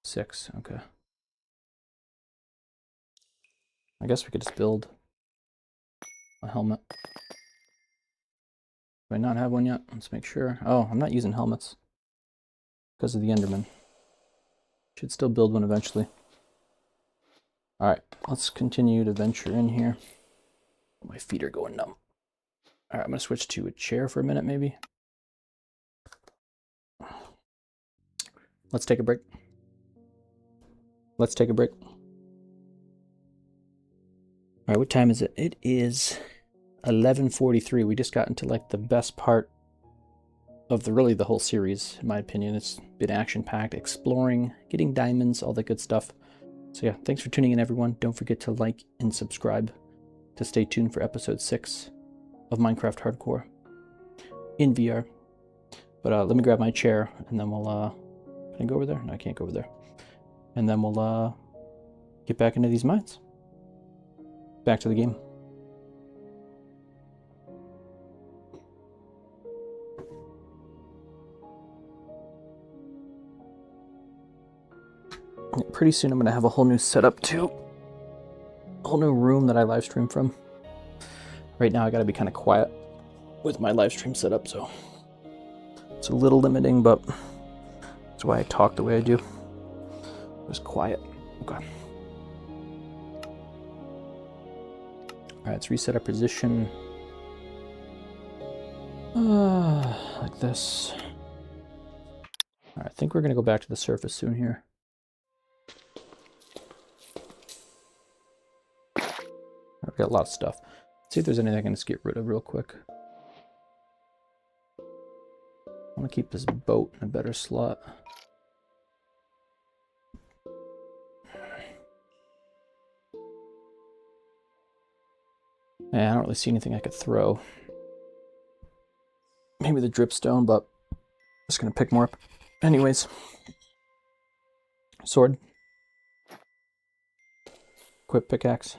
6, okay. I guess we could just build a helmet. Do I not have one yet? Let's make sure. Oh, I'm not using helmets because of the Enderman. Should still build one eventually. Alright, let's continue to venture in here. My feet are going numb. Alright, I'm going to switch to a chair for a minute, maybe. Let's take a break. Let's take a break. Alright, what time is it? It is 11:43. We just got into like the best part of really the whole series, in my opinion. It's been action-packed, exploring, getting diamonds, all that good stuff. So yeah, thanks for tuning in, everyone. Don't forget to like and subscribe to stay tuned for episode 6 of Minecraft Hardcore in VR. But let me grab my chair, and then we'll, can I go over there? No, I can't go over there. And then we'll, get back into these mines. Back to the game. Pretty soon I'm going to have a whole new setup too. A whole new room that I live stream from. Right now I got to be kind of quiet with my live stream setup, so it's a little limiting, but that's why I talk the way I do. Just quiet. Okay. Alright, let's reset our position. Like this. Alright, I think we're going to go back to the surface soon here. I've got a lot of stuff. Let's see if there's anything I can just get rid of real quick. I want to keep this boat in a better slot. Yeah, I don't really see anything I could throw. Maybe the dripstone, but I'm just going to pick more up. Anyways. Sword. Equip pickaxe.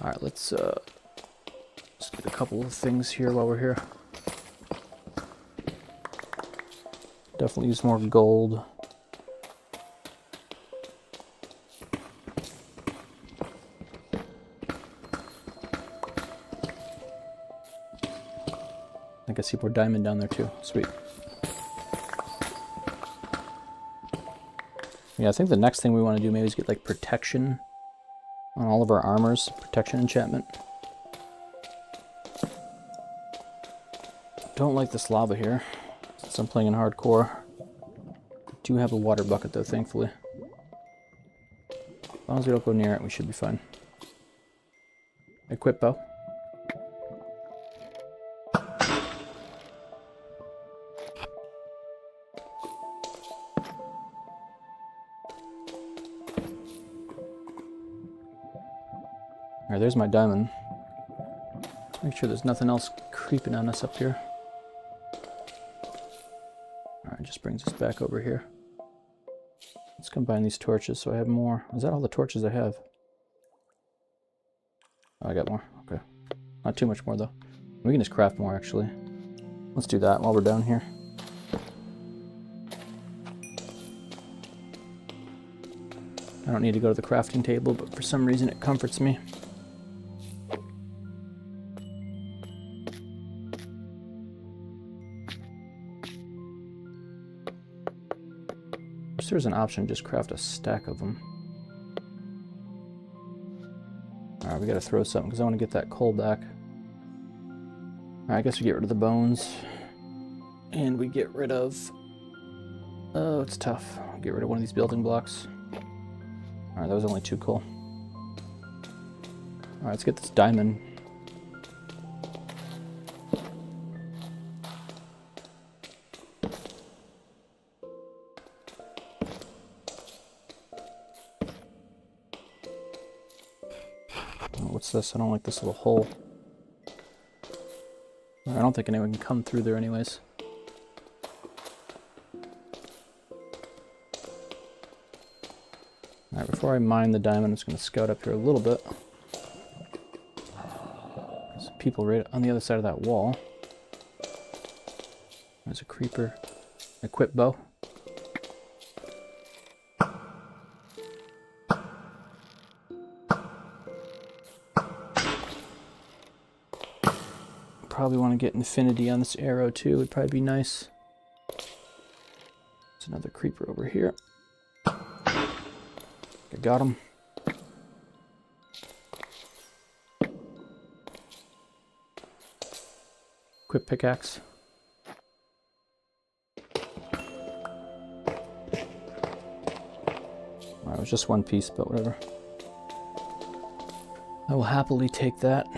Alright, let's get a couple of things here while we're here. Definitely use more gold. I can see more diamond down there too. Sweet. Yeah, I think the next thing we want to do maybe is get like protection on all of our armors. Protection enchantment. Don't like this lava here, since I'm playing in hardcore. Do have a water bucket though, thankfully. As long as we don't go near it, we should be fine. Equip bow. Alright, there's my diamond. Let's make sure there's nothing else creeping on us up here. Alright, just brings us back over here. Let's combine these torches so I have more. Is that all the torches I have? Oh, I got more. Okay. Not too much more though. We can just craft more actually. Let's do that while we're down here. I don't need to go to the crafting table, but for some reason it comforts me. There's an option to just craft a stack of them. Alright, we gotta throw something because I want to get that coal back. Alright, I guess we get rid of the bones. And we get rid of... Oh, it's tough. Get rid of one of these building blocks. Alright, that was only 2 coal. Alright, let's get this diamond. What's this? I don't like this little hole. I don't think anyone can come through there anyways. Alright, before I mine the diamond, I'm just going to scout up here a little bit. There's people right on the other side of that wall. There's a creeper. Equip bow. Probably want to get infinity on this arrow too, would probably be nice. There's another creeper over here. I got him. Quick pickaxe. Alright, it was just one piece, but whatever. I will happily take that.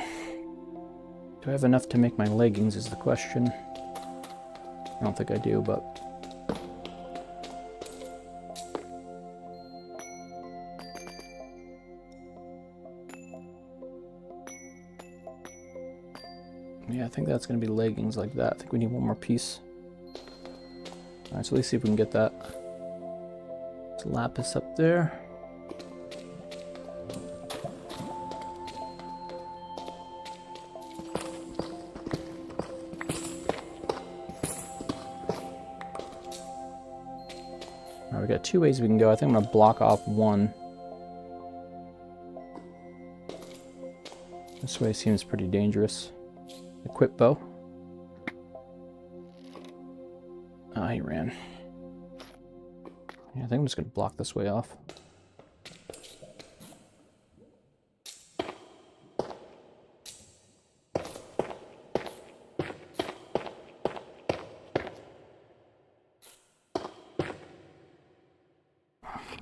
Do I have enough to make my leggings is the question. I don't think I do, but... Yeah, I think that's going to be leggings like that. I think we need one more piece. Alright, so let's see if we can get that. There's lapis up there. We got 2 ways we can go. I think I'm going to block off one. This way seems pretty dangerous. Equip bow. Ah, he ran. Yeah, I think I'm just going to block this way off.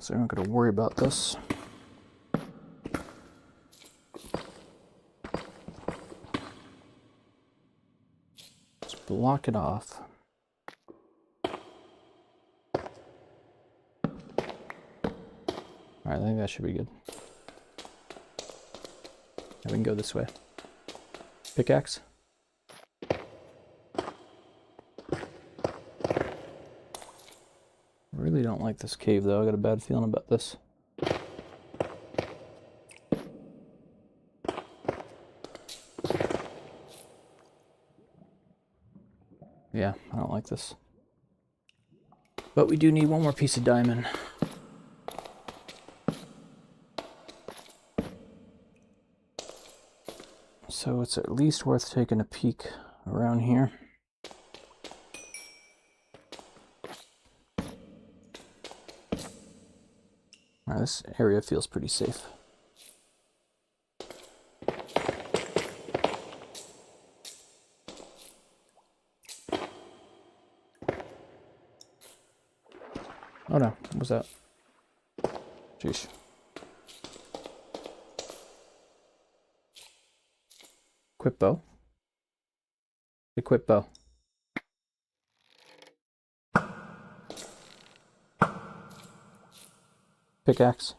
So I'm not going to worry about this. Just block it off. Alright, I think that should be good. Now we can go this way. Pickaxe. I really don't like this cave though. I got a bad feeling about this. Yeah, I don't like this. But we do need one more piece of diamond. So it's at least worth taking a peek around here. Now, this area feels pretty safe. Oh no, what was that? Jeez. Equip bow. Equip bow. Pickaxe.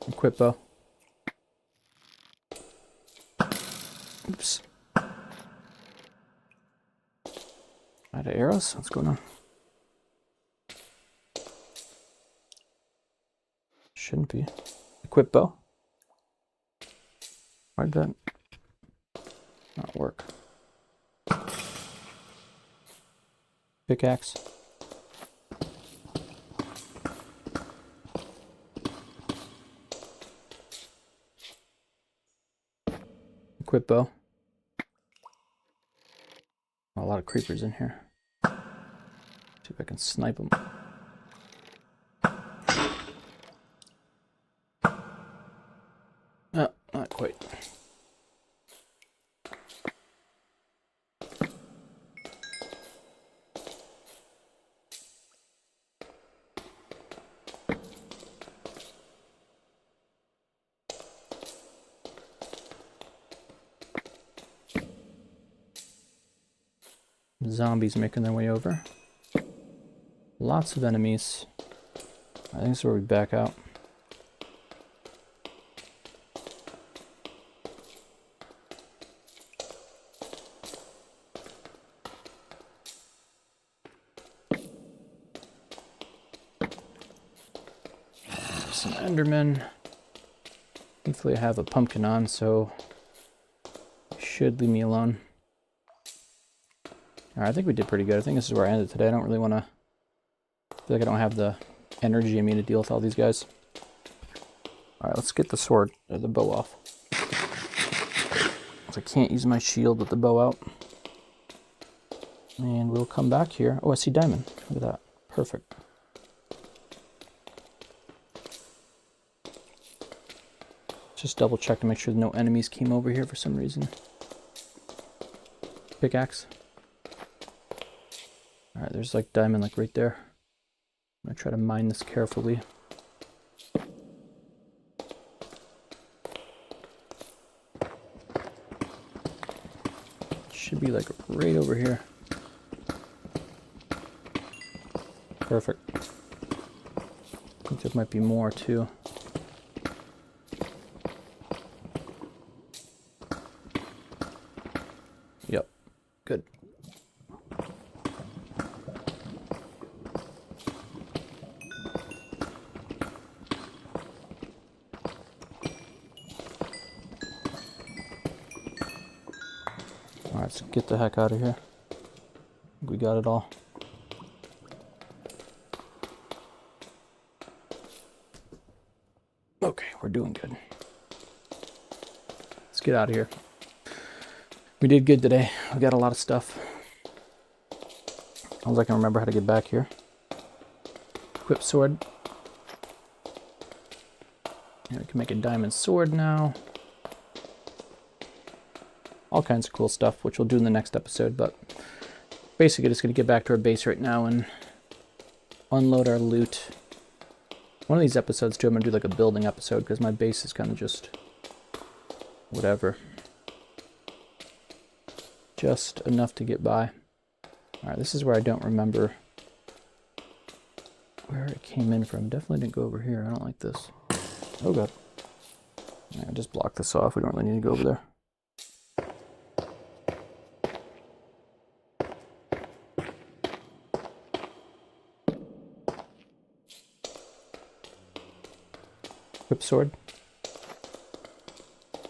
Equip bow. Oops. Out of arrows? What's going on? Shouldn't be. Equip bow. Why did that not work? Pickaxe. Equip bow. A lot of creepers in here. See if I can snipe them. No, not quite. Zombies making their way over. Lots of enemies. I think this is where we back out. Some Endermen. Thankfully I have a pumpkin on, so it should leave me alone. Alright, I think we did pretty good. I think this is where I ended today. I don't really want to... I feel like I don't have the energy in me to deal with all these guys. Alright, let's get the sword, or the bow off. I can't use my shield with the bow out. And we'll come back here. Oh, I see diamond. Look at that. Perfect. Just double check to make sure no enemies came over here for some reason. Pickaxe. Alright, there's like diamond like right there. I'm gonna try to mine this carefully. Should be like right over here. Perfect. I think there might be more too. Yep, good. Alright, let's get the heck out of here. I think we got it all. Okay, we're doing good. Let's get out of here. We did good today. We got a lot of stuff. As long as I can remember how to get back here. Equip sword. Yeah, we can make a diamond sword now. All kinds of cool stuff, which we'll do in the next episode, but basically just going to get back to our base right now and unload our loot. One of these episodes too, I'm going to do like a building episode because my base is kind of just whatever. Just enough to get by. Alright, this is where I don't remember where it came in from. Definitely didn't go over here. I don't like this. Oh god. Yeah, just block this off. We don't really need to go over there. Equip sword.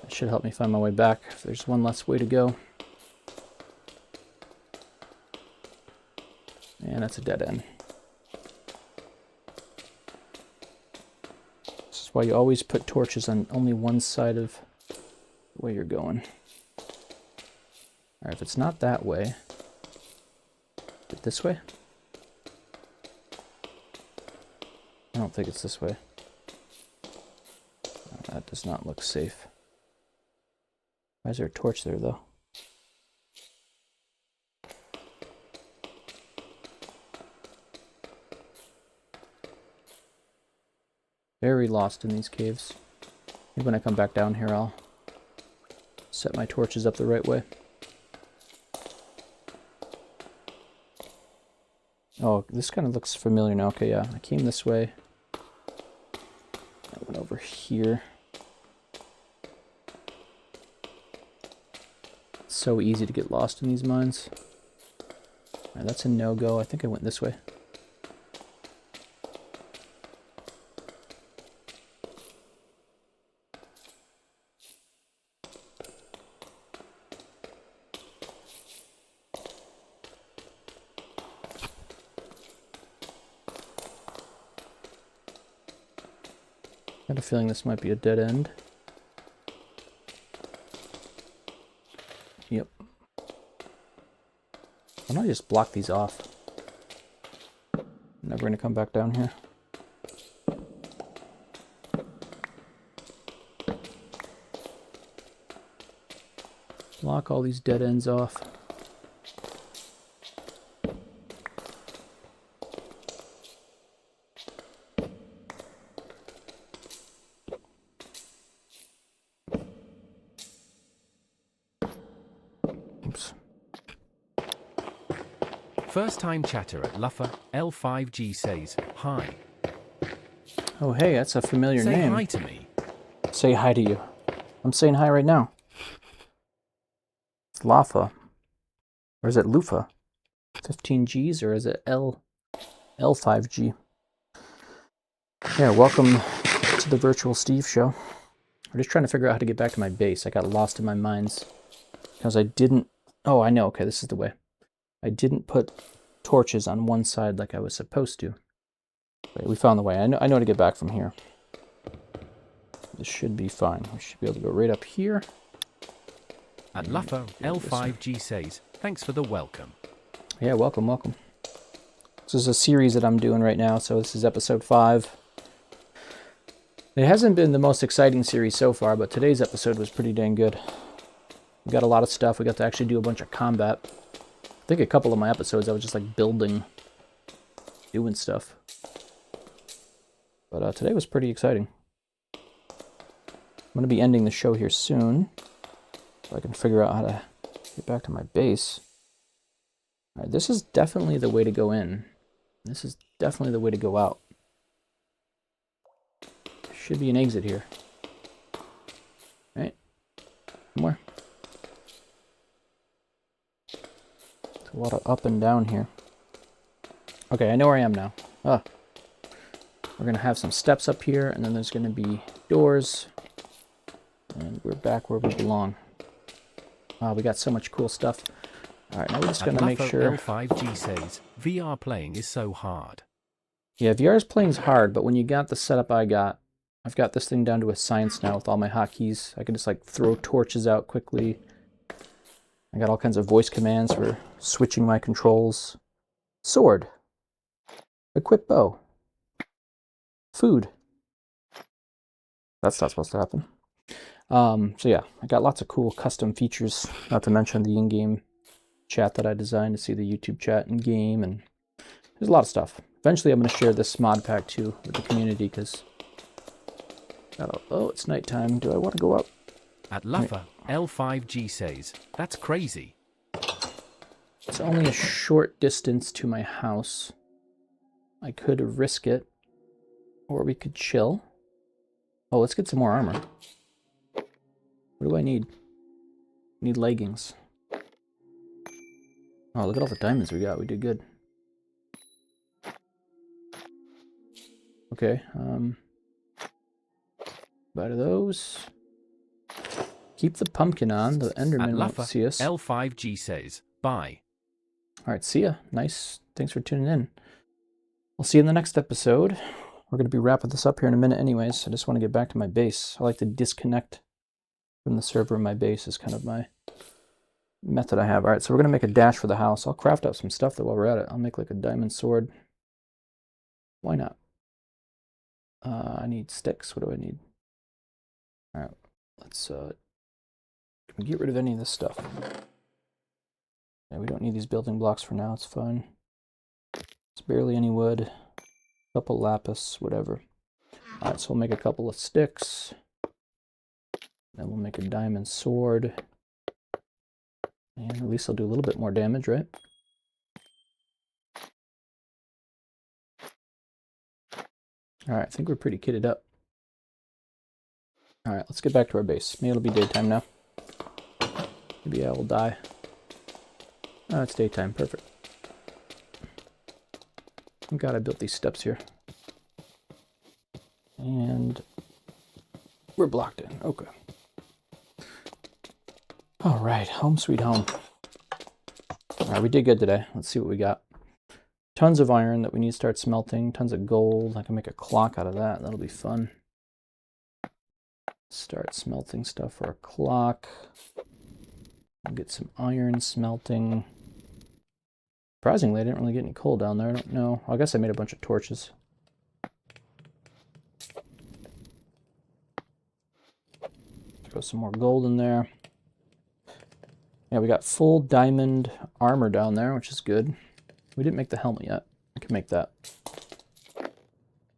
That should help me find my way back if there's one less way to go. And that's a dead end. This is why you always put torches on only one side of the way you're going. Alright, if it's not that way, is it this way? I don't think it's this way. That does not look safe. Why is there a torch there, though? Very lost in these caves. Maybe when I come back down here, I'll set my torches up the right way. Oh, this kind of looks familiar now. Okay, yeah, I came this way. I went over here. It's so easy to get lost in these mines. Alright, that's a no-go. I think I went this way. I got a feeling this might be a dead end. Yep. Why don't I just block these off? I'm never going to come back down here. Block all these dead ends off. First time chatter at Luffer, L5G says, hi. Oh hey, that's a familiar Say name. hi to me. Say hi to you. I'm saying hi right now. It's Lafa. Or is it Lufa? 15 Gs, or is it L5G? Yeah, welcome to the Virtual Steve Show. I'm just trying to figure out how to get back to my base. I got lost in my mines because I didn't... Oh, I know. Okay, this is the way. I didn't put torches on one side like I was supposed to. Right, we found the way. I know how to get back from here. This should be fine. We should be able to go right up here. At Luffer, L5G says, thanks for the welcome. Yeah, welcome, welcome. This is a series that I'm doing right now, so this is episode 5. It hasn't been the most exciting series so far, but today's episode was pretty dang good. We got a lot of stuff. We got to actually do a bunch of combat. I think a couple of my episodes I was just like building, doing stuff. But today was pretty exciting. I'm going to be ending the show here soon, so I can figure out how to get back to my base. All right, this is definitely the way to go in. This is definitely the way to go out. Should be an exit here. All right, more. A lot of up and down here. Okay, I know where I am now. Ah. We're going to have some steps up here, and then there's going to be doors. And we're back where we belong. Wow, we got so much cool stuff. Alright, now we're just going to make sure... L5G says, VR playing is so hard. Yeah, VR's playing is hard, but when you got the setup I've got this thing down to a science now with all my hotkeys. I can just like throw torches out quickly. I got all kinds of voice commands for switching my controls. Sword. Equip bow. Food. That's not supposed to happen. So yeah, I got lots of cool custom features, not to mention the in-game chat that I designed to see the YouTube chat in-game, and there's a lot of stuff. Eventually I'm going to share this mod pack too with the community, because... Oh, it's nighttime. Do I want to go up? At Luffer, L5G says, that's crazy. It's only a short distance to my house. I could risk it, or we could chill. Oh, let's get some more armor. What do I need? I need leggings. Oh, look at all the diamonds we got. We did good. Bye to those. Keep the pumpkin on. The Enderman won't see us. L5G says, bye. All right, see ya. Nice. Thanks for tuning in. We'll see you in the next episode. We're going to be wrapping this up here in a minute anyways. I just want to get back to my base. I like to disconnect from the server in my base is kind of my method I have. All right, so we're going to make a dash for the house. I'll craft up some stuff though while we're at it. I'll make like a diamond sword. Why not? I need sticks. What do I need? All right, let's get rid of any of this stuff. Yeah, we don't need these building blocks for now. It's fine. It's barely any wood. Couple lapis, whatever. All right, so we'll make a couple of sticks. Then we'll make a diamond sword. And at least I'll do a little bit more damage, right? All right, I think we're pretty kitted up. All right, let's get back to our base. Maybe it'll be daytime now. Maybe I will die. Oh, it's daytime. Perfect. Thank God I built these steps here. And we're blocked in. Okay. All right, home sweet home. All right, we did good today. Let's see what we got. Tons of iron that we need to start smelting. Tons of gold. I can make a clock out of that. That'll be fun. Start smelting stuff for a clock. I'll get some iron smelting. Surprisingly, I didn't really get any coal down there. I don't know. I guess I made a bunch of torches. Throw some more gold in there. Yeah, we got full diamond armor down there, which is good. We didn't make the helmet yet. I can make that.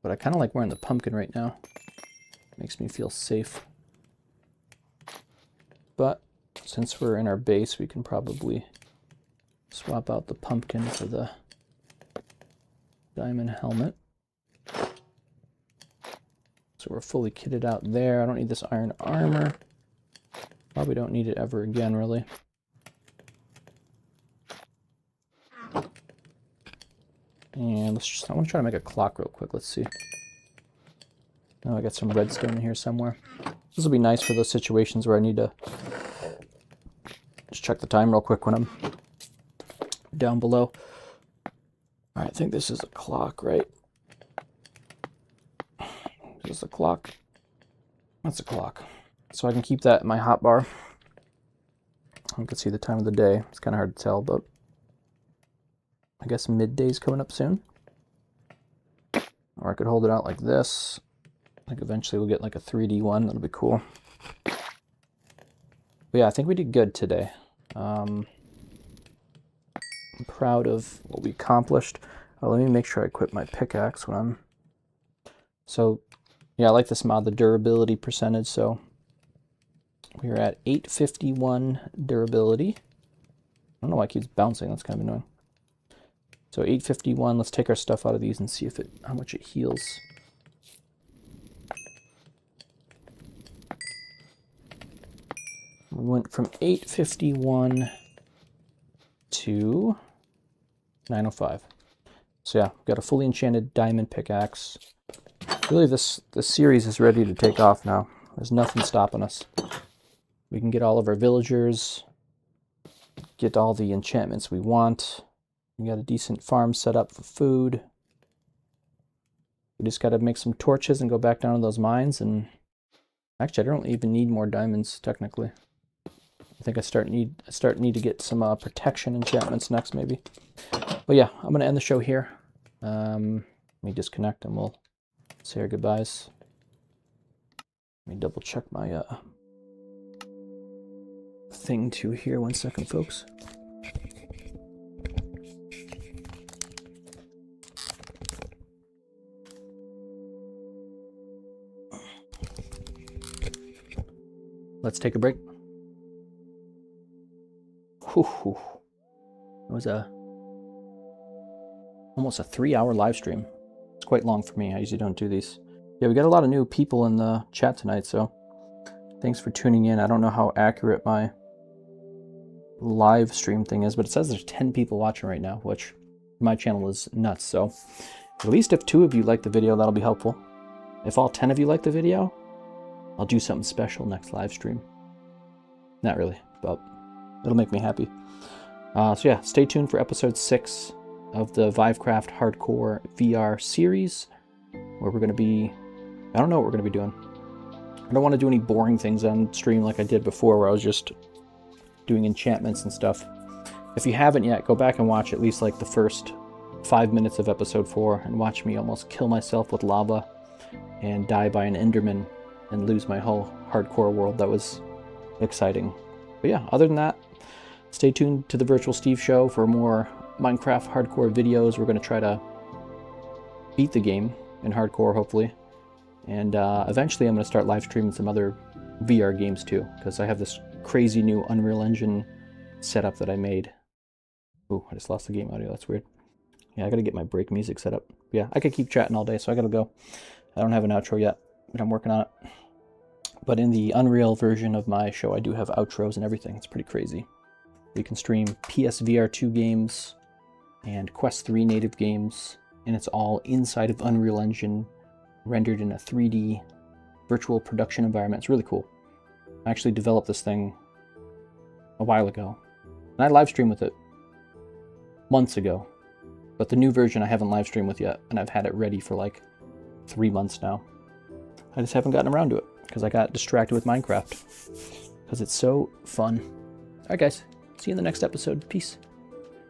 But I kind of like wearing the pumpkin right now. Makes me feel safe. But since we're in our base, we can probably swap out the pumpkin for the diamond helmet. So we're fully kitted out there. I don't need this iron armor. Probably don't need it ever again, really. And I want to try to make a clock real quick. Let's see. Oh, I got some redstone in here somewhere. This will be nice for those situations where I need to just check the time real quick when I'm down below. All right, I think this is a clock, right? Is this a clock? That's a clock. So I can keep that in my hotbar. I can see the time of the day. It's kind of hard to tell, but I guess midday's coming up soon. Or I could hold it out like this. I think eventually we'll get like a 3D one. That'll be cool. But yeah, I think we did good today. I'm proud of what we accomplished. Let me make sure I equip my pickaxe when I'm... So, yeah, I like this mod, the durability percentage. So we're at 851 durability. I don't know why it keeps bouncing. That's kind of annoying. So 851. Let's take our stuff out of these and see if how much it heals. We went from 851 to 905. So yeah, we've got a fully enchanted diamond pickaxe. Really, this series is ready to take off now. There's nothing stopping us. We can get all of our villagers, get all the enchantments we want. We got a decent farm set up for food. We just got to make some torches and go back down to those mines. And actually, I don't even need more diamonds technically. I think I start need to get some protection enchantments next, maybe. But yeah, I'm gonna end the show here. Let me disconnect and we'll say our goodbyes. Let me double check my thing too here. 1 second, folks. Let's take a break. Whew. It was almost a 3-hour live stream. It's quite long for me. I usually don't do these. Yeah, we got a lot of new people in the chat tonight, so thanks for tuning in. I don't know how accurate my live stream thing is, but it says there's 10 people watching right now, which my channel is nuts. So at least if 2 of you like the video, that'll be helpful. If all 10 of you like the video, I'll do something special next live stream. Not really, but it'll make me happy. So yeah, stay tuned for episode 6 of the Vivecraft Hardcore VR series, where we're going to be... I don't know what we're going to be doing. I don't want to do any boring things on stream like I did before, where I was just doing enchantments and stuff. If you haven't yet, go back and watch at least like the first 5 minutes of episode 4 and watch me almost kill myself with lava and die by an enderman and lose my whole hardcore world. That was exciting. But yeah, other than that, stay tuned to the Virtual Steve Show for more Minecraft hardcore videos. We're going to try to beat the game in hardcore, hopefully. And eventually I'm going to start live streaming some other VR games too, because I have this crazy new Unreal Engine setup that I made. Ooh, I just lost the game audio. That's weird. Yeah, I got to get my break music set up. Yeah, I could keep chatting all day, so I got to go. I don't have an outro yet, but I'm working on it. But in the Unreal version of my show, I do have outros and everything. It's pretty crazy. You can stream PSVR 2 games and Quest 3 native games, and it's all inside of Unreal Engine, rendered in a 3D virtual production environment. It's really cool. I actually developed this thing a while ago, and I live streamed with it months ago, but the new version I haven't live streamed with yet, and I've had it ready for like 3 months now. I just haven't gotten around to it because I got distracted with Minecraft because it's so fun. Alright guys, see you in the next episode. Peace.